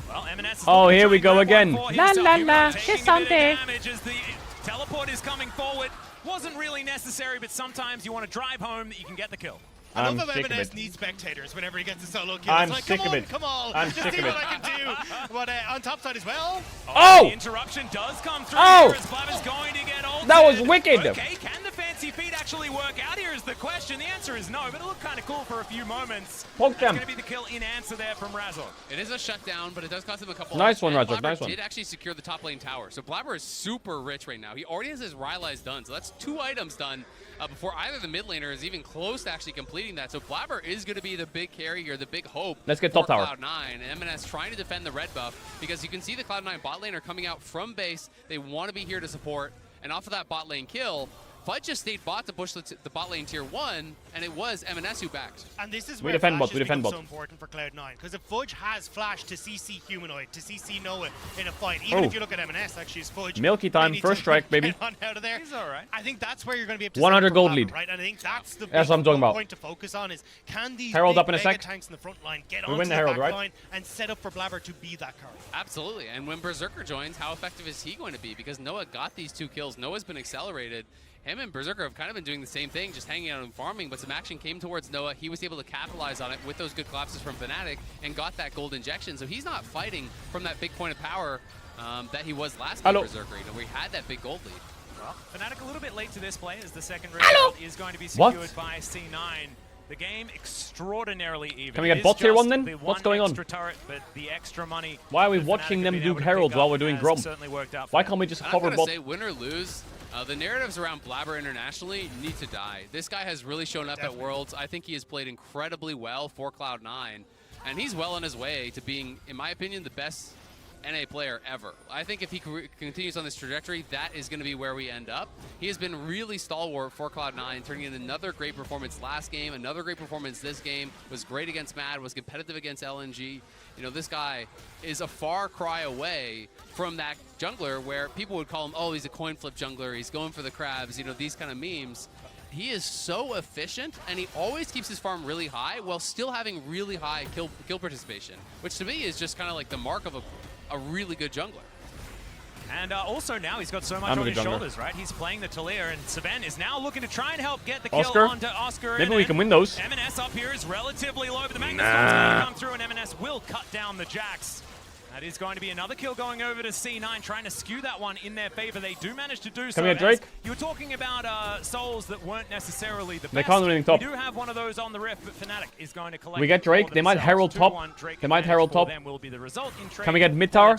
Well, M&S oh, here we go again. La la la, Chisante. As the teleport is coming forward. Wasn't really necessary, but sometimes you want to drive home that you can get the kill. I love how M&S needs spectators whenever he gets a solo kill. I'm it's like, sick come of on, it. come on, I'm just sick see of what it. I can do. But on top side as well. Oh! The interruption does come through Oh! here as Blabber's going to get ulted. That was wicked. Okay, can the fancy feet actually work out here is the question. The answer is no, but it looked kind of cool for a few moments. Poke them. That's going to be the kill in answer there from Razor. It is a shutdown, but it does cost him a couple. Nice one, Blabber Razor. Nice one. did actually secure the top lane tower, so Blabber is super rich right now. He already has his Rylai's done, so that's 2 items done before either the mid laner is even close to actually completing that. So Blabber is going to be the big carry here, the big hope. Let's get top for tower. Cloud9, and M&S trying to defend the red buff because you can see the Cloud9 bot lane are coming out from base. They want to be here to support, and off of that bot lane kill, Fudge just stayed bot to push the bot lane tier 1, and it was M&S who backed. And this is We where defend Flash bot, we defend so bot. important for Cloud9. Because if Fudge has Flash to CC Humanoid, to CC Noah in a fight, even if you look at M&S, actually, is Fudge. Milky time, first strike, baby. On out of there. He's all right. I think that's where you're going to be able to 100 gold Blabber, lead. right? And I think that's the That's what I'm talking about. point to focus on is can these Herald big up in a mega sec. tanks in the front line get We onto win the the Herald, back right? line and set up for Blabber to be that card. Absolutely, and when Berserker joins, how effective is he going to be? Because Noah got these 2 kills. Noah's been accelerated. Him and Berserker have kind of been doing the same thing, just hanging out and farming, but some action came towards Noah. He was able to capitalize on it with those good collapses from Fnatic and got that gold injection. So he's not fighting from that big point of power that he was last game, Berserker. You know, where he had that big gold lead. Well, Fnatic a little bit late to this play as the second result is going to be secured by C9. The game extraordinarily even. Can we get bot tier 1 then? What's going on? Extra turret, but the extra money. Why are we watching them do heralds while we're doing Grom? Why can't we just cover I'm bot? gonna say, win or lose, the narratives around Blabber internationally need to die. This guy has really shown up at Worlds. I think he has played incredibly well for Cloud9, and he's well on his way to being, in my opinion, the best NA player ever. I think if he continues on this trajectory, that is going to be where we end up. He has been really stalwart for Cloud9, turning in another great performance last game, another great performance this game, was great against Mad, was competitive against LNG. You know, this guy is a far cry away from that jungler where people would call him, oh, he's a coin flip jungler, he's going for the crabs, you know, these kind of memes. He is so efficient, and he always keeps his farm really high while still having really high kill participation, which to me is just kind of like the mark of a really good jungler. And also now he's got so much on his shoulders, right? He's playing the Talia, and Savan is now looking to try and help get the kill onto Oscar. Maybe we can win those. M&S up here is relatively low, but the Magnus Storm's going to come through, and M&S will cut down the Jax. That is going to be another kill going over to C9, trying to skew that one in their favor. They do manage to do so. Can we get Drake? You were talking about souls that weren't necessarily the best. They can't do anything top. We do have one of those on the rift, but Fnatic is going to collect. We get Drake. They might herald top. They might herald top. Can we get mid tower?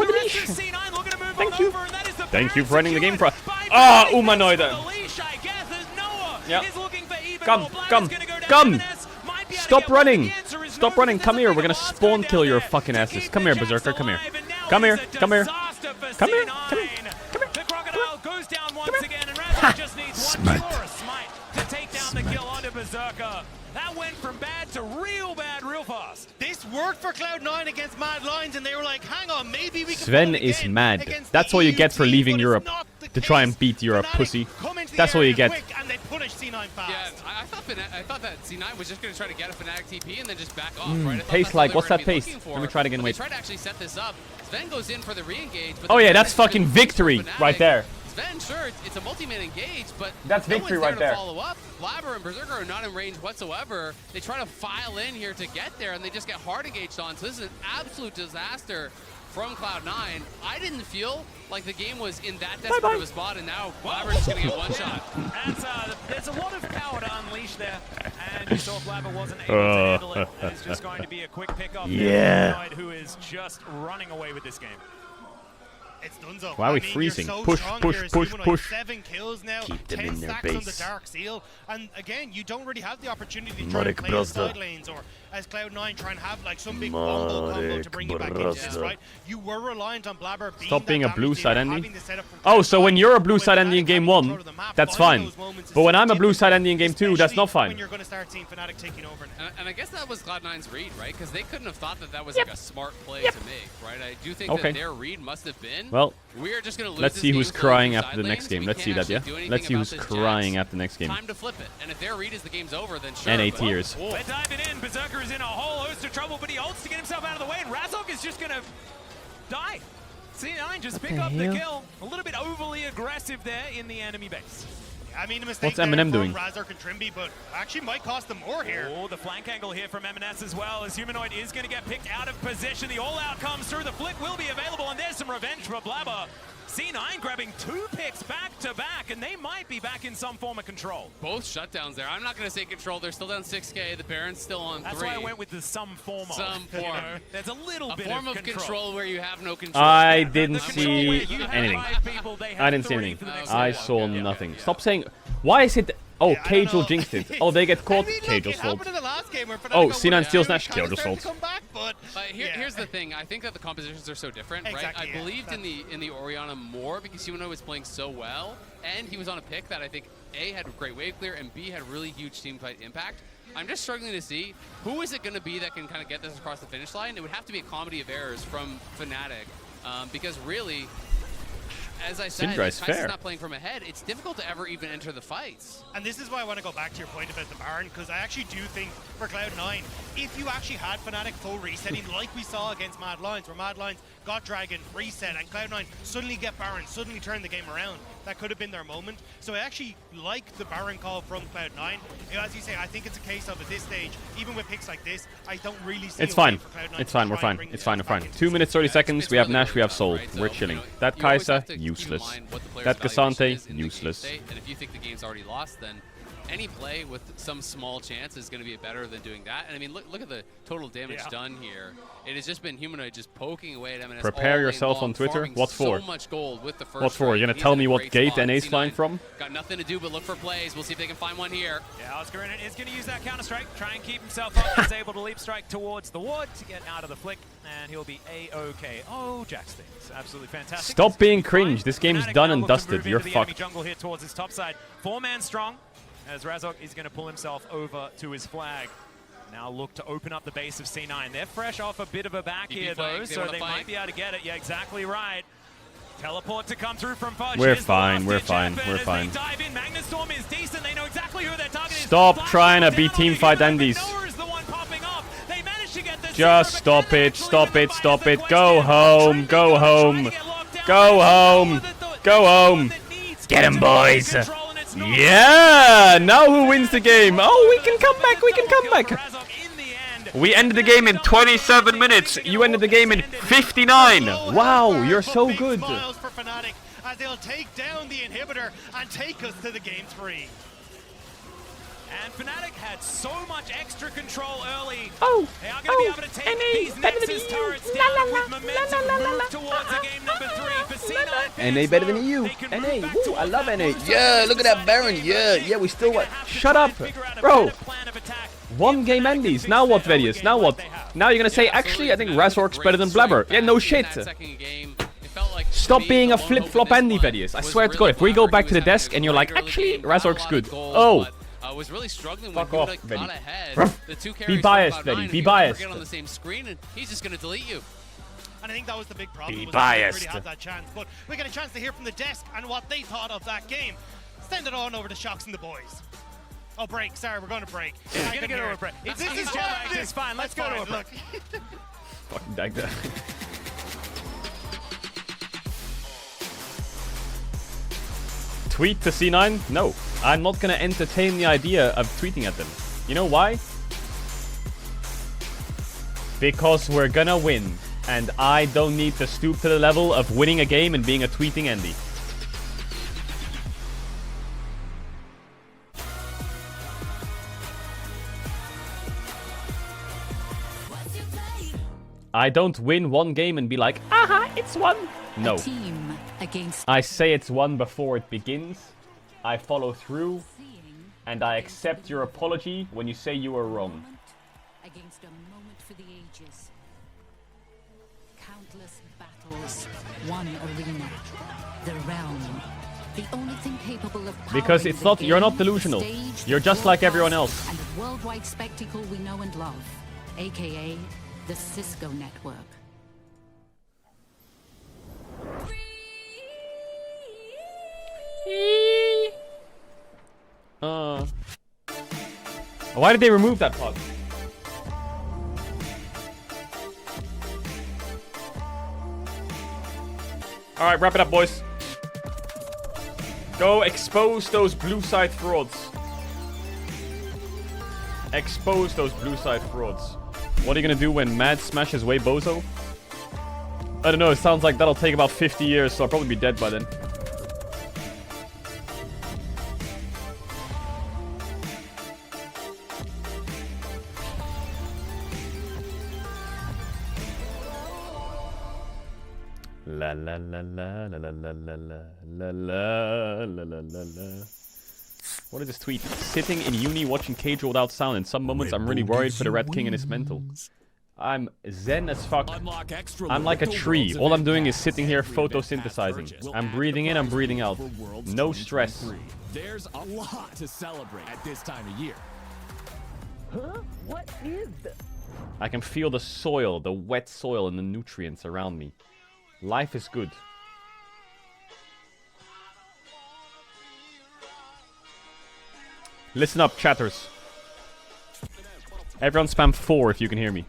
for the rest leash. of C9 looking to move Thank on you. over, and that is the Thank you for running the game for. Ah, humanoide. Yeah. Come. Stop running. Stop running. Come here. We're gonna spawn kill your fucking asses. Come here, Berserker. Come here. Come here. Come here. Come here. Come here. The crocodile goes down once again, and Razork just needs one more smite to take down the kill onto Berserker. That went from bad to real bad real fast. This worked for Cloud9 against Mad Lions, and they were like, hang on, maybe we can. Sven is mad. That's all you get for leaving Europe. To try and beat Europe, pussy. That's all you get. And they punish C9 fast. Yeah, I thought that C9 was just going to try to get a Fnatic TP and then just back off, right? Pace like, what's that pace? Let me try it again, wait. They tried to actually set this up. Sven goes in for the re-engage. Oh yeah, that's fucking victory right there. Sven, sure, it's a multi-man engage, but that's victory right there. Follow up. Blabber and Berserker are not in range whatsoever. They try to file in here to get there, and they just get hard engaged on. So this is an absolute disaster from Cloud9. I didn't feel like the game was in that desperate of a spot, and now Blabber's just going to get one shot. There's a lot of power to unleash there, and you saw Blabber wasn't able to handle it. It's just going to be a quick pick-up. Yeah. Who is just running away with this game. It's Dunzo. Why are we freezing? Push. 7 kills now. Keep them 10 in their stacks base. on the Dark Seal. And again, you don't really have the opportunity to try and play the side lanes, or as Cloud9 try and have like some big combo to bring you back into this, right? You were reliant on Blabber being Stop being a blue side ending. Oh, so when you're a blue side ending in game 1, that's fine. But when I'm a blue side ending in game 2, that's not fine. When you're going to start seeing Fnatic taking over now. And I guess that was Cloud9's read, right? Because they couldn't have thought that that was like a smart play to make, right? I do think that their read must have been. Well, we are just going to lose. Let's see who's crying after the next game. Let's see that, yeah? Let's see who's crying after the next game. Time to flip it. And if their read is the game's over, then sure. And 8 tears. They're diving in. Berserker is in a whole host of trouble, but he ults to get himself out of the way, and Razork is just going to die. C9 just pick up the kill. A little bit overly aggressive there in the enemy base. I mean, a mistake What's Eminem doing? Razork and Trimby, but actually might cost them more here. Oh, the flank angle here from M&S as well, as Humanoid is going to get picked out of position. The all-out comes through. The flick will be available, and there's some revenge for Blabber. C9 grabbing 2 picks back-to-back, and they might be back in some form of control. Both shutdowns there. I'm not going to say control. They're still down 6K. The Baron's still on 3. That's why I went with the some form of. Some form. You know, there's a little bit form of control where you have no control. I didn't see anything. I didn't see anything. I saw nothing. Stop saying... Why is it... Oh, Caedrel jinxed it. Oh, they get caught. Caedrel's fault. Oh, C9 steals Nash. Caedrel's fault. Here's the thing. I think that the compositions are so different, right? I believed in the Orianna more because Humanoid was playing so well, and he was on a pick that I think A, had great wave clear, and B, had really huge team fight impact. I'm just struggling to see who is it going to be that can kind of get this across the finish line. It would have to be a comedy of errors from Fnatic, because really, as I said, if Kai's not playing from ahead, it's difficult to ever even enter the fights. And this is why I want to go back to your point about the Baron, because I actually do think for Cloud9, if you actually had Fnatic full resetting like we saw against Mad Lions, where Mad Lions got Dragon, reset, and Cloud9 suddenly get Baron, suddenly turn the game around, that could have been their moment. So I actually like the Baron call from Cloud9. As you say, I think it's a case of, at this stage, even with picks like this, I don't really see it's fine. It's fine, we're fine. It's fine, we're fine. 2 minutes, 30 seconds, we have Nash, we have Soul. We're chilling. That Kai'Sa, useless. That Cassante, useless. And if you think the game's already lost, then any play with some small chance is going to be better than doing that. And I mean, look at the total damage done here. It has just been Humanoid just poking away at M&S. Prepare yourself on Twitter. What for? So much gold with the first what for? You're going to tell me what gate NA's flying from? Got nothing to do but look for plays. We'll see if they can find one here. Yeah, Oscar is going to use that counter-strike, try and keep himself up. He's able to leap strike towards the ward to get out of the flick, and he'll be A-OK. Oh, Jax things. Absolutely fantastic. Stop being cringe. This game's done and dusted. You're fucked. Jungle here towards his top side. 4-man strong, as Razork is going to pull himself over to his flag. Now look to open up the base of C9. They're fresh off a bit of a back here, though, so they might be able to get it. Yeah, exactly right. Teleport to come through from Fudge. We're fine, we're fine, we're fine. Magnustorm is decent. They know exactly who their target is. Stop trying to be teamfight Andies. Just stop it, stop it, stop it. Go home, go home. Go home, go home. Get him, boys. Yeah, now who wins the game? Oh, we can come back, we can come back. We ended the game in 27 minutes. You ended the game in 59. Wow, you're so good. For Fnatic, as they'll take down the inhibitor and take us to the game 3. And fnatic had so much extra control early. Oh, they are going to be able to take these Nexus turrets down with momentum and move towards a game number 3 for C9. NA better than you. NA. Woo, I love NA. Yeah, look at that Baron. Yeah, we still what? Shut up, bro. 1 game Andes. Now what, Vedius? Now what? Now you're gonna say, actually, I think Razork's better than Blabber. Yeah, no shit. Stop being a flip-flop Andy, Vedius. I swear to God, if we go back to the desk and you're like, actually, Razork's good. Oh. Was really struggling fuck when off, he got ahead. The two be biased, Betty. Be biased. Get on the same screen, and he's just going to delete you. And I think that was the big problem. Be was biased. Really had that chance, but we get a chance to hear from the desk and what they thought of that game. Send it on over to Shocks and the boys. Oh, break. Sorry, we're going to break. Yeah, we're going to get over a break. This is fine. It's fine. Let's go to a break. Fucking Dagda. Tweet to C9? No. I'm not gonna entertain the idea of tweeting at them. You know why? Because we're gonna win. And I don't need to stoop to the level of winning a game and being a tweeting Andy. I don't win 1 game and be like, aha, it's 1. No. I say it's 1 before it begins. I follow through. And I accept your apology when you say you were wrong. Against a moment for the ages. Countless battles, one arena, the realm. The only thing capable of because it's not, you're not delusional. You're just like everyone else. And a worldwide spectacle we know and love, aka the Cisco network. Why did they remove that pod? Alright, wrap it up, boys. Go expose those blue side frauds. Expose those blue side frauds. What are you gonna do when Mad smashes way Bozo? I don't know, it sounds like that'll take about 50 years, so I'll probably be dead by then. La la la la la la la la la la la la la. What is this tweet? Sitting in uni watching Caedrel without sound. In some moments I'm really worried for the Red King and his mental. I'm zen as fuck. I'm like a tree. All I'm doing is sitting here photosynthesizing. I'm breathing in, I'm breathing out. No stress. There's a lot to celebrate at this time of year. Huh? What is this? I can feel the soil, the wet soil and the nutrients around me. Life is good. Listen up, chatters. Everyone spam 4 if you can hear me.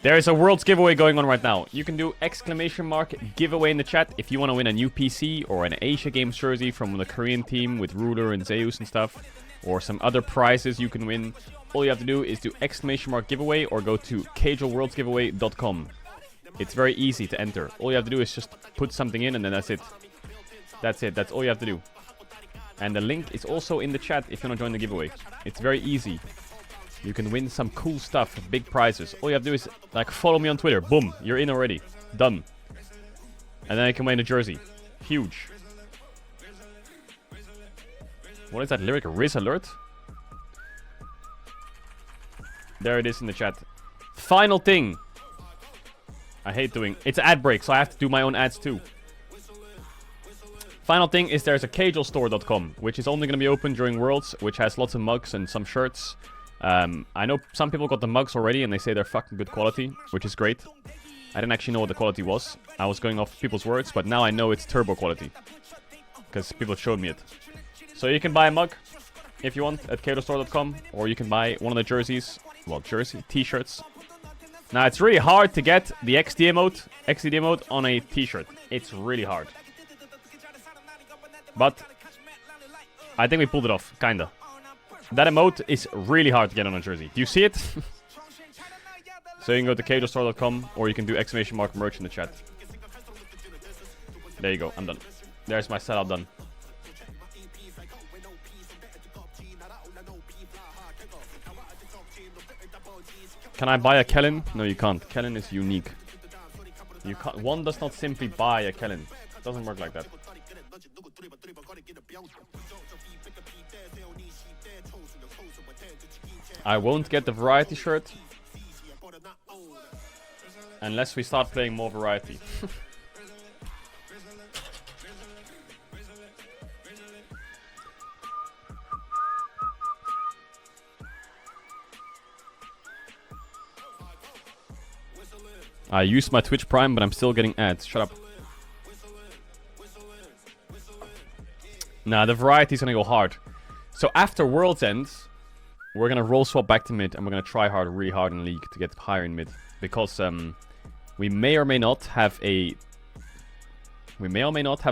There is a Worlds giveaway going on right now. You can do ! giveaway in the chat if you want to win a new PC or an Asia Games jersey from the Korean team with Ruler and Zeus and stuff, or some other prizes you can win. All you have to do is do ! giveaway or go to caedrelworldsgiveaway.com. It's very easy to enter. All you have to do is just put something in and then that's it. That's it. That's all you have to do. And the link is also in the chat if you want to join the giveaway. It's very easy. You can win some cool stuff, big prizes. All you have to do is like follow me on Twitter. Boom, you're in already. Done. And then I can win a jersey. Huge. What is that lyric? Riz alert? There it is in the chat. Final thing. I hate doing... It's an ad break, so I have to do my own ads too. Final thing is there's a caedrelstore.com, which is only going to be open during Worlds, which has lots of mugs and some shirts. I know some people got the mugs already and they say they're fucking good quality, which is great. I didn't actually know what the quality was. I was going off people's words, but now I know it's turbo quality. Because people showed me it. So you can buy a mug if you want at caedrelstore.com, or you can buy one of the jerseys. Well, t-shirts. Now it's really hard to get the XD emote on a t-shirt. It's really hard. But I think we pulled it off, kinda. That emote is really hard to get on a jersey. Do you see it? So you can go to caedrelstore.com or you can do !merch in the chat. There you go, I'm done. There's my setup done. Can I buy a Kellen? No, you can't. Kellen is unique. You can't. One does not simply buy a Kellen. It doesn't work like that. I won't get the variety shirt unless we start playing more variety. I used my Twitch Prime, but I'm still getting ads. Shut up. Nah, the variety's gonna go hard. So after World's End, we're gonna roll swap back to mid, and we're gonna try hard, really hard in League to get higher in mid. Because we may or may not have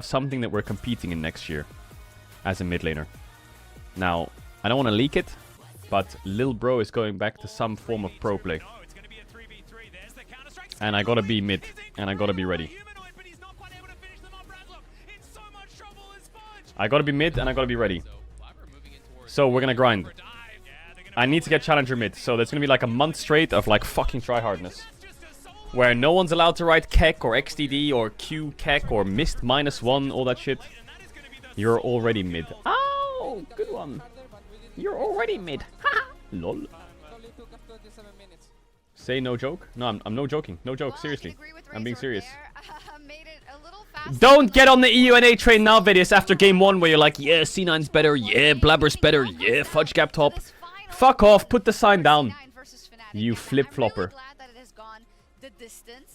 something that we're competing in next year as a mid laner. Now, I don't want to leak it, but Lil Bro is going back to some form of pro play. And I gotta be mid, and I gotta be ready. I gotta be mid, and I gotta be ready. So we're gonna grind. I need to get challenger mid, so there's gonna be like a month straight of like fucking tryhardness. Where no one's allowed to write Keck or XDD or Q Keck or missed -1, all that shit. You're already mid. Oh, good one. You're already mid. Haha. Lol. Say no joke? No, I'm no joking. No joke, seriously. I'm being serious. Don't get on the EUNA train now, Vidius, after game 1 where you're like, yeah, C9's better, yeah, Blabber's better, yeah, Fudge Gap top. Fuck off, put the sign down. You flip-flopper.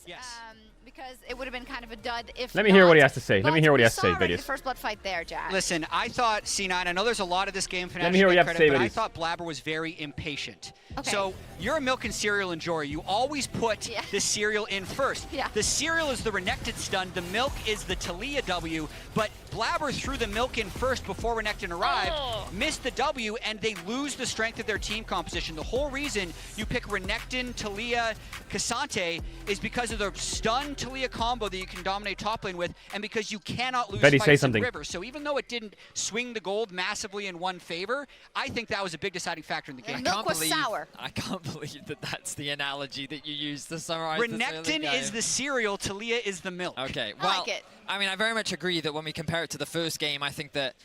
Yes. Because it would have been kind of a dud if Let me hear what he has to say. Let me hear what he has to say, the Vidius. first blood fight there, Jack. Listen, I thought C9, I know there's a lot of this game for Let me hear what you have to say, but I Vidius. thought Blabber was very impatient. Okay. So, you're a milk and cereal enjoyer. You always put the cereal in first. Yeah. The cereal is the Renekton stun, the milk is the Talia W, but Blabber threw the milk in first before Renekton arrived, missed the W, and they lose the strength of their team composition. The whole reason you pick Renekton, Talia, Cassante is because of the stun Talia combo that you can dominate top lane with, and because you cannot lose fights in River. So even though it didn't swing the gold massively in one favor, I think that was a big deciding factor in the game. I can't believe that that's the analogy that you used to summarize Renekton is the cereal, Talia is the milk. Okay, well, I mean, I very much agree that when we compare it to the first game, I think that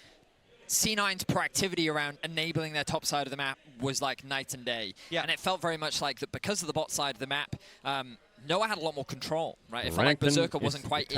C9's proactivity around enabling their top side of the map was like night and day. Yeah. And it felt very much like that because of the bot side of the map, Noah had a lot more control, right? It felt like Berserker wasn't quite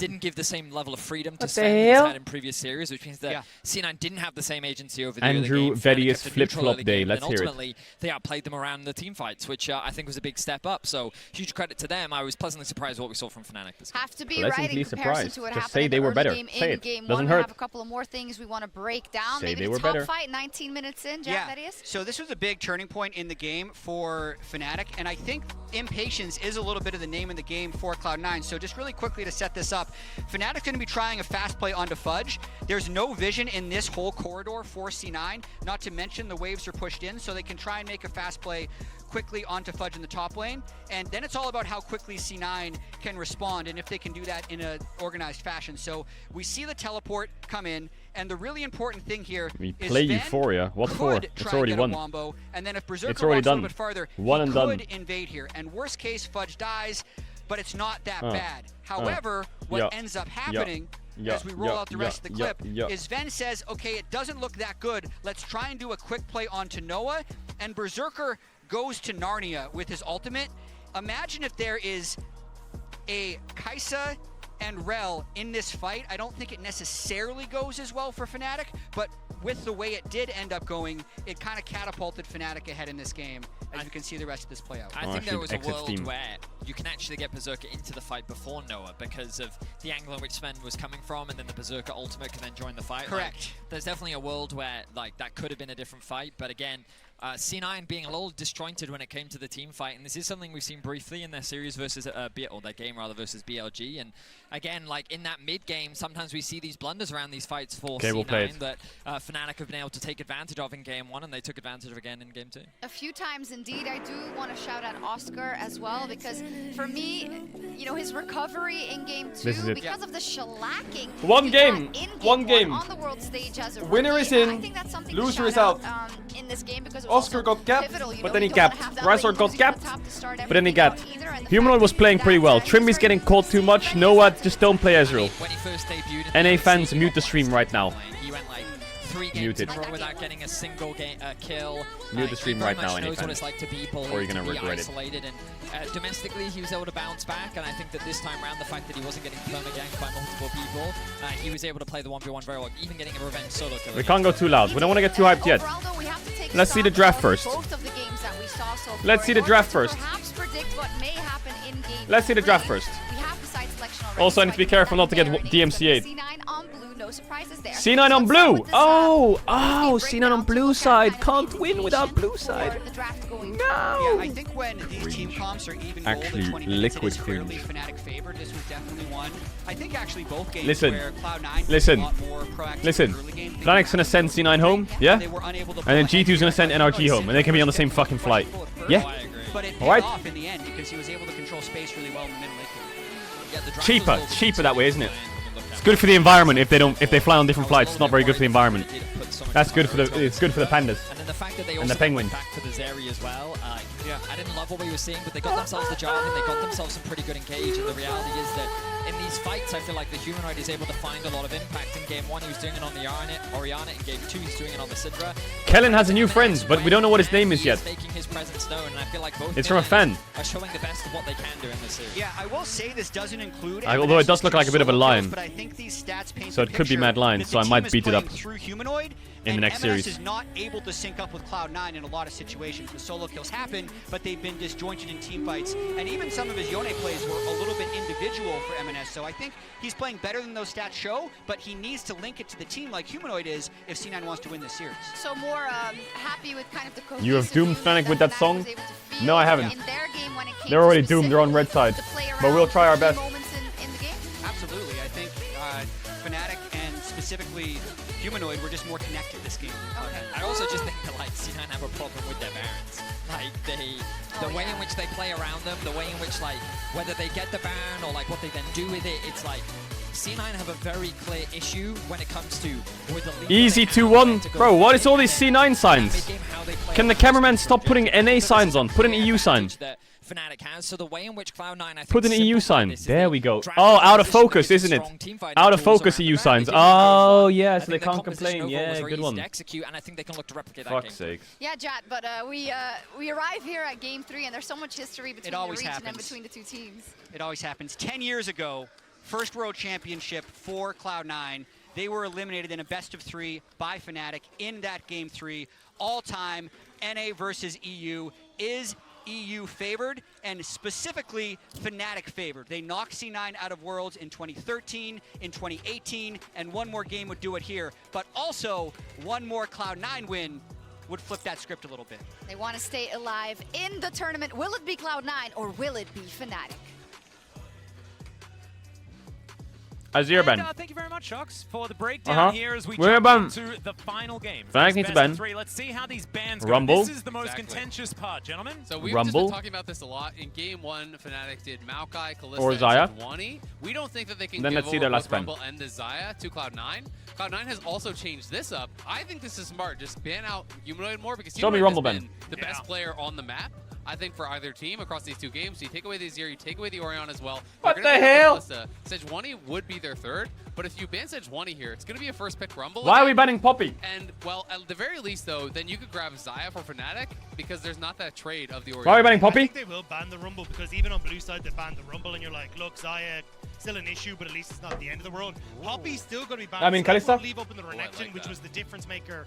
didn't give the same level of freedom to Sven that he's had in previous series, which means that C9 didn't have the same agency over the Andrew Vedius flip-flop day, let's hear it. Ultimately, they outplayed them around the team fights, which I think was a big step up. So huge credit to them. I was pleasantly surprised what we saw from Fnatic this game. Have to be right in comparison to what happened say in they the were early better. game. Say in it. game Doesn't 1, hurt. we have a couple of more things we want to break down. Say Maybe they the were top better. fight, 19 minutes in, Jack, Vedius. So this was a big turning point in the game for Fnatic, and I think impatience is a little bit of the name in the game for Cloud9. So just really quickly to set this up, Fnatic's going to be trying a fast play onto Fudge. There's no vision in this whole corridor for C9, not to mention the waves are pushed in, so they can try and make a fast play quickly onto Fudge in the top lane, and then it's all about how quickly C9 can respond and if they can do that in an organized fashion. So we see the teleport come in, and the really important thing here we is play Sven Euphoria. What for? It's already won. Wombo, and then if Berserker it's already walks done. a little bit farther, One and could done. invade here. And worst case, Fudge dies, but it's not that bad. However, what Yeah. ends up happening as we roll out the rest of the clip is Sven says, okay, it doesn't look that good. Let's try and do a quick play onto Noah, and Berserker goes to Narnia with his ultimate. Imagine if there is a Kaisa and Rel in this fight. I don't think it necessarily goes as well for Fnatic, but with the way it did end up going, it kind of catapulted Fnatic ahead in this game, as we can see the rest of this play out. I think there was a world where you can actually get Berserker into the fight before Noah because of the angle in which Sven was coming from, and then the Berserker ultimate can then join the fight. Correct. Like, there's definitely a world where like that could have been a different fight, but again, C9 being a little disjointed when it came to the team fight, and this is something we've seen briefly in their series versus or their game rather versus BLG. And again, like in that mid game, sometimes we see these blunders around these fights for C9 that Fnatic have been able to take advantage of in game 1, and they took advantage of again in game 2. A few times indeed. I do want to shout out Oscar as well, because for me, you know, his recovery in game 2 because of the shellacking. One game on the world stage as a winner rookie. is in, I think that's something loser to is shout out. In this game, because it was Oscar also got gapped, pivotal, you but know, then he you don't wanna gapped. have that Razor late got losing gapped, top to start but then he everything gapped. out either, and the Humanoid fact was that playing pretty well. he's Trimmy's getting caught too much. Noah, just don't play Ezreal. When he first debuted in NA the fans, LEC, mute the stream right now. He went like 3 games Muted. in a row without getting a single kill. Mute the stream right now, He NA knows what fans. it's like to be bullied, Or you're gonna to be regret it. isolated, and domestically he was able to bounce back. And I think that this time around, the fact that he wasn't getting perma-ganked by multiple people, he was able to play the 1v1 very well, even getting a revenge solo kill. We can't go too loud. We don't want to get too hyped yet. Overall, though, we have to take Let's see the stock draft of first. both of the games that we saw so far Let's see the in draft order to first. perhaps predict what may happen in game Let's see the 3. draft first. We have the side selection already, Also, I need so to be think careful that not to get there it is. DMCA'd. C9 on blue, no surprises there. C9 on blue. Oh, C9 on blue side. Can't win without blue side. Yeah, I think when these team comps are even Actually, gold in 20 minutes, liquid it is fairly cringe. Fnatic favored. This was definitely one. I think actually both games Listen, where Cloud9 listen, was a lot more proactive listen. early game. Fnatic's gonna send C9 home, yeah? They were unable to And then G2's gonna send NRG home, and they can be on the same fucking flight. Yeah? But it paid Alright? off in the end because he was able to control space really well in the middle lane. Cheaper. It's cheaper that way, isn't it? It's good for the environment if they fly on different flights. It's not very good for the environment. That's good for it's good for the pandas. And then the fact that they and also the penguins. went back to the Zeri as well. I didn't love what we were seeing, but they got themselves the job and they got themselves some pretty good engage. And the reality is that in these fights, I feel like the Humanoid is able to find a lot of impact. In game 1, he was doing it on the Orianna. In game 2, he's doing it on the Syndra. Kellen has a new friend, but we don't know what his name is yet. Making his presence known, and I feel like both It's from a fan. are showing the best of what they can do in this series. Yeah, I will say this doesn't include. Although it does look like a bit of a lion. But I think these stats paint So it could be Mad Lion, so I might beat it up through Humanoid. in the next M&S series. is not able to sync up with Cloud9 in a lot of situations. The solo kills happen, but they've been disjointed in team fights. And even some of his Yone plays were a little bit individual for M&S. So I think he's playing better than those stats show, but he needs to link it to the team like Humanoid is if C9 wants to win this series. So more happy with kind of the You have doomed Fnatic with that song? was able to feel No, I haven't. in their game when it came They're to already doomed. They're on red side. specifically to play But we'll around try our key best. moments in the game. Absolutely. I think Fnatic and specifically Humanoid were just more connected this game. I also just think that like C9 have a problem with their Barons. Like the way in which they play around them, the way in which like whether they get the Baron or like what they then do with it, it's like C9 have a very clear issue when it comes to with the lead Easy 2-1. Bro, what is all these C9 signs? Can the cameraman stop putting NA signs on? Put an EU sign. that Fnatic has. So the way in which Cloud9 I think Put an EU simplified sign. this is There they we go. drag Oh, the out of position focus, with isn't it? strong teamfighting Out of tools focus around EU the back. signs. They didn't go Oh, for it. yeah, I so they think the can't composition complain. overall was Yeah, very good easy one. to execute, and I think they can look to replicate that Fuck's game. sakes. Yeah, Jat, but we arrive here at game 3, and there's so much history between the always region and happens. between the two teams. It always happens. 10 years ago, first World Championship for Cloud9. They were eliminated in a best-of-3 by Fnatic in that game 3. All-time NA versus EU. Is EU favored, and specifically Fnatic favored? They knocked C9 out of Worlds in 2013, in 2018, and one more game would do it here. But also, one more Cloud9 win would flip that script a little bit. They want to stay alive in the tournament. Will it be Cloud9 or will it be Fnatic? Azir Ben. Thank you very much, Shocks, for the breakdown here as we We're jump into the final game. Fnatic needs to ban. Let's see how these bans Rumble. go. This is the most contentious part, gentlemen. So we've just been talking about this a lot. In game 1, Fnatic did Maokai, Kalista, Or and Xayah. Sejuani. We don't think that they can Then give let's see over their both last ban. Rumble and the Xayah to Cloud9. Cloud9 has also changed this up. I think this is smart. Just ban out Humanoid more because Show me Humanoid Rumble has ban. been the best player on the map. I think for either team across these two games, you take away the Azir, you take away the Orion as well. What You're the gonna get hell? Kalista. Sejuani would be their third, but if you ban Sejuani here, it's going to be a first pick Rumble. Why are we again. banning Poppy? And, well, at the very least, though, then you could grab Xayah for Fnatic because there's not that trade of the Orion. Why are we banning I Poppy? think they will ban the Rumble because even on blue side they banned the Rumble, and you're like, look, Xayah still an issue, but at least it's not the end of the world. Poppy's still going to be banned. I mean, so that Kalista? will leave open the Renekton, which was the difference maker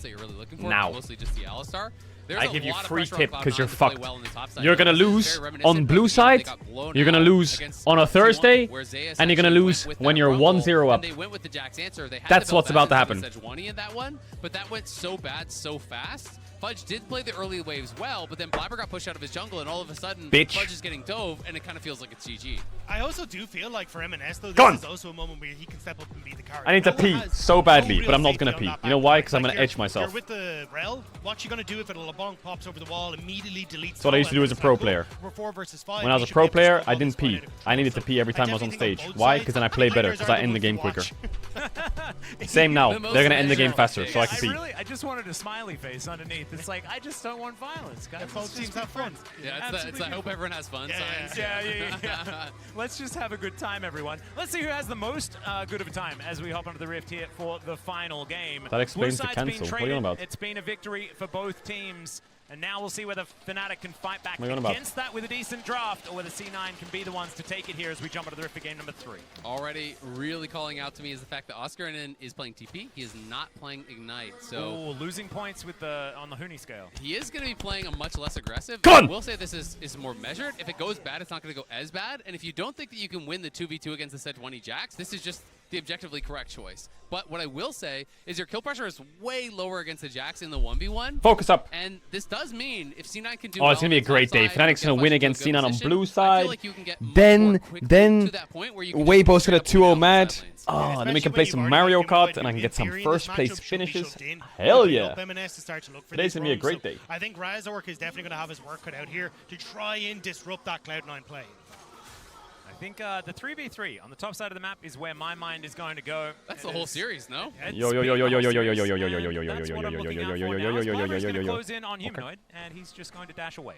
that you're really looking for, Now. mostly just the Alistar. I give you free tip because you're fucked. You're gonna lose on blue side, you're gonna lose on a Thursday, and you're gonna lose when you're 1-0 up. They went with the Jax answer. They had That's what's about to happen. in that one, but that went so bad so fast. Fudge did play the early waves well, but then Blabber got pushed out of his jungle, and all of a sudden, Fudge is getting dove, and it kind of feels like it's GG. I also do feel like for M&S, though, this is also a moment where he can step up and beat the curate. I need to pee so badly, but I'm not gonna pee. You know why? Because I'm gonna edge myself. You're with the Rel. What you gonna do if a LeBlanc pops over the wall, immediately deletes? That's what I used to do as a pro player. We're 4 versus 5. When I was a pro player, I didn't pee. I needed to pee every time I was on stage. Why? Because then I play better, because I end the game quicker. Same now. They're gonna end the game faster, so I can pee. I just wanted a smiley face underneath. It's like, I just don't want violence, guys. Both teams have fun. Yeah, it's I hope everyone has fun. Yeah. Let's just have a good time, everyone. Let's see who has the most good of a time as we hop onto the Rift here for the final game. That explains the cancel. What are you on about? It's been a victory for both teams. And now we'll see whether Fnatic can fight back against that with a decent draft, or whether C9 can be the ones to take it here as we jump into the Rift for game number 3. Already really calling out to me is the fact that Oscarinen is playing TP. He is not playing Ignite. So losing points with on the Huni scale. He is going to be playing a much less aggressive. Come on! I will say this is more measured. If it goes bad, it's not going to go as bad. And if you don't think that you can win the 2v2 against the Sejuani Jax, this is just the objectively correct choice. But what I will say is your kill pressure is way lower against the Jax in the 1v1. Focus up. And this does mean if C9 can do it's going to be a great day. Fnatic's going to win against C9 on blue side. Then Weibo's going to 2-0 mad. Then we can play some Mario Kart, and I can get some first place finishes. Hell yeah. Today's going to be a great day. I think Razork is definitely going to have his work cut out here to try and disrupt that Cloud9 play. I think the 3v3 on the top side of the map is where my mind is going to go. That's the whole series, no? Close in on Humanoid, and he's just going to dash away.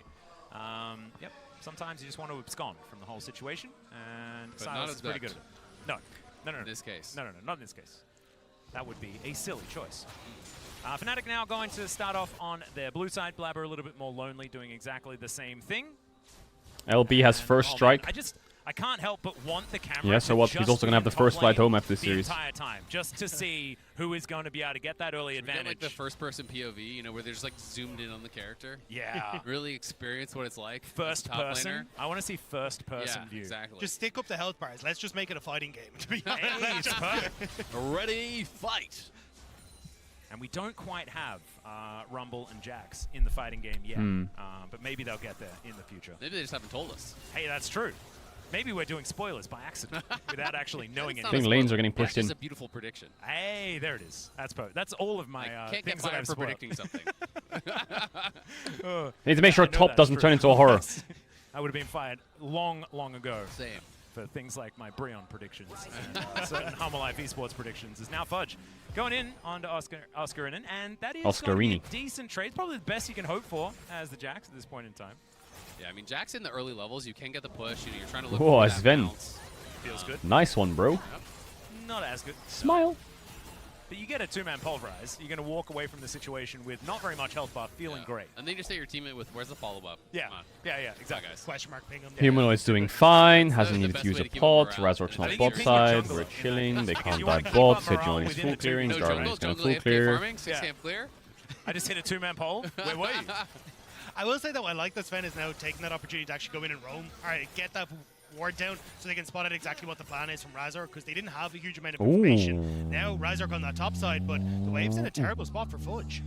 Yep. Sometimes you just want to abscond from the whole situation, and Silas is pretty good at it. No. In this case. No, not in this case. That would be a silly choice. Fnatic now going to start off on their blue side. Blabber a little bit more lonely, doing exactly the same thing. LB has first strike. I can't help but want the camera. Yeah, so what? He's also going to have the first flight home after this series. The entire time, just to see who is going to be able to get that early advantage. Like the first-person POV, you know, where they're just like zoomed in on the character. Yeah. Really experience what it's like. First person. I want to see first-person view. Exactly. Just stick up the health bars. Let's just make it a fighting game. To be honest. Ready, fight. And we don't quite have Rumble and Jax in the fighting game yet, but maybe they'll get there in the future. Maybe they just haven't told us. Hey, that's true. Maybe we're doing spoilers by accident without actually knowing anything. I think lanes are getting pushed in. That's a beautiful prediction. Hey, there it is. That's all of my things that I've for predicting something. Need to make sure top doesn't turn into a horror. I would have been fired long ago. Same. For things like my Breon predictions and certain Humble Life Esports predictions. Is now Fudge going in onto Oscarinen, and that is a decent trade. Probably the best you can hope for as the Jax at this point in time. Yeah, I mean, Jax in the early levels, you can get the push. You know, you're trying to look for that Sven. bounce. Feels good. Nice one, bro. Yep. Not as good. Smile. But you get a two-man pulverize. You're going to walk away from the situation with not very much health bar, feeling great. And then you just say your teammate with, where's the follow-up? Yeah, exactly. Guys. Question mark ping him. Humanoid's doing fine, hasn't needed to use a pot, Razork's not bot side, we're chilling, they can't die bots, Sejuani is full clearing, Darwin is going to full clear. Clear. I just hit a two-man pole. Where were you? I will say that I like that Sven is now taking that opportunity to actually go in and roam. All right, get that ward down so they can spot out exactly what the plan is from Razork, because they didn't have a huge amount of information. Now Razork on that top side, but the wave's in a terrible spot for Fudge.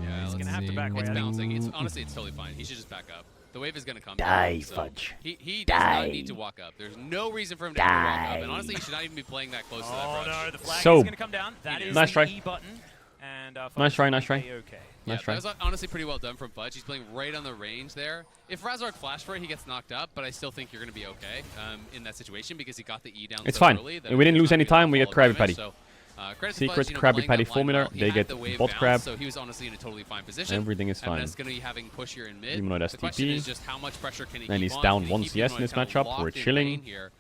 Yeah, he's going to have to back away. It's bouncing. Honestly, it's totally fine. He should just back up. The wave is going to come down. So Fudge. He does not need to walk up. There's no reason for him to walk up. And honestly, he should not even be playing that close to that brush. No, the flag is going to come down. That is nice try. the E button. And nice try. Okay. Yeah, that was honestly pretty well done from Fudge. He's playing right on the range there. If Razork flashed for it, he gets knocked up, but I still think you're going to be okay in that situation because he got the E down it's so fine. early. And we didn't lose any time, we get Krabby Patty. So, Secret Krabby Patty formula, they get bot crab. So he was honestly in a totally fine position. Everything is fine. And that's going to be having push here in mid. Humanoid the question STP. is just how much pressure can he keep and he's on? down 1 CS in this matchup, we're chilling. Here?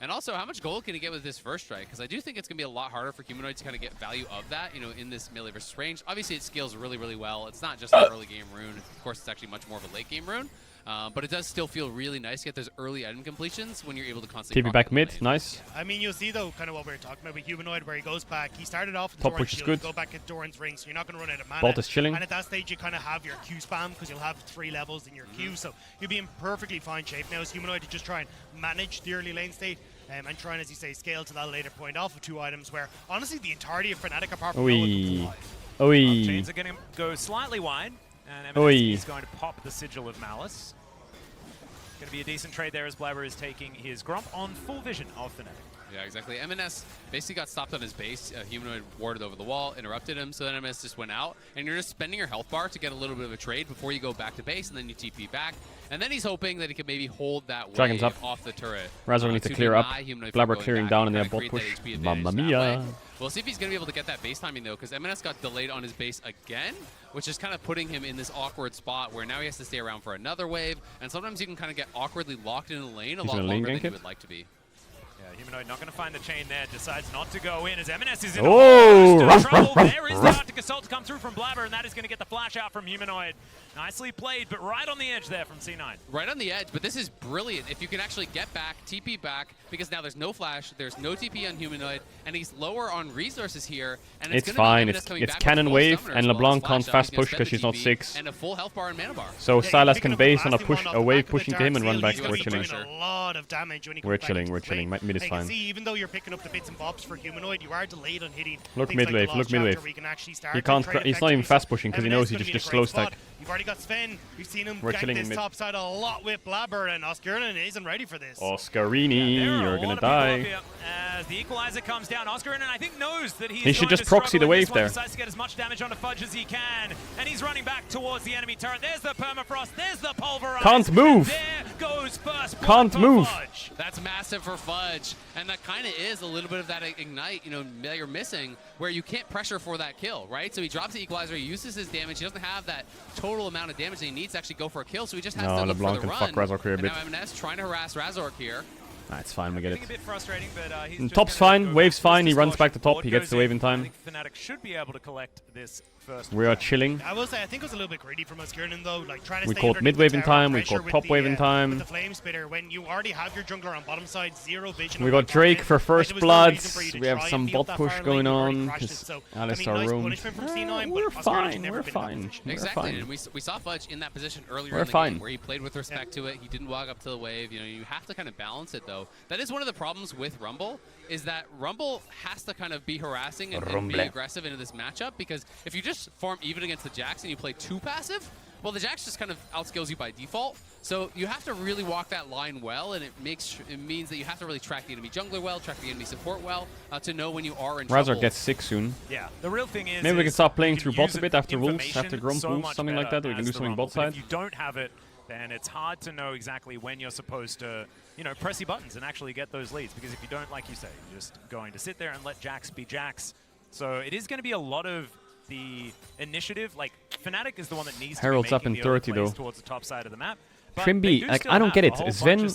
And also, how much gold can he get with this first strike? Because I do think it's going to be a lot harder for Humanoid to kind of get value of that, you know, in this melee versus range. Obviously, it scales really, really well. It's not just an early game rune. Of course, it's actually much more of a late game rune. But it does still feel really nice to get those early item completions when you're able to constantly TP back mid, nice. I mean, you'll see though, kind of what we were talking about with Humanoid, where he goes back. He started off with Top Doran's push is shield, good. go back at Doran's ring, so you're not going to run out of mana. Bolt is chilling. And at that stage, you kind of have your Q spam because you'll have 3 levels in your Q, so you'll be in perfectly fine shape now as Humanoid to just try and manage the early lane state. And try and, as you say, scale to that later point off of 2 items where, honestly, the entirety of Fnatic, apart from Noah, Chains are going to go slightly wide, and MNS is going to pop the Sigil of Malice. Going to be a decent trade there as Blabber is taking his Grump on full vision of Fnatic. Yeah, exactly. MNS basically got stopped on his base. Humanoid warded over the wall, interrupted him, so then MNS just went out. And you're just spending your health bar to get a little bit of a trade before you go back to base, and then you TP back. And then he's hoping that he can maybe hold that Dragon's wave up. off the turret. Razor needs to clear up. Blabber clearing down and they have bot push. Mamma mia. We'll see if he's going to be able to get that base timing, though, because MNS got delayed on his base again, which is kind of putting him in this awkward spot where now he has to stay around for another wave. And sometimes you can kind of get awkwardly locked in the lane a lot longer than you would like to be. Humanoid not going to find the chain there, decides not to go in as MNS is in trouble. There is the Arctic Assault to come through from Blabber, and that is going to get the flash out from Humanoid. Nicely played, but right on the edge there from C9. Right on the edge, but this is brilliant. If you can actually get back, TP back, because now there's no flash, there's no TP on Humanoid, and he's lower on resources here. And it's fine. It's cannon wave, and LeBlanc can't fast push because she's not 6. And a full health bar and mana bar. So Sylas can base on a wave pushing to him and run back. We're chilling. A lot of damage when he We're chilling. Mid is fine. See, even though you're picking up the bits and bobs for Humanoid, you are delayed on hitting. Look mid wave. Look mid wave. He can't. He's not even fast pushing because he knows he just slow stack. You've already got Sven. We've seen him We're gank this top side a lot with Blabber, and Oscarina isn't ready for this. Oscarini, you're gonna die. As the equalizer comes down, Oscarina, I think, knows that he should just proxy the wave there. Decides to get as much damage onto Fudge as he can, and he's running back towards the enemy turret. There's the permafrost. There's the pulverize. Can't move. There goes first. Can't move. Fudge. That's massive for Fudge, and that kind of is a little bit of that ignite, that you're missing, where you can't pressure for that kill, right? So he drops the equalizer, he uses his damage, he doesn't have that total amount of damage that he needs to actually go for a kill, so he just has to look for the run. Fuck Razork here a bit. And now MNS trying to harass Razork here. That's fine, we get it. A bit frustrating, but Top's fine, wave's fine, he runs back to top, he gets the wave in time. I think Fnatic should be able to collect this first. We are chilling. I will say, I think it was a little bit greedy from Oscarina though, like trying to we stay caught mid wave in time, we caught top wave in time. With the flame spitter, when you already have your jungler on bottom side, 0 vision. We got Drake for first blood. We have some bot push going on because Alice are roamed. We're fine, we're fine. Exactly, and we saw Fudge in that position earlier in the game where he played with respect to it. He didn't walk up to the wave. You have to kind of balance it though. That is one of the problems with Rumble, is that Rumble has to kind of be harassing and be aggressive into this matchup, because if you just farm even against the Jax and you play too passive, well, the Jax just kind of outskills you by default. So you have to really walk that line well, and it means that you have to really track the enemy jungler well, track the enemy support well, to know when you are in trouble. Razor gets 6 soon. Yeah, the real thing is, maybe we can start playing through bot a bit after wolves, after Grump wolves, something like that. We can do something bot side. If you don't have it, then it's hard to know exactly when you're supposed to, press your buttons and actually get those leads. Because if you don't, like you say, you're just going to sit there and let Jax be Jax. So it is going to be a lot of the initiative. Like, Fnatic is the one that needs Herald's to be up in making 30 though. towards the top side of the map. Trimby, like, I don't get it. Sven,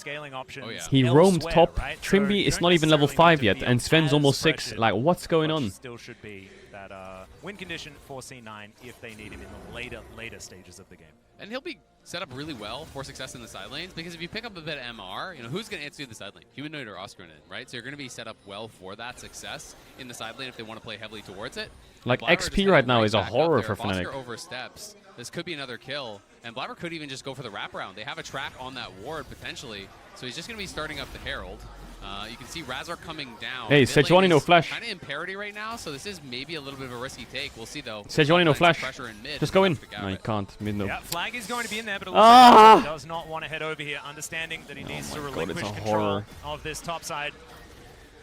he roamed top. Right? Trimby is not even level 5 yet, and Sven's almost 6. Like, what's going on? Still should be that win condition for C9 if they need him in the later stages of the game. And he'll be set up really well for success in the side lanes, because if you pick up a bit of MR, who's going to answer the side lane? Humanoid or Oscarina, right? So you're going to be set up well for that success in the side lane if they want to play heavily towards it. Like, XP right now is a horror for Fnatic. Foster oversteps. This could be another kill, and Blabber could even just go for the wraparound. They have a track on that ward, potentially, so he's just going to be starting up the Herald. You can see Razor coming down. Hey, Sejuani no flash. Kind of in parity right now, so this is maybe a little bit of a risky take. We'll see, though. Sejuani no flash. Just go in. No, he can't. Mid no. Yeah, flag is going to be in there, but it looks like he does not want to head over here, understanding that he needs to relinquish control of this top side.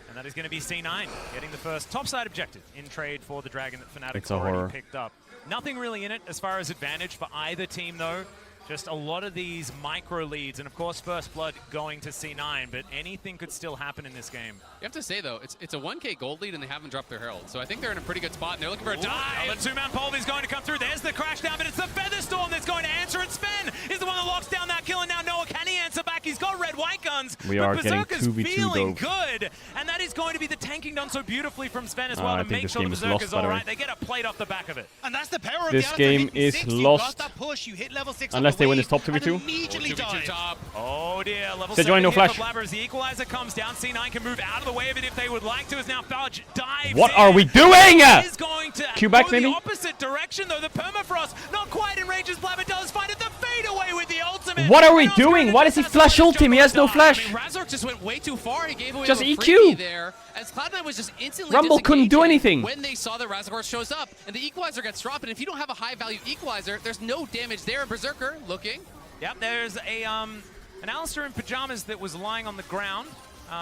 And that is going to be C9 getting the first topside objective in trade for the Dragon that Fnatic already picked up. Nothing really in it as far as advantage for either team, though. Just a lot of these micro leads, and of course first blood going to C9, but anything could still happen in this game. You have to say, though, it's a 1k gold lead and they haven't dropped their Herald, so I think they're in a pretty good spot, and they're looking for a dive. The two-man pole is going to come through. There's the crash down, but it's the Featherstorm that's going to answer, and Sven is the one that locks down that kill, and now Noah, can he answer back? He's got red-white guns. We are getting 2v2 feeling though. good, and that is going to be the tanking done so beautifully from Sven as well to make sure the Berserker's alright. They get a plate off the back of it. And that's the power of this the game is 6. lost. That push, you hit level 6 unless they win this top 2v2. Immediately top. Oh dear, level Said 7 no flash. for Blabber as the equalizer comes down. C9 can move out of the way of it if they would like to, as now Fudge dives What in. are we doing? Is going to Q back go maybe? the opposite direction though. The permafrost not quite in range as Blabber does find it. The fade away with the ultimate. What are we doing? Why does he flash ult him? He has no flash. I mean, Razork just went way too far. He gave away Just a EQ. freebie there, as Cloud9 was just instantly Rumble couldn't do disengaging anything. when they saw that Razork shows up, and the equalizer gets dropped. And if you don't have a high-value equalizer, there's no damage there. And Berserker looking. Yep, there's a an Alistair in pajamas that was lying on the ground.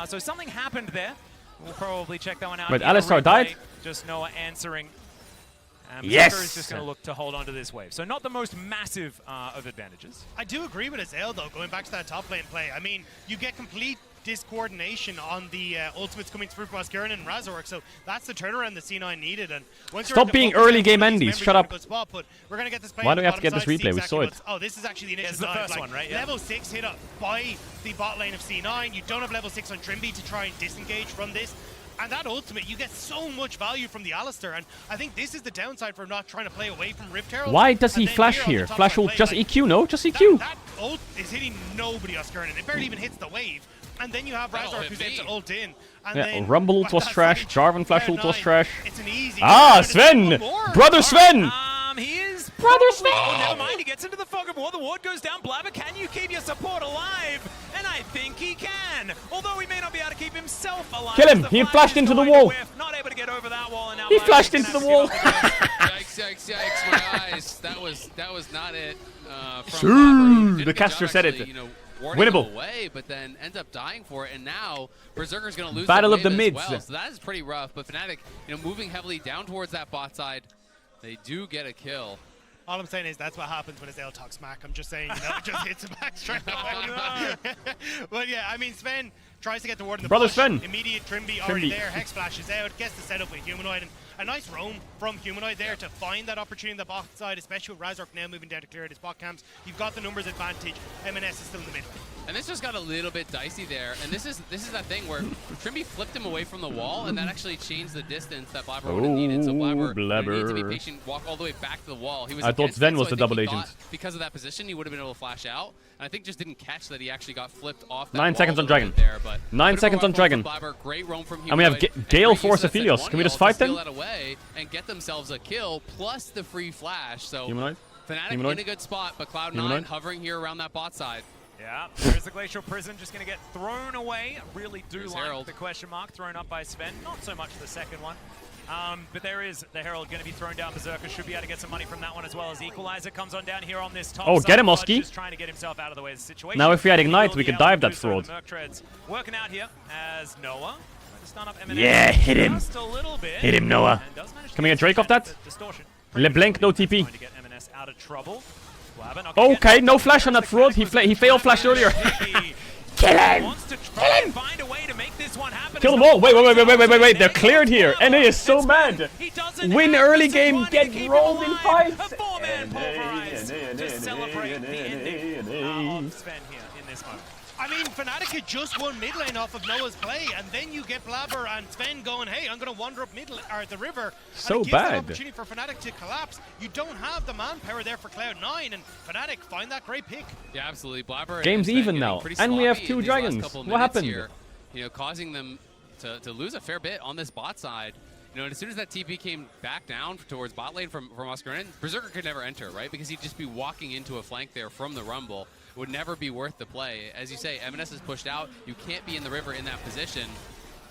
So something happened there. We'll probably check that one out. Wait, Alistair died? Just Noah answering. Yes! Berserker is just going to look to hold on to this wave. So not the most massive of advantages. I do agree with Azael though, going back to that top lane play. I mean, you get complete discoordination on the ultimates coming through from Oscurin and Razork, so that's the turnaround that C9 needed. And once Stop being early game endies. Shut up. Spot, but we're gonna get this play. Why do we have to get this replay? We saw it. Oh, this is actually the initial It's the dive. first one, right? Yeah. Level 6 hit up by the bot lane of C9. You don't have level 6 on Trimby to try and disengage from this. And that ultimate, you get so much value from the Alistair, and I think this is the downside for not trying to play away from Rift Herald. Why does he flash here? Flash ult, just EQ, no? Just EQ. That ult is hitting nobody, Oscurin, and it barely even hits the wave. And then you have Razork who's able to ult in. And Yeah, then, Rumble ult was trash, Jarvan flash ult was trash. It's an easy Sven! Brother Sven! He is Brother Sven! Oh, never mind, he gets into the fog of war. The ward goes down. Blabber, can you keep your support alive? And I think he can. Although he may not be able to keep himself alive. Kill him! He flashed into the wall! Not able to get over that wall, and now He flashed into the wall! Yikes, my eyes. That was not it. The caster said it. Winnable. Away, but then ends up dying for it, and now Berserker's going to lose Battle the of the wave mids. as well, so that is pretty rough. But Fnatic, moving heavily down towards that bot side, they do get a kill. All I'm saying is that's what happens when Azael talks smack. I'm just saying, it just hits him back straight away. But yeah, I mean, Sven tries to get the ward in the Brother push. Sven. Immediate Trimby already there. Hex flashes out, gets the setup with Humanoid, and a nice roam from Humanoid there to find that opportunity on the bot side, especially with Razork now moving down to clear out his bot camps. You've got the numbers advantage. MNS is still in the middle. And this just got a little bit dicey there, and this is that thing where Trimby flipped him away from the wall, and that actually changed the distance that Blabber would have needed. So Blabber needed to be patient, walk all the way back to the wall. He was I thought Sven was the double agent. Because of that position, he would have been able to flash out. And I think just didn't catch that he actually got flipped off that 9 wall seconds on Dragon. There, but 9 seconds on Dragon. Blabber, great roam from And we have Gale Force Aphelios. Can we just fight them? That away and get themselves a kill plus the free flash. So Humanoid? Fnatic Humanoid? in a good spot, but Cloud9 Humanoid? hovering here around that bot side. Yeah, there's the Glacial Prison just going to get thrown away. I really do There's like Herald. the question mark thrown up by Sven. Not so much the second one. But there is the Herald going to be thrown down. Berserker should be able to get some money from that one as well as Equalizer comes on down here on this top Oh, side. get him, Fudge Oski. just trying to get himself out of the way of the situation. Now if we had He Ignite, will we be could able to dive do that so. fraud. The Merc Treads working out here as Noah. Stun up MNS Yeah, hit him. just a little bit. Hit him, Noah. And does manage to Can we get Drake off that? Distortion. LeBlanc, no TP. Trying to get MNS out of trouble. Blabber not gonna Okay, get no flash on that fraud. He failed flash earlier. Kill him! Wants to try and find a way to make this one happen. Kill them all! Wait! They're cleared here. NA is so mad. Win early game, get rolled in fights. A four-man pulverized to celebrate the ending of Sven here in this moment. I mean, Fnatic had just won mid lane off of Noah's play, and then you get Blabber and Sven going, hey, I'm going to wander up the river. So and it gives that bad. opportunity for Fnatic to collapse. You don't have the manpower there for Cloud9, and Fnatic find that great pick. Yeah, absolutely. Blabber Game's and Sven even getting now, pretty and we have sloppy 2 in these last dragons. couple of What minutes happened? Here, causing them to lose a fair bit on this bot side. And as soon as that TP came back down towards bot lane from Oscar, Berserker could never enter, right? Because he'd just be walking into a flank there from the Rumble. It would never be worth the play. As you say, MNS is pushed out. You can't be in the river in that position.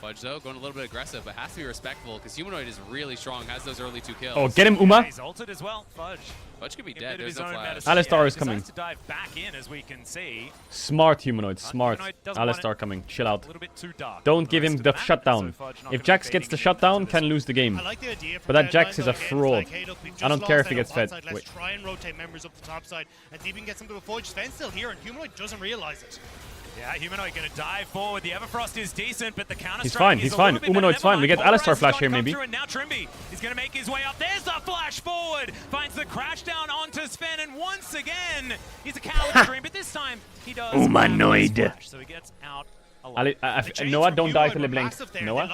Fudge, though, going a little bit aggressive, but has to be respectful because Humanoid is really strong, has those early 2 kills. Oh, get him, Uma. He's ulted as well. Fudge. Fudge could be dead. There's no flash. Alistar is coming. To dive back in, as we can see. Smart Humanoid, smart. Humanoid doesn't want Alistar coming, chill out. A little bit too dark. Don't give him the shutdown. If Jax gets the shutdown, can lose the game. I like the idea But that Jax is a fraud. I don't care if he gets fed. Let's Wait. try and rotate members up the top side and see if we can get some of the Fudge. Sven's still here, and Humanoid doesn't realize it. Yeah, Humanoid going to dive forward. The Everfrost is decent, but the counter He's fine, he's fine. Humanoid's fine. We get Alistar flash here, maybe. And now Trimby is going to make his way up. There's the flash forward. Finds the crash down onto Sven, and once again, he's a coward dream, but this time he does. Humanoid. So he gets out Noah, don't die to LeBlanc. Noah.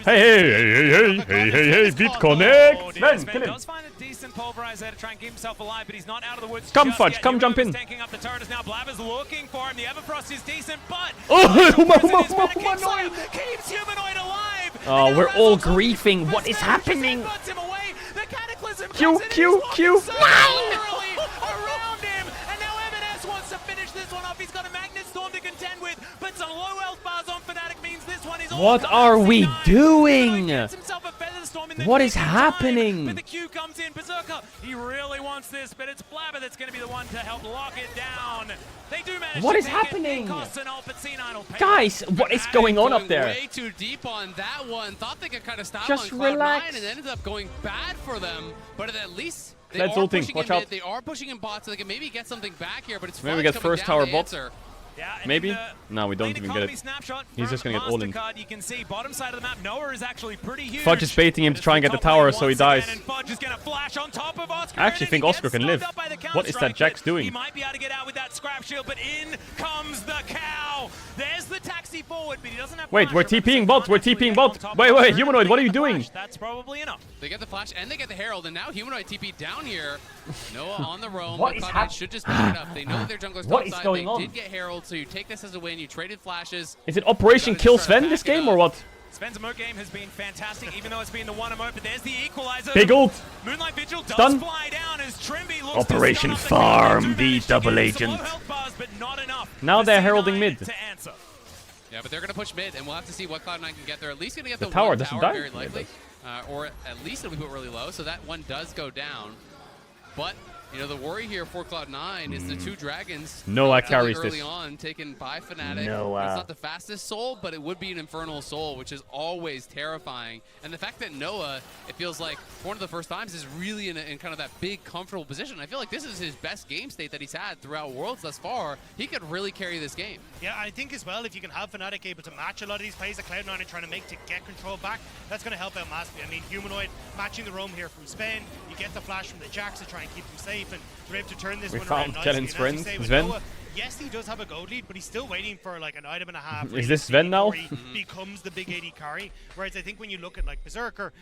Hey, beat connect! Sven, kill him! Does find a decent pulverizer to try and keep himself alive, but he's not out of the woods. Come, Fudge, come jump in. Tanking up the turret now. Blabber's looking for him. The Everfrost is decent, but Humanoid! keeps Humanoid alive. Oh, we're all griefing. What is happening? Q. Around him, and now FNC wants to finish this one off. He's got a Magnet Storm to contend with, but some low health bars on fnatic means this one is all. What are we doing? What is happening? But the Q comes in. Berserker, he really wants this, but it's Blabber that's going to be the one to help lock it down. They do manage What to is take happening? It costs an ult, but C9 will pay. Guys, what is going on up there? Way too deep on that one. Thought they could kind of stop Just on Cloud9, relax. and it ended up going bad for them. But at least they Let's are ulting. pushing Watch in out. mid. They are pushing in bot, so they can maybe get something back here. But it's Maybe we Fudge get coming first down tower to bot. answer. Yeah, Maybe? No, we don't even get it. He's just gonna get all in. You can see bottom side of the map. Noah is actually pretty huge. Fudge is baiting him to try and get the tower so he dies. And Fudge is gonna flash on top of Oscar. I actually think Oscar can live. What is that Jax He doing? might be able to get out with that scrap shield, but in comes the cow. There's the taxi forward, but he doesn't have. Wait, we're TPing bot. We're TPing bot. Wait, Humanoid, what are you doing? That's probably enough. They get the flash and they get the Herald, and now Humanoid TP down here. Noah on the roam. What is Cloud9 should just back it up. They know that their jungler's What is topside. going They on? did get Herald, so you take this as a win. You traded flashes. Is it Operation Kill Sven this game or what? Sven's emote game has been fantastic, even though it's been the one emote, but there's the equalizer. Big ult. Moonlight Vigil does Stun. fly down as Trimby looks Operation to stun Farm up the double agent. bars, but not enough. Now for they're C9 heralding mid. to answer. Yeah, but they're going to push mid, and we'll have to see what Cloud9 can get. They're at least going to get the tower one doesn't tower, die. very likely. Or at least it'll be put really low, so that one does go down. But, you know, the worry here for Cloud9 is the two dragons. Noah carries early this. on, taken by fnatic. Noah. It's not the fastest soul, but it would be an infernal soul, which is always terrifying. And the fact that Noah, it feels like for one of the first times, is really in kind of that big, comfortable position. I feel like this is his best game state that he's had throughout Worlds thus far. He could really carry this game. Yeah, I think as well, if you can have fnatic able to match a lot of these plays that Cloud9 are trying to make to get control back, that's going to help out massively. I mean, Humanoid matching the roam here from Sven, you get the flash from the Jax to try and keep them safe, and they're able to turn this We one found around nicely. Kellen's And as you friend, say, with Sven. Noah, yes, he does have a gold lead, but he's still waiting for like an item and a half. Is this Sven now? He becomes the big AD carry. Whereas I think when you look at like Berserker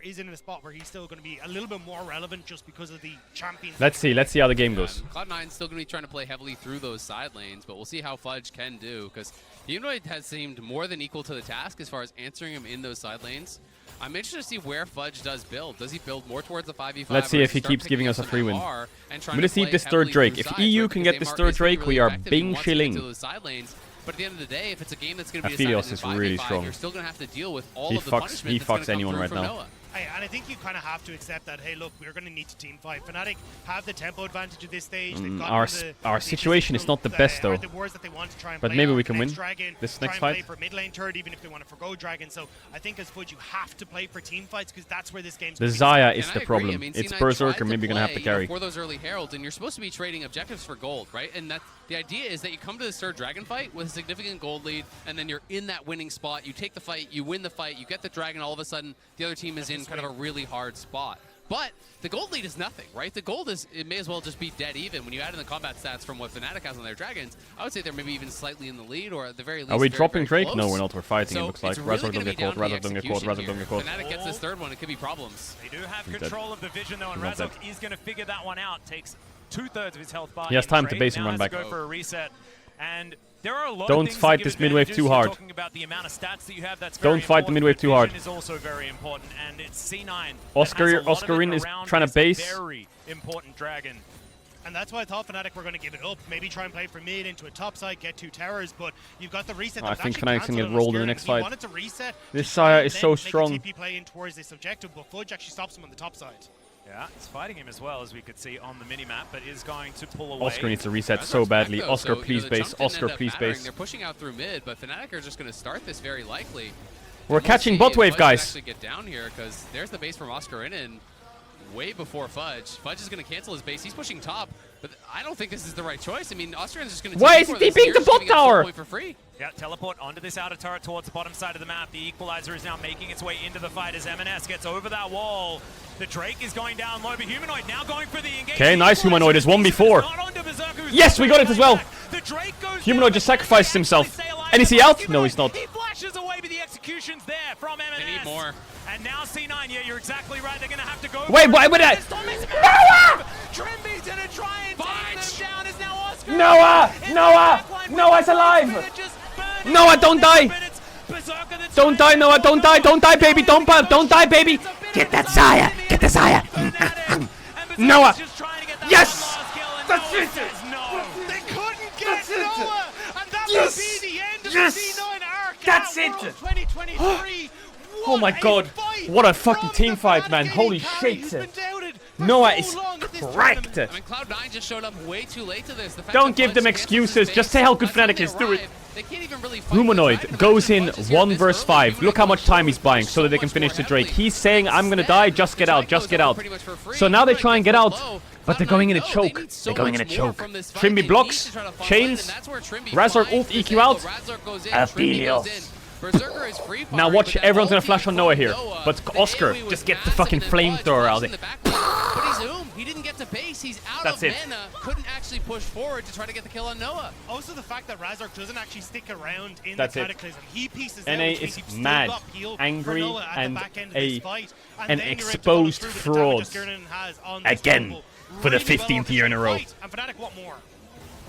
is in a spot where he's still going to be a little bit more relevant just because of the champion. Let's see how the game goes. Cloud9's still going to be trying to play heavily through those side lanes, but we'll see how Fudge can do, because Humanoid has seemed more than equal to the task as far as answering him in those side lanes. I'm interested to see where Fudge does build. Does he build more towards the 5v5? Let's see if he keeps giving us a free win. I'm gonna see this third Drake. If EU can get this third Drake, we are bing chilling. But at the end of the day, if it's a game that's going to be Aphelios decided is in 5v5, really strong. You're still going to have to deal with all He of the fucks- punishment he that's gonna fucks come anyone through right from now. Noah. And I think you kind of have to accept that, hey, look, we're going to need to team fight. Fnatic have the tempo advantage at this stage. They've gotten Our situation is not the best though. The wars that they want to try and But play maybe on we can win Dragon, this try next and play fight. for mid lane turret, even if they want to forgo Dragon. So I think as Fudge, you have to play for team fights because that's where this game's The gonna be Zaya decided. is And the I agree. problem. I mean, It's C9 Berserker tried maybe gonna have to play, carry. For those early heralds, and you're supposed to be trading objectives for gold, right? And that the idea is that you come to this third dragon fight with a significant gold lead, and then you're in that winning spot. You take the fight, you win the fight, you get the dragon. All of a sudden, the other team is in kind of a really hard spot. But the gold lead is nothing, right? The gold is, it may as well just be dead even. When you add in the combat stats from what fnatic has on their dragons, I would say they're maybe even slightly in the lead, or at the very least Are we very, dropping very Drake? close. No, we're not. We're fighting, So it looks like. it's really Razor don't gonna get be caught, down to Razor the don't get caught, Razor execution don't get caught. here. Fnatic gets this third one, it could be problems. They do have He's control of the vision though, and He's not Razok is going to figure that one out. Takes 2/3 of his health bar. He has in time to trade. base and Now run has to back. go for a reset. And there are a lot Don't of things fight that this give mid-wave advantages. too You're hard. talking about the amount of stats that you have, that's Don't very fight the important, mid-wave but too hard. vision is also very important, and it's C9 that Oscar- has a lot of it Oscarin is around trying to this base. very important dragon. And that's why I thought Fnatic were going to give it up. Maybe try and play for mid into a top side, get 2 towers, but you've got the reset. I that was think actually Fnatic's gonna get cancelled on rolled in the Oscarin. next He fight. wanted to reset. This to Saya try and is then so make a strong. TP play in towards this objective, but Fudge actually stops him on the top side. Yeah, he's fighting him as well, as we could see on the minimap, but is going to pull away. Oscar needs to reset Razor's so back, badly. though, Oscar, so, please the base. jump didn't Oscar, end up please mattering. base. They're pushing out through mid, but Fnatic are just going to start this very likely. We're And catching see bot if wave, Fudge guys. can actually get down here, because there's the base from Oscarin in way before Fudge. Fudge is going to cancel his base. He's pushing top, but I don't think this is the right choice. I mean, Oscarin's just going to. Why is he TPing the bot tower? For free. Yeah, teleport onto this outer turret towards the bottom side of the map. The equalizer is now making its way into the fight as MNS gets over that wall. The Drake is going down low, but Humanoid now going for the engagement. Okay, nice Humanoid. There's one before. Yes, we got it as well. The Drake goes Humanoid just sacrificed himself. And is he out? No, he's not. He flashes away, but the execution's there from M&S. They need more. And now C9, yeah, you're exactly right. They're going to have to go. Wait, why would I? Trimby's going to try and take them down. Is now Oscar. Noah's alive. Noah, don't die. Don't die, Noah. Don't die. Don't die, baby. Don't die, baby. Get that Zaya. Get the Zaya. Noah. Yes. That's it. They couldn't get Noah. And that would be the end of the C9 arc. That's it. 2023. Oh my god. What a fucking team fight, man. Holy shit. Noah is cracked. I mean, Cloud9 just showed up way too late to this. Don't give them excuses. Just say how good fnatic is. Do it. They can't even really fight. Humanoid goes in 1 versus 5. Look how much time he's buying so that they can finish the Drake. He's saying, I'm gonna die, just get out, just get out. So now they try and get out, but they're going in a choke. They're going in a choke. Trimby blocks, chains, Razork ult EQ out. Aphelios. Now watch, everyone's gonna flash on Noah here. But Oscar, just get the fucking flamethrower out of it. But he's Oom. He didn't get to base. He's out That's of it. mana. Couldn't actually push forward to try to get the kill on Noah. Also, the fact that Razork doesn't actually stick around in That's the it. Cataclysm. He pieces NA out, which is means you've still mad, got peel for angry, Noah at the and back end of an this fight. And then you're able to follow exposed through with the fraud. damage Skirnan has on this Again, combo. for the Really well 15th year in a row. fight, and Fnatic want more.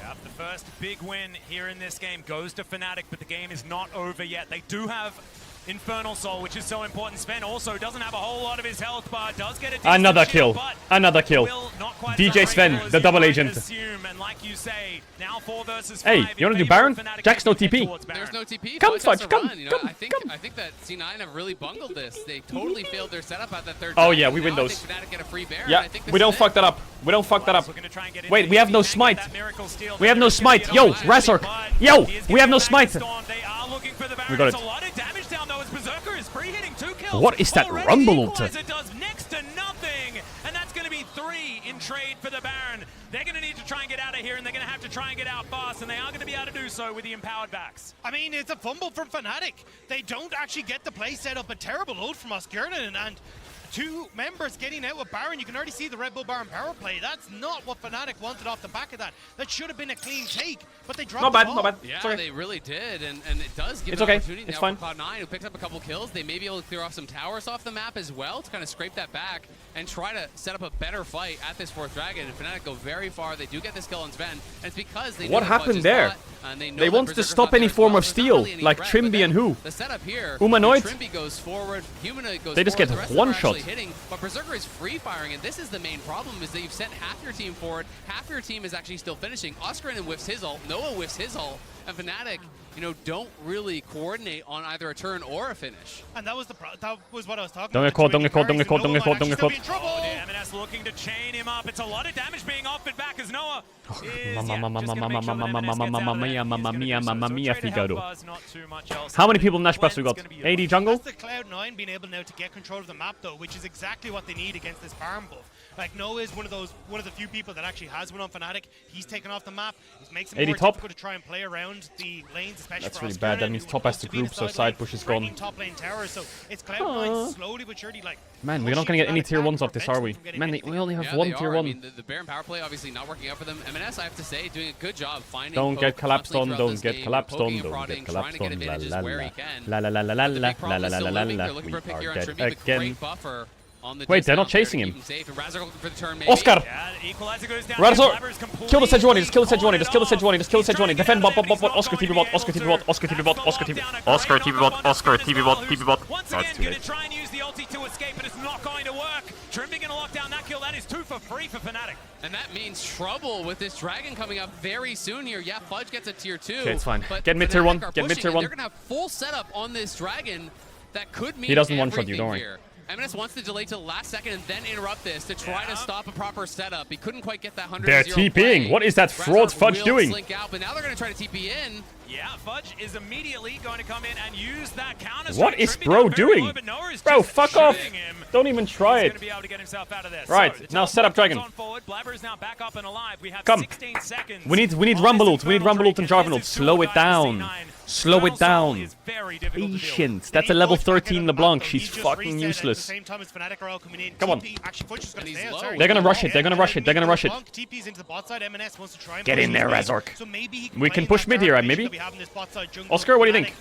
Yep, the first big win here in this game goes to Fnatic, but the game is not over yet. They do have Infernal Soul, which is so important. Sven also doesn't have a whole lot of his health, but does get a decent Another shield, kill. but Another kill. will not quite DJ separate Sven, those the you double might agent. assume, and like you say, now 4 versus 5 Hey, you wanna do Baron? Fnatic Jack's no as they head TP. towards Baron. There's no TP. Come, Fudge has Fudge, to come, run, you know, come, I think that C9 have really bungled this. They totally failed their setup at that third. Oh dragon. yeah, we win Now I those. think Fnatic get a free Baron. Yeah, I think this we don't is it. fuck that up. We don't fuck that up. Looking to try and get Wait, into we have no the smite. that miracle steal. We have no smite. Yo, Razork. Yo, we have no smite. They are looking for the Baron. We got it. It's a lot of damage down though as Berserker is free hitting 2 kills. What is that Already rumble the ult? Equalizer does next to nothing, and that's going to be 3 in trade for the Baron. They're going to need to try and get out of here, and they're going to have to try and get out fast, and they are going to be able to do so with the empowered backs. I mean, it's a fumble from Fnatic. They don't actually get the play set up. A terrible ult from Skirnan, and 2 members getting out with Baron. You can already see the Red Bull Baron power play. That's not what Fnatic wanted off the back of that. That should have been a clean take, but they dropped Not bad, the not ball. bad. Yeah, Sorry. they really did, and it does give It's an okay. opportunity It's now fine. for Cloud9, who picks up a couple kills. They may be able to clear off some towers off the map as well to kind of scrape that back and try to set up a better fight at this 4th dragon. And Fnatic go very far. They do get this kill on Sven, and it's because they know What that Fudge happened is there? hot, and know They that wanted to Berserker's stop not any there as form well, of so it's not steal, really any like threat, but Trimby then and who? The setup here, Humanoid? Trimby goes forward, Humanoid goes They just forward, get the rest of one them are actually shot. hitting, but Berserker is free firing, and this is the main problem, is that you've sent half your team forward, half your team is actually still finishing. Oscarin whiffs his ult, Noah whiffs his ult, and Fnatic, you know, don't really coordinate on either a turn or a finish. And that was what I was talking Don't about. get caught, don't get caught, don't Noah get caught, don't get caught, don't get might actually caught. still be in trouble. Oh, the M&S looking to chain him up. It's a lot of damage being offered back as Noah Mamma mia, Figaro. How many people in Nash Bus we got? 80 jungle? That's the Cloud9 being able now to get control of the map though, which is exactly what they need against this Baron buff. Like Noah is one of the few people that actually has one on Fnatic. He's taken off the map. It makes it 80 more top. difficult to try and play around the lanes, especially That's for really Oscar bad. That and means who top wants has the to be group, so side side lane, push is bringing gone. top lane towers. So it's Cloud9 slowly but surely like. Man, we're not gonna get any tier 1s off this, are we? Man, we only have Yeah, one they tier are. 1. I mean, the Baron power play obviously not working out for them. M&S, I have to say, doing a good job finding. Don't folk get collapsed on, constantly don't throughout get this game, collapsed on, poking and don't prodding, get trying to collapsed get on. La advantages la where la. he can. La la la la la The la big problem is la still la living. la. They're looking We for a pick are here on dead Trimby, but again. great buffer on the Wait, they're not dismount there to chasing keep him. Safe. And Razork looking for the turn, maybe. Oscar! Yeah, the equalizer goes down. Razor! Blabber's completely Kill the Sejuani, just kill the Sejuani, just kill the caught it Sejuani, just kill the off. Sejuani. He's Defend trying bot, to bot, get bot, out Oscar of it, TV but bot, he's Oscar not TV going bot, to Oscar be TV able bot, to. Oscar TV bot, Oscar Oscar TV bot, Oscar TV bot, TV bot. Once That's again, too going late. to try and use the ulti to escape, but it's not going to work. Trimby going to lock down that kill. That is 2 for free for Fnatic. And that means trouble with this dragon coming up very soon here. Yeah, Fudge gets a tier 2. Okay, it's fine. But Get mid tier 1, Fnatic are get mid pushing, tier and 1. They're going to have full setup on this dragon that could mean He doesn't one-shot you, everything don't worry. here. M&S wants to delay to the last second and then interrupt this to try to stop a proper setup. He couldn't quite get that 100-0 They're TPing. What is that fraud Fudge will doing? Slink out, but now they're going to try to TP in. Yeah, Fudge is immediately going to come in and use that counter. What is bro doing? Bro, fuck off. Don't even try it. Right, now set up dragon. Come. We need Rumble ult. We need Rumble ult and Jarvan ult. Slow it down. Slow it down. Patience. That's a level 13 LeBlanc. She's fucking useless. Come on. They're gonna rush it. They're gonna rush it. They're gonna rush it. Get in there, Razork. We can push mid here, maybe. Oscar, what do you think?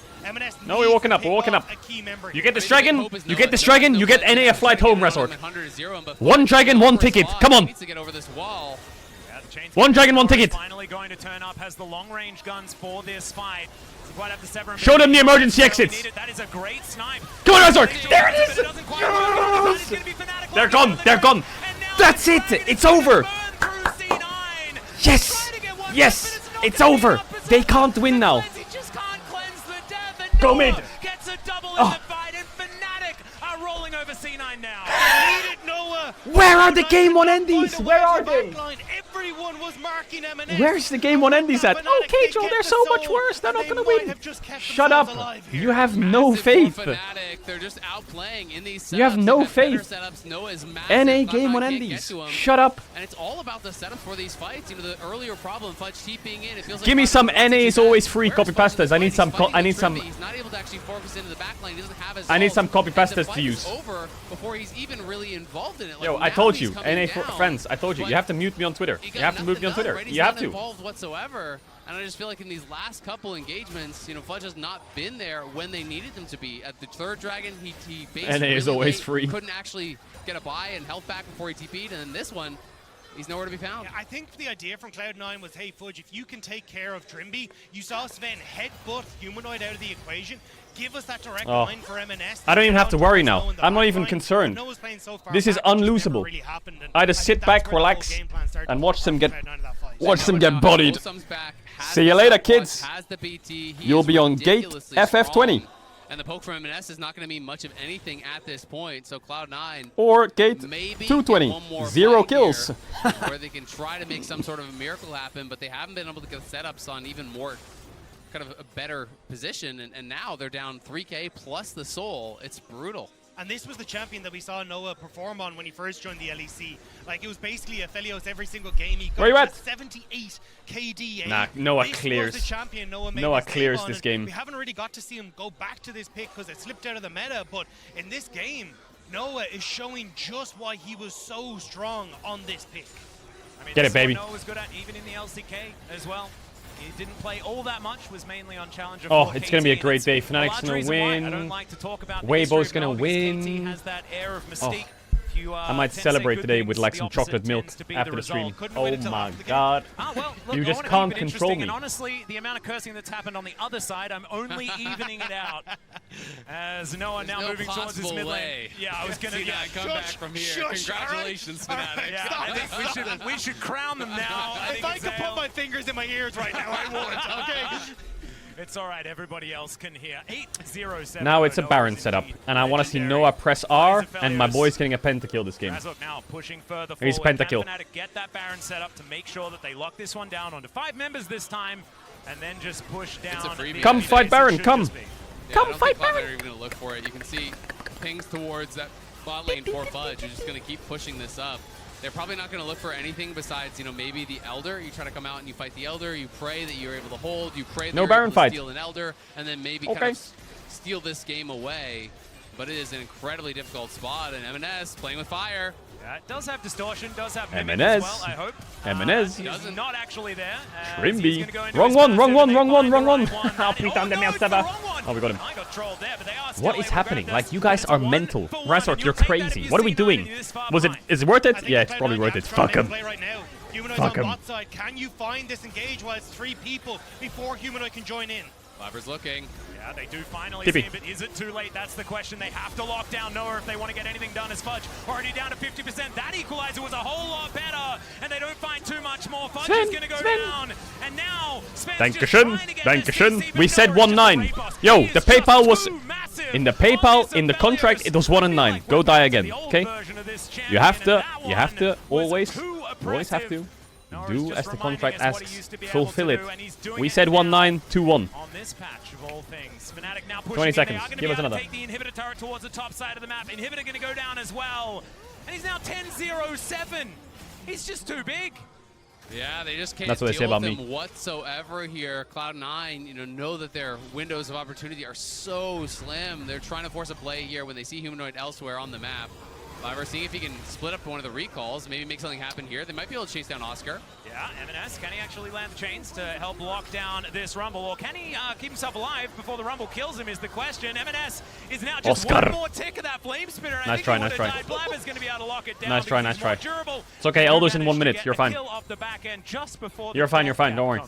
No, we're walking up. We're walking up. You get this dragon. You get this dragon. You get NA a flight home, Razork. One dragon, one ticket. Come on. One dragon, one ticket. Finally going to turn up, has the long-range guns for this fight. Show them the emergency exits. That is a great snipe. Come on, Razork. There it is. Yes. They're gone. They're gone. That's it. It's over. Yes. Yes. It's over. They can't win now. Go mid. Gets a double in the fight, and fnatic are rolling over C9 now. Where are the game 1 endies? Where are they? Everyone was marking M&S. Where's the game 1 endies at? Oh, Caedrel, they're so much worse. They're not gonna win. Shut up. You have no faith. They're just outplaying in these setups. You have no faith. NA NA game 1 endies. Shut up. And it's all about the setup for these fights. You know, the earlier problem, Fudge TPing in. It feels like Give me some NA is always free copy pastas. I need some. He's not able to actually focus into the back lane. He doesn't have his I need some copy pastas to use. Over before he's even really involved in it. Like, Yo, I told you, NA friends. I told you. You have to mute me on Twitter. You have to mute me on Twitter. You have to. Involved whatsoever. And I just feel like in these last couple engagements, you know, Fudge has not been there when they needed them to be. At the third dragon, he basically NA is always free. Couldn't actually get a buy and health back before he TP'd, and then this one, he's nowhere to be found. Yeah, I think the idea from Cloud9 was, hey, Fudge, if you can take care of Trimby, you saw Sven headbutt Humanoid out of the equation. Give us that direct line for M&S. I don't even have to worry now. I'm not even concerned. This is unlosable. I just sit back, relax, and watch them get bodied. See you later, kids. You'll be on gate FF20. And the poke from M&S is not going to mean much of anything at this point. So Cloud9 or gate 220, 0 kills. Where they can try to make some sort of a miracle happen, but they haven't been able to get setups on even more kind of a better position. And now they're down 3K plus the soul. It's brutal. And this was the champion that we saw Noah perform on when he first joined the LEC. Like, it was basically a Felios every single game. He got 78 KD. Nah, Noah clears. Was the champion Noah clears this game. We haven't really got to see him go back to this pick because it slipped out of the meta. But in this game, Noah is showing just why he was so strong on this pick. I mean, get it, baby. Noah was good at even in the LCK as well. He didn't play all that much, was mainly on Challenger. Oh, it's going to be a great day. Fnatic's going to win. Weibo's going to win. Oh. I might celebrate today with like some chocolate milk after the stream. Oh my god. You just can't control me. And honestly, the amount of cursing that's happened on the other side, I'm only evening it out. As Noah now moving towards his mid lane. Yeah, I was going to come back from here. Congratulations, Fnatic. Yeah, I think we should crown them now. If I could put my fingers in my ears right now, I would. Okay. It's all right. Everybody else can hear. 8-0-7. Now it's a Baron setup, and I want to see Noah press R, and my boy's getting a pentakill this game. Now pushing further forward. He's pentakill. Fnatic get that Baron setup to make sure that they lock this one down onto 5 members this time, and then just push down. Come fight Baron. Come. Come fight Baron. They're even going to look for it. You can see pings towards that bot lane for Fudge. You're just going to keep pushing this up. They're probably not going to look for anything besides, you know, maybe the Elder. You try to come out and you fight the Elder. You pray that you're able to hold. You pray that no you're Baron able to fight. Steal an Elder, and then maybe kind of steal this game away. But it is an incredibly difficult spot, and M&S playing with fire. It does have distortion, does have mimic M&S. as well, I hope. M&S. He's not actually there. Trimby. Wrong one. Oh, we got him. What is happening? Like, you guys are mental. Razork, you're crazy. What are we doing? Is it worth it? Yeah, it's probably worth it. Fuck him. Fuck him. Can you find this engage while it's 3 people before Humanoid can join in? Labra's looking. Yeah, they do finally see him, but is it too late? That's the question. They have to lock down Noah if they want to get anything done as Fudge. Already down to 50%. That equalizer was a whole lot better, and they don't find too much more. Fudge is going to go down, and now Sven's Dankeschön. We said 1-9. Yo, the PayPal was... In the PayPal, in the contract, it was 1-9. Go die again, okay? You have to always have to do as the contract asks. Fulfill it. We said 1-9, 2-1. 20 seconds. Give us another. Take the inhibitor turret towards the top side of the map. Inhibitor going to go down as well. And he's now 10-0-7. He's just too big. Yeah, they just can't That's what they say deal about with me. them whatsoever here. Cloud9, know that their windows of opportunity are so slim. They're trying to force a play here when they see Humanoid elsewhere on the map. However, seeing if he can split up one of the recalls, maybe make something happen here. They might be able to chase down Oscar. Yeah, M&S, can he actually land the chains to help lock down this Rumble? Or can he keep himself alive before the Rumble kills him is the question. M&S is now just Oscar. one more tick of that Flame Spinner. Nice try, nice try. Blabber's going to be able to lock it down. Nice try, nice try. Durable. It's okay, Elder's in 1 minute. You're fine. You're fine, you're fine. Don't worry.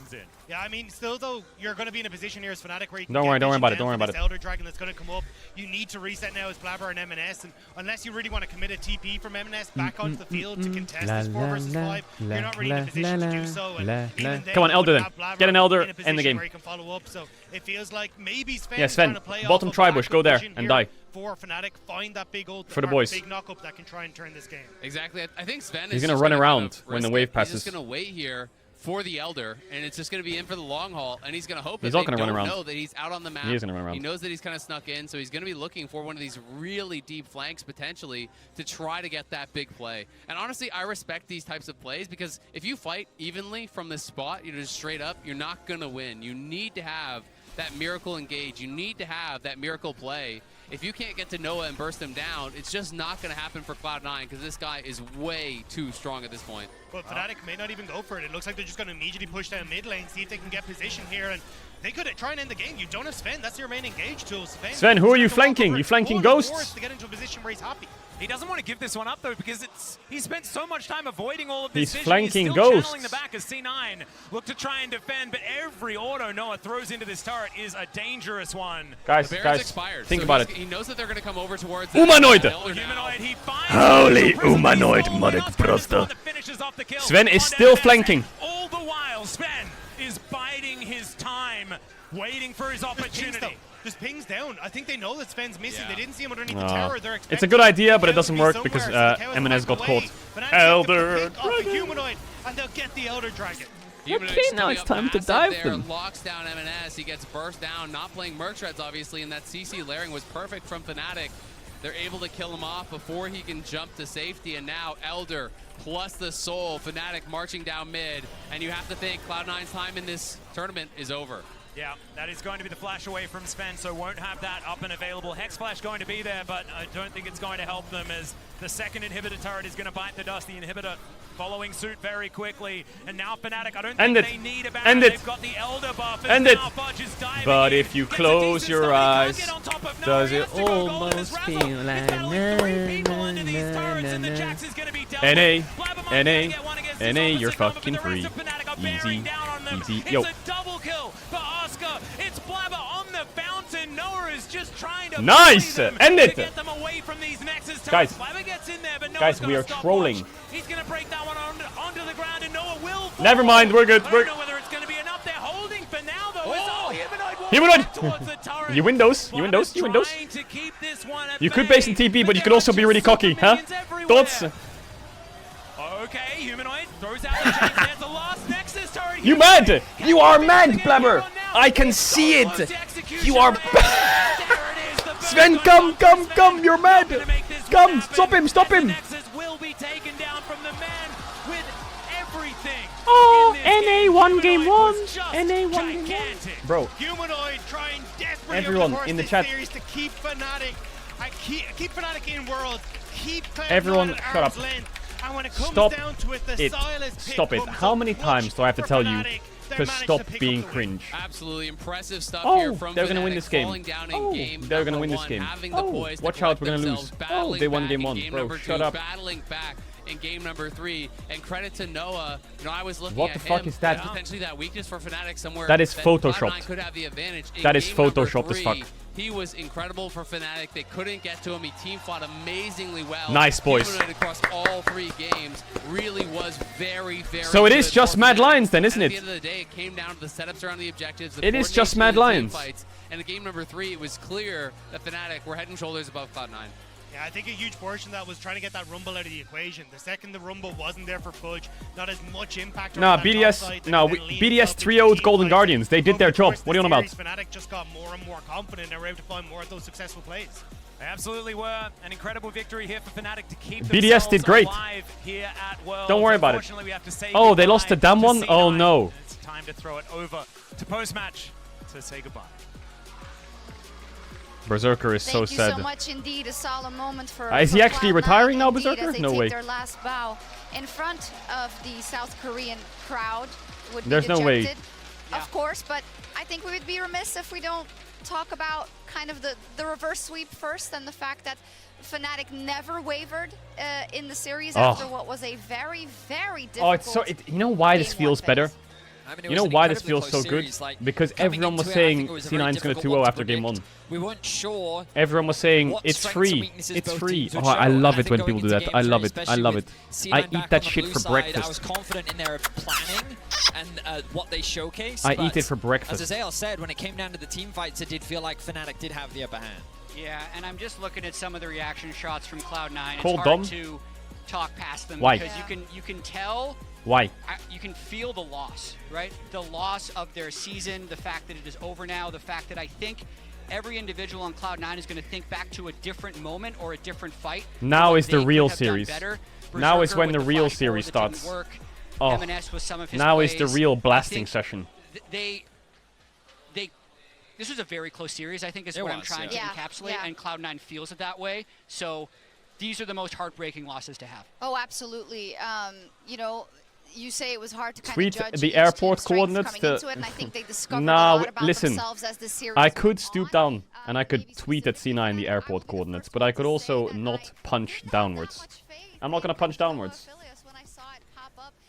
Yeah, I mean, still though, you're going to be in a position here as Fnatic where you can Don't worry about it, down don't worry from about this it. Elder Dragon that's going to come up. You need to reset now as Blabber and M&S, and unless you really want to commit a TP from M&S back onto the field to contest this 4 versus 5, you're not really in a position to do so. And even then, Come on, Elder then. Get an Elder, in a end the game. where he can follow up, so it feels like maybe Sven Yeah, Sven, trying to play bottom off of tri-bush, lack go of there vision and here die. For Fnatic, find that big ult For the or boys. big knock-up that can try and turn this game. Exactly. I think Sven He's is gonna just run gonna around kind of when the risk wave it. passes. He's just going to wait here for the Elder, and it's just going to be in for the long haul, and he's going to hope He's that not they gonna run don't around. know that he's out on the map. He is gonna run around. He knows that he's kind of snuck in, so he's going to be looking for one of these really deep flanks, potentially, to try to get that big play. And honestly, I respect these types of plays, because if you fight evenly from this spot, just straight up, you're not going to win. You need to have that miracle engage. You need to have that miracle play. If you can't get to Noah and burst him down, it's just not going to happen for Cloud9, because this guy is way too strong at this point. But Fnatic may not even go for it. It looks like they're just going to immediately push down mid lane, see if they can get position here, and they could try and end the game. You don't have Sven. That's your main engage tool. Sven, who are you flanking? You flanking Ghosts? To get into a position where he's happy. He doesn't want to give this one up, though, because he spent so much time avoiding all of this He's vision. flanking He's still Ghosts. channeling the back as C9 look to try and defend, but every auto Noah throws into this turret is a dangerous one. Guys, The Baron's guys, expired, think so about it. He knows that they're going to come over towards Humanoid! Humanoid, he finds Holy humanoid, mother prosta. Sven is still flanking. All the while, Sven is biding his time, waiting for his opportunity. There's pings down. I think they know that Sven's missing. Yeah. They didn't see him underneath the tower. They're It's a good idea, but it doesn't work because M&S got caught. Elder Humanoid, and they'll get the Elder Dragon. Okay, now it's time to dive them. Locks down M&S. He gets burst down. Not playing Merc Shreds, obviously, and that CC layering was perfect from Fnatic. They're able to kill him off before he can jump to safety, and now Elder plus the Soul. Fnatic marching down mid, and you have to think Cloud9's time in this tournament is over. Yeah, that is going to be the flash away from Sven, so won't have that up and available. Hex Flash going to be there, but I don't think it's going to help them as the second inhibitor turret is going to bite the dust. The inhibitor following suit very quickly. And now Fnatic, I don't think they need a Baron. They've got the Elder buff. End it! But if you close your eyes, does it almost feel like NA, you're fucking free. Easy, easy, yo. It's a double kill for Oscar. It's Blabber on the fountain. Noah is just trying to nice! End it! get them away from these Nexus Guys, Blabber gets in there, but guys, we are trolling. He's going to break that one onto the ground, and Noah will fall. Never mind, we're good. I don't know whether it's going to be enough. They're holding for now, though. Humanoid! You win those, you win those, you win those. You could base in TP, but you could also be really cocky, huh? Thoughts? Okay, Humanoid throws out the chains. There's the last Nexus turret. You mad? You are mad, Blabber! I can see it! You are Sven, come, you're mad! Come, stop him, stop him! Will be taken down from the man with everything. Oh, NA 1 game 1! NA 1 game 1! Bro, Humanoid trying desperately everyone over the in the course chat. of this series to keep Fnatic, keep Fnatic in Worlds, keep Cloud9 Everyone, at shut arm's up. length. And when it comes Stop down to it, the it. Silas pick Stop it. comes How up many clutch times do I have to for tell you Fnatic. They to managed stop to pick being up the win. cringe? Absolutely impressive stuff Oh, here from they're gonna Fnatic, win this game. falling down in Oh, game they're gonna number win this one, game. having the Oh, poise to watch out, collect we're gonna themselves, lose. Oh, battling they won back game in 1. game Bro, number shut 2, up. battling back in game number 3, and credit to Noah. I was looking What at the fuck him, is that? potentially that weakness for Fnatic somewhere. That is Cloud9 photoshopped. could have the advantage. In That is game number photoshopped as 3, fuck. He was incredible for Fnatic. They couldn't get to him. He team fought amazingly well. Nice, boys. Humanoid across all 3 games really was very, very So it is good just for Mad Fnatic. Lions then, isn't At it? the end of the day, it came down to the setups around the objectives. The It is just coordination Mad of the team Lions. fights. And in game number 3, it was clear that Fnatic were head and shoulders above Cloud9. Yeah, I think a huge portion of that was trying to get that Rumble out of the equation. The second the Rumble wasn't there for Fudge, not as much impact. Nah, on that top BDS, side, no, then lean BDS itself into 3-0'd team Golden fights. Guardians. They did Over their the job. course of What are you the on about? series, Fnatic just got more and more confident and were able to find more of those successful plays. They absolutely were. An incredible victory here for Fnatic to keep BDS did great. alive here at Worlds. Don't worry about it. We have to say Oh, they lost to Damwon? Oh, no. It's time to throw it over to post-match to say goodbye. Berserker is so sad. Thank you so much indeed. A solemn moment for Is he actually Cloud9 retiring now, indeed, Berserker? as they No take way. their last bow in front of the South Korean crowd. Would be There's no way. dejected, of course, but I think we would be remiss if we don't talk about kind of the reverse sweep first, and the fact that Fnatic never wavered in the series after what was a very, very difficult. Oh, it's so. You know why this feels better? I mean, you know why this feels so good? Because everyone was saying C9's going to 2-0 after game 1. We weren't sure. Everyone was saying it's free. It's free. Oh, I love it when people do that. I love it. I love it. I eat that shit for breakfast. I was confident in their planning and what they showcased. I eat it for breakfast. As Azael said, when it came down to the team fights, it did feel like Fnatic did have the upper hand. Yeah, and I'm just looking at some of the reaction shots from Cloud9. It's Cold hard Dom? to talk past them. Why? Because you can tell. Why? You can feel the loss, right? The loss of their season, the fact that it is over now, the fact that I think every individual on Cloud9 is going to think back to a different moment or a different fight. Now is the real series. Now is when the real series starts. Oh, now is the real blasting session. This was a very close series, I think, is what I'm trying to encapsulate, and Cloud9 feels it that way. So these are the most heartbreaking losses to have. Oh, absolutely. You know, you say it was hard to kind Tweet of judge the airport coordinates to. it, and I think they discovered a lot about listen. themselves as the series I could stoop down and I could tweet at C9 the airport coordinates, but I could also not punch downwards. I'm not gonna punch downwards.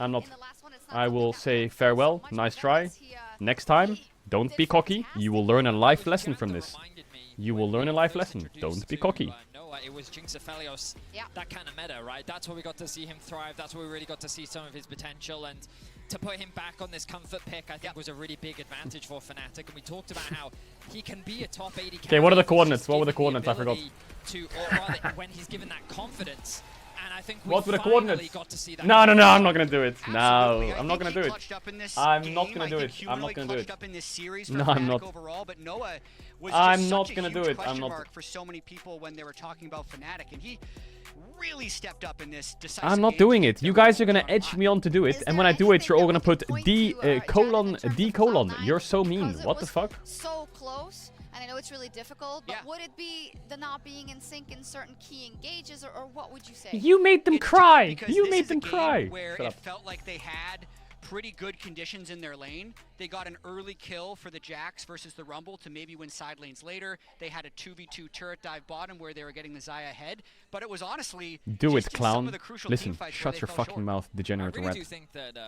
I'm not. I will say farewell. Nice try. Next time, don't be cocky. You will learn a life lesson from this. You will learn a life lesson. Don't be cocky. It was Jinx Aphelios, that kind of meta, right? That's where we got to see him thrive. That's where we really got to see some of his potential. And to put him back on this comfort pick, I think was a really big advantage for Fnatic. And we talked about how he can be a top 80 carry. Okay, what are the coordinates? What were the coordinates? I forgot. Or rather, when he's given that confidence. And I think what were the coordinates? No, I'm not gonna do it. No, I'm not gonna do it. I'm not gonna do it. I'm not gonna do it. No, I'm not. I'm not gonna do it. I'm not. For so many people when they were talking about Fnatic, and he really stepped up in this decisive I'm not doing it. You guys are gonna edge me on to do it, and when I do it, you're all gonna put D colon. You're so mean. What the fuck? So close. And I know it's really difficult, but would it be the not being in sync in certain key engages, or what would you say? You made them cry! You made them cry! Where it felt like they had pretty good conditions in their lane. They got an early kill for the Jax versus the Rumble to maybe win side lanes later. They had a 2v2 turret dive bottom where they were getting the Xayah ahead. But it was honestly do it, clown. Listen, shut your fucking mouth, degenerate rat. I really do think that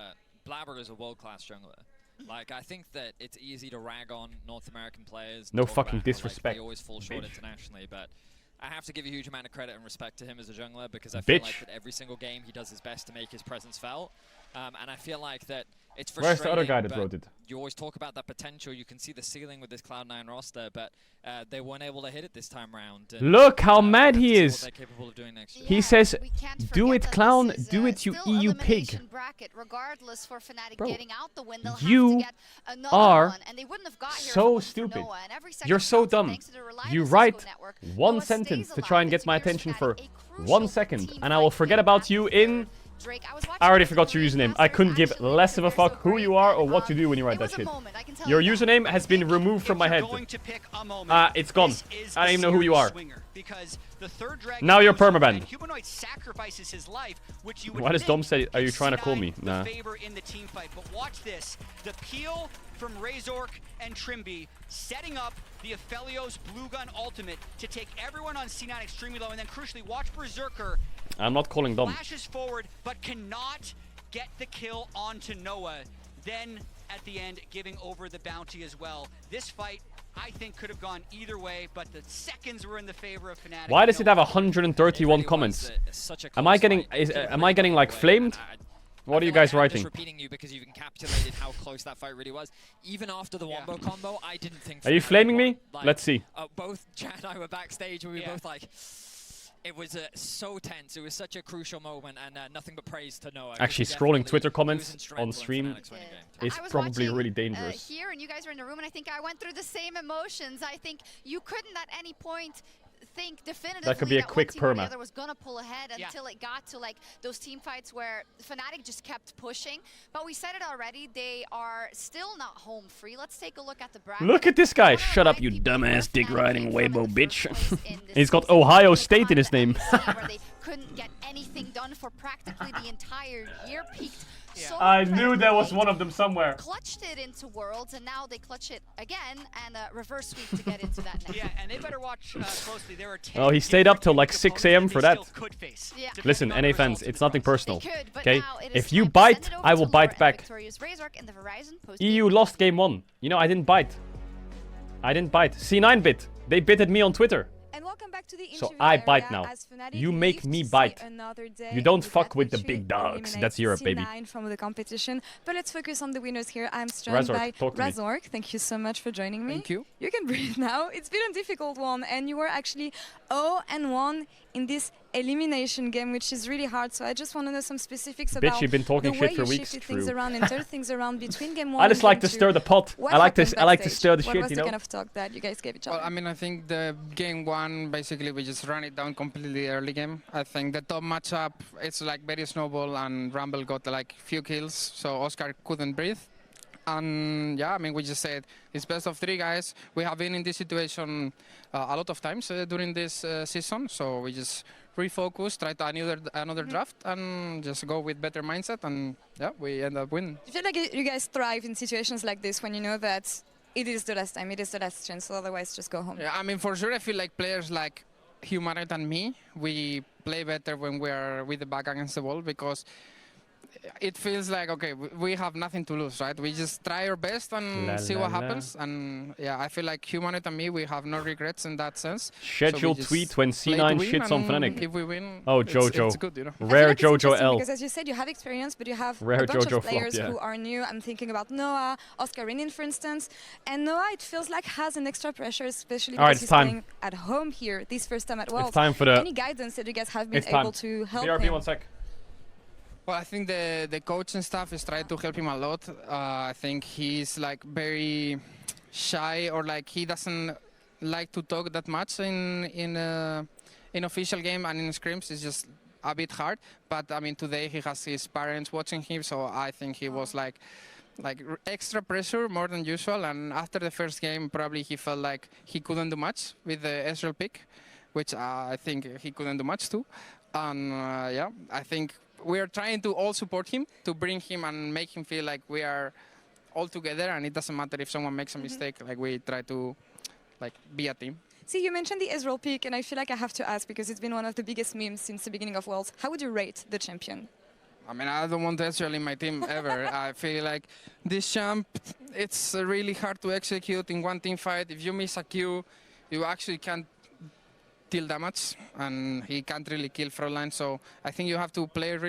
Blabber is a world-class jungler. Like, I think that it's easy to rag on North American players. No fucking disrespect. Like, they always fall short internationally, but I have to give a huge amount of credit and respect to him as a jungler because I feel like that every single game he does his best to make his presence felt. And I feel like that it's frustrating. Where's the other guy that wrote it? You always talk about that potential. You can see the ceiling with this Cloud9 roster, but they weren't able to hit it this time round. Look how mad he is. He says, "Do it, clown. Do it, you EU pig." Regardless for Fnatic Bro, getting out the win, you are so stupid. You're so dumb. You write one sentence to try and get my attention for 1 second, and I will forget about you in... I already forgot your username. I couldn't give less of a fuck who you are or what you do when you write that shit. Your username has been removed from my head. It's gone. I don't even know who you are. Now you're permabanned. Why does Dom say, are you trying to call me? Nah. But watch this. The peel from Razork and Trimby setting up the Aphelios Blue Gun ultimate to take everyone on C9 extremely low, and then crucially watch Berserker. I'm not calling Dom. Flashes forward, but cannot get the kill onto Noah. Then, at the end, giving over the bounty as well. This fight, I think, could have gone either way, but the seconds were in the favor of Fnatic. Why does it have 131 comments? Am I getting like flamed? What are you guys writing? I'm just repeating you because you've encapsulated how close that fight really was. Even after the Wombo combo, I didn't think... Are you flaming me? Like, let's see. Both Chad and I were backstage where we were both like... It was so tense. It was such a crucial moment, and nothing but praise to Noah. Actually, scrolling Twitter comments on stream is probably really dangerous. Here, and you guys were in the room, and I think I went through the same emotions. I think you couldn't at any point think definitively That could be a quick one team or the perma. other was gonna pull ahead until it got to like those team fights where Fnatic just kept pushing. But we said it already, they are still not home free. Let's take a look at the bracket. Look at this guy. Shut up, you dumbass dick-riding Weibo bitch. He's got Ohio State in his name. where they couldn't get anything done for practically the entire year. Peaked so I knew there was one of them somewhere. clutched it into Worlds, and now they clutch it again and reverse sweep to get into that next. Yeah, and they better watch closely. There are 10 Oh, he stayed up till like 6 AM for that. Yeah. Listen, NA fans, it's nothing personal. Could, but Okay? now it is If you time to bite, send it over I will to bite Laura back. and Victoria's Razork in the Verizon post EU lost game 1. You know, I didn't bite. I didn't bite. C9 bit. They bitted me on Twitter. And welcome back to the So I bite now. You make me bite. You don't fuck with the big dogs. That's Europe, baby. From the competition. But let's focus on the winners here. I'm Razork, joined by talk to me. Razork. Thank you so much for joining me. Thank you. You can breathe now. It's been a difficult one, and you were actually 0-1 in this elimination game, which is really hard. So I just want to know some specifics about you've been talking the shit way for you weeks. shifted things True. around and turned things around between game 1 I just and like game to 2. stir the pot. What I like happened to backstage? stir the what shit, was you the know. kind of talk that you guys gave each other? Well, I mean, I think the game 1, basically, we just ran it down completely early game. I think the top matchup, it's like very snowball, and Rumble got like few kills, so Oscar couldn't breathe. And yeah, I mean, we just said it's best of 3 guys. We have been in this situation a lot of times during this season, so we just refocus, try to another draft, and just go with better mindset, and yeah, we end up winning. I feel like you guys thrive in situations like this when you know that it is the last time, it is the last chance, so otherwise just go home. Yeah, I mean, for sure, I feel like players like Humanite and me, we play better when we are with the back against the wall, because it feels like, okay, we have nothing to lose, right? We just try our best and see what happens. And yeah, I feel like Humanite and me, we have no regrets in that sense. Schedule so tweet when C9 shits on Fnatic. If we win, oh, Jojo. it's good, you know? Rare like Jojo L. Because as you said, you have experience, but you have Rare a bunch Jojo of players flop, yeah. who are new. I'm thinking about Noah, Oscar Rinin, for instance. And Noah, it feels like, has an extra pressure, especially because he's playing at home here, this first time at Worlds. It's time for the... Any guidance that you guys have been able to help BRB, him? 1 sec. Well, I think the coach and staff is trying to help him a lot. I think he's like very shy, or like he doesn't like to talk that much in official game, and in scrims it's just a bit hard. But I mean, today he has his parents watching him, so I think he was like extra pressure more than usual. And after the first game, probably he felt like he couldn't do much with the Ezreal pick, which I think he couldn't do much too. And yeah, I think we are trying to all support him, to bring him and make him feel like we are all together, and it doesn't matter if someone makes a mistake. Like, we try to like be a team. See, you mentioned the Ezreal pick, and I feel like I have to ask, because it's been one of the biggest memes since the beginning of Worlds. How would you rate the champion? I mean, I don't want Ezreal in my team ever. I feel like this champ, it's really hard to execute in one team fight. If you miss a Q, you actually can't deal damage, and he can't really kill frontline. So I think you have to play really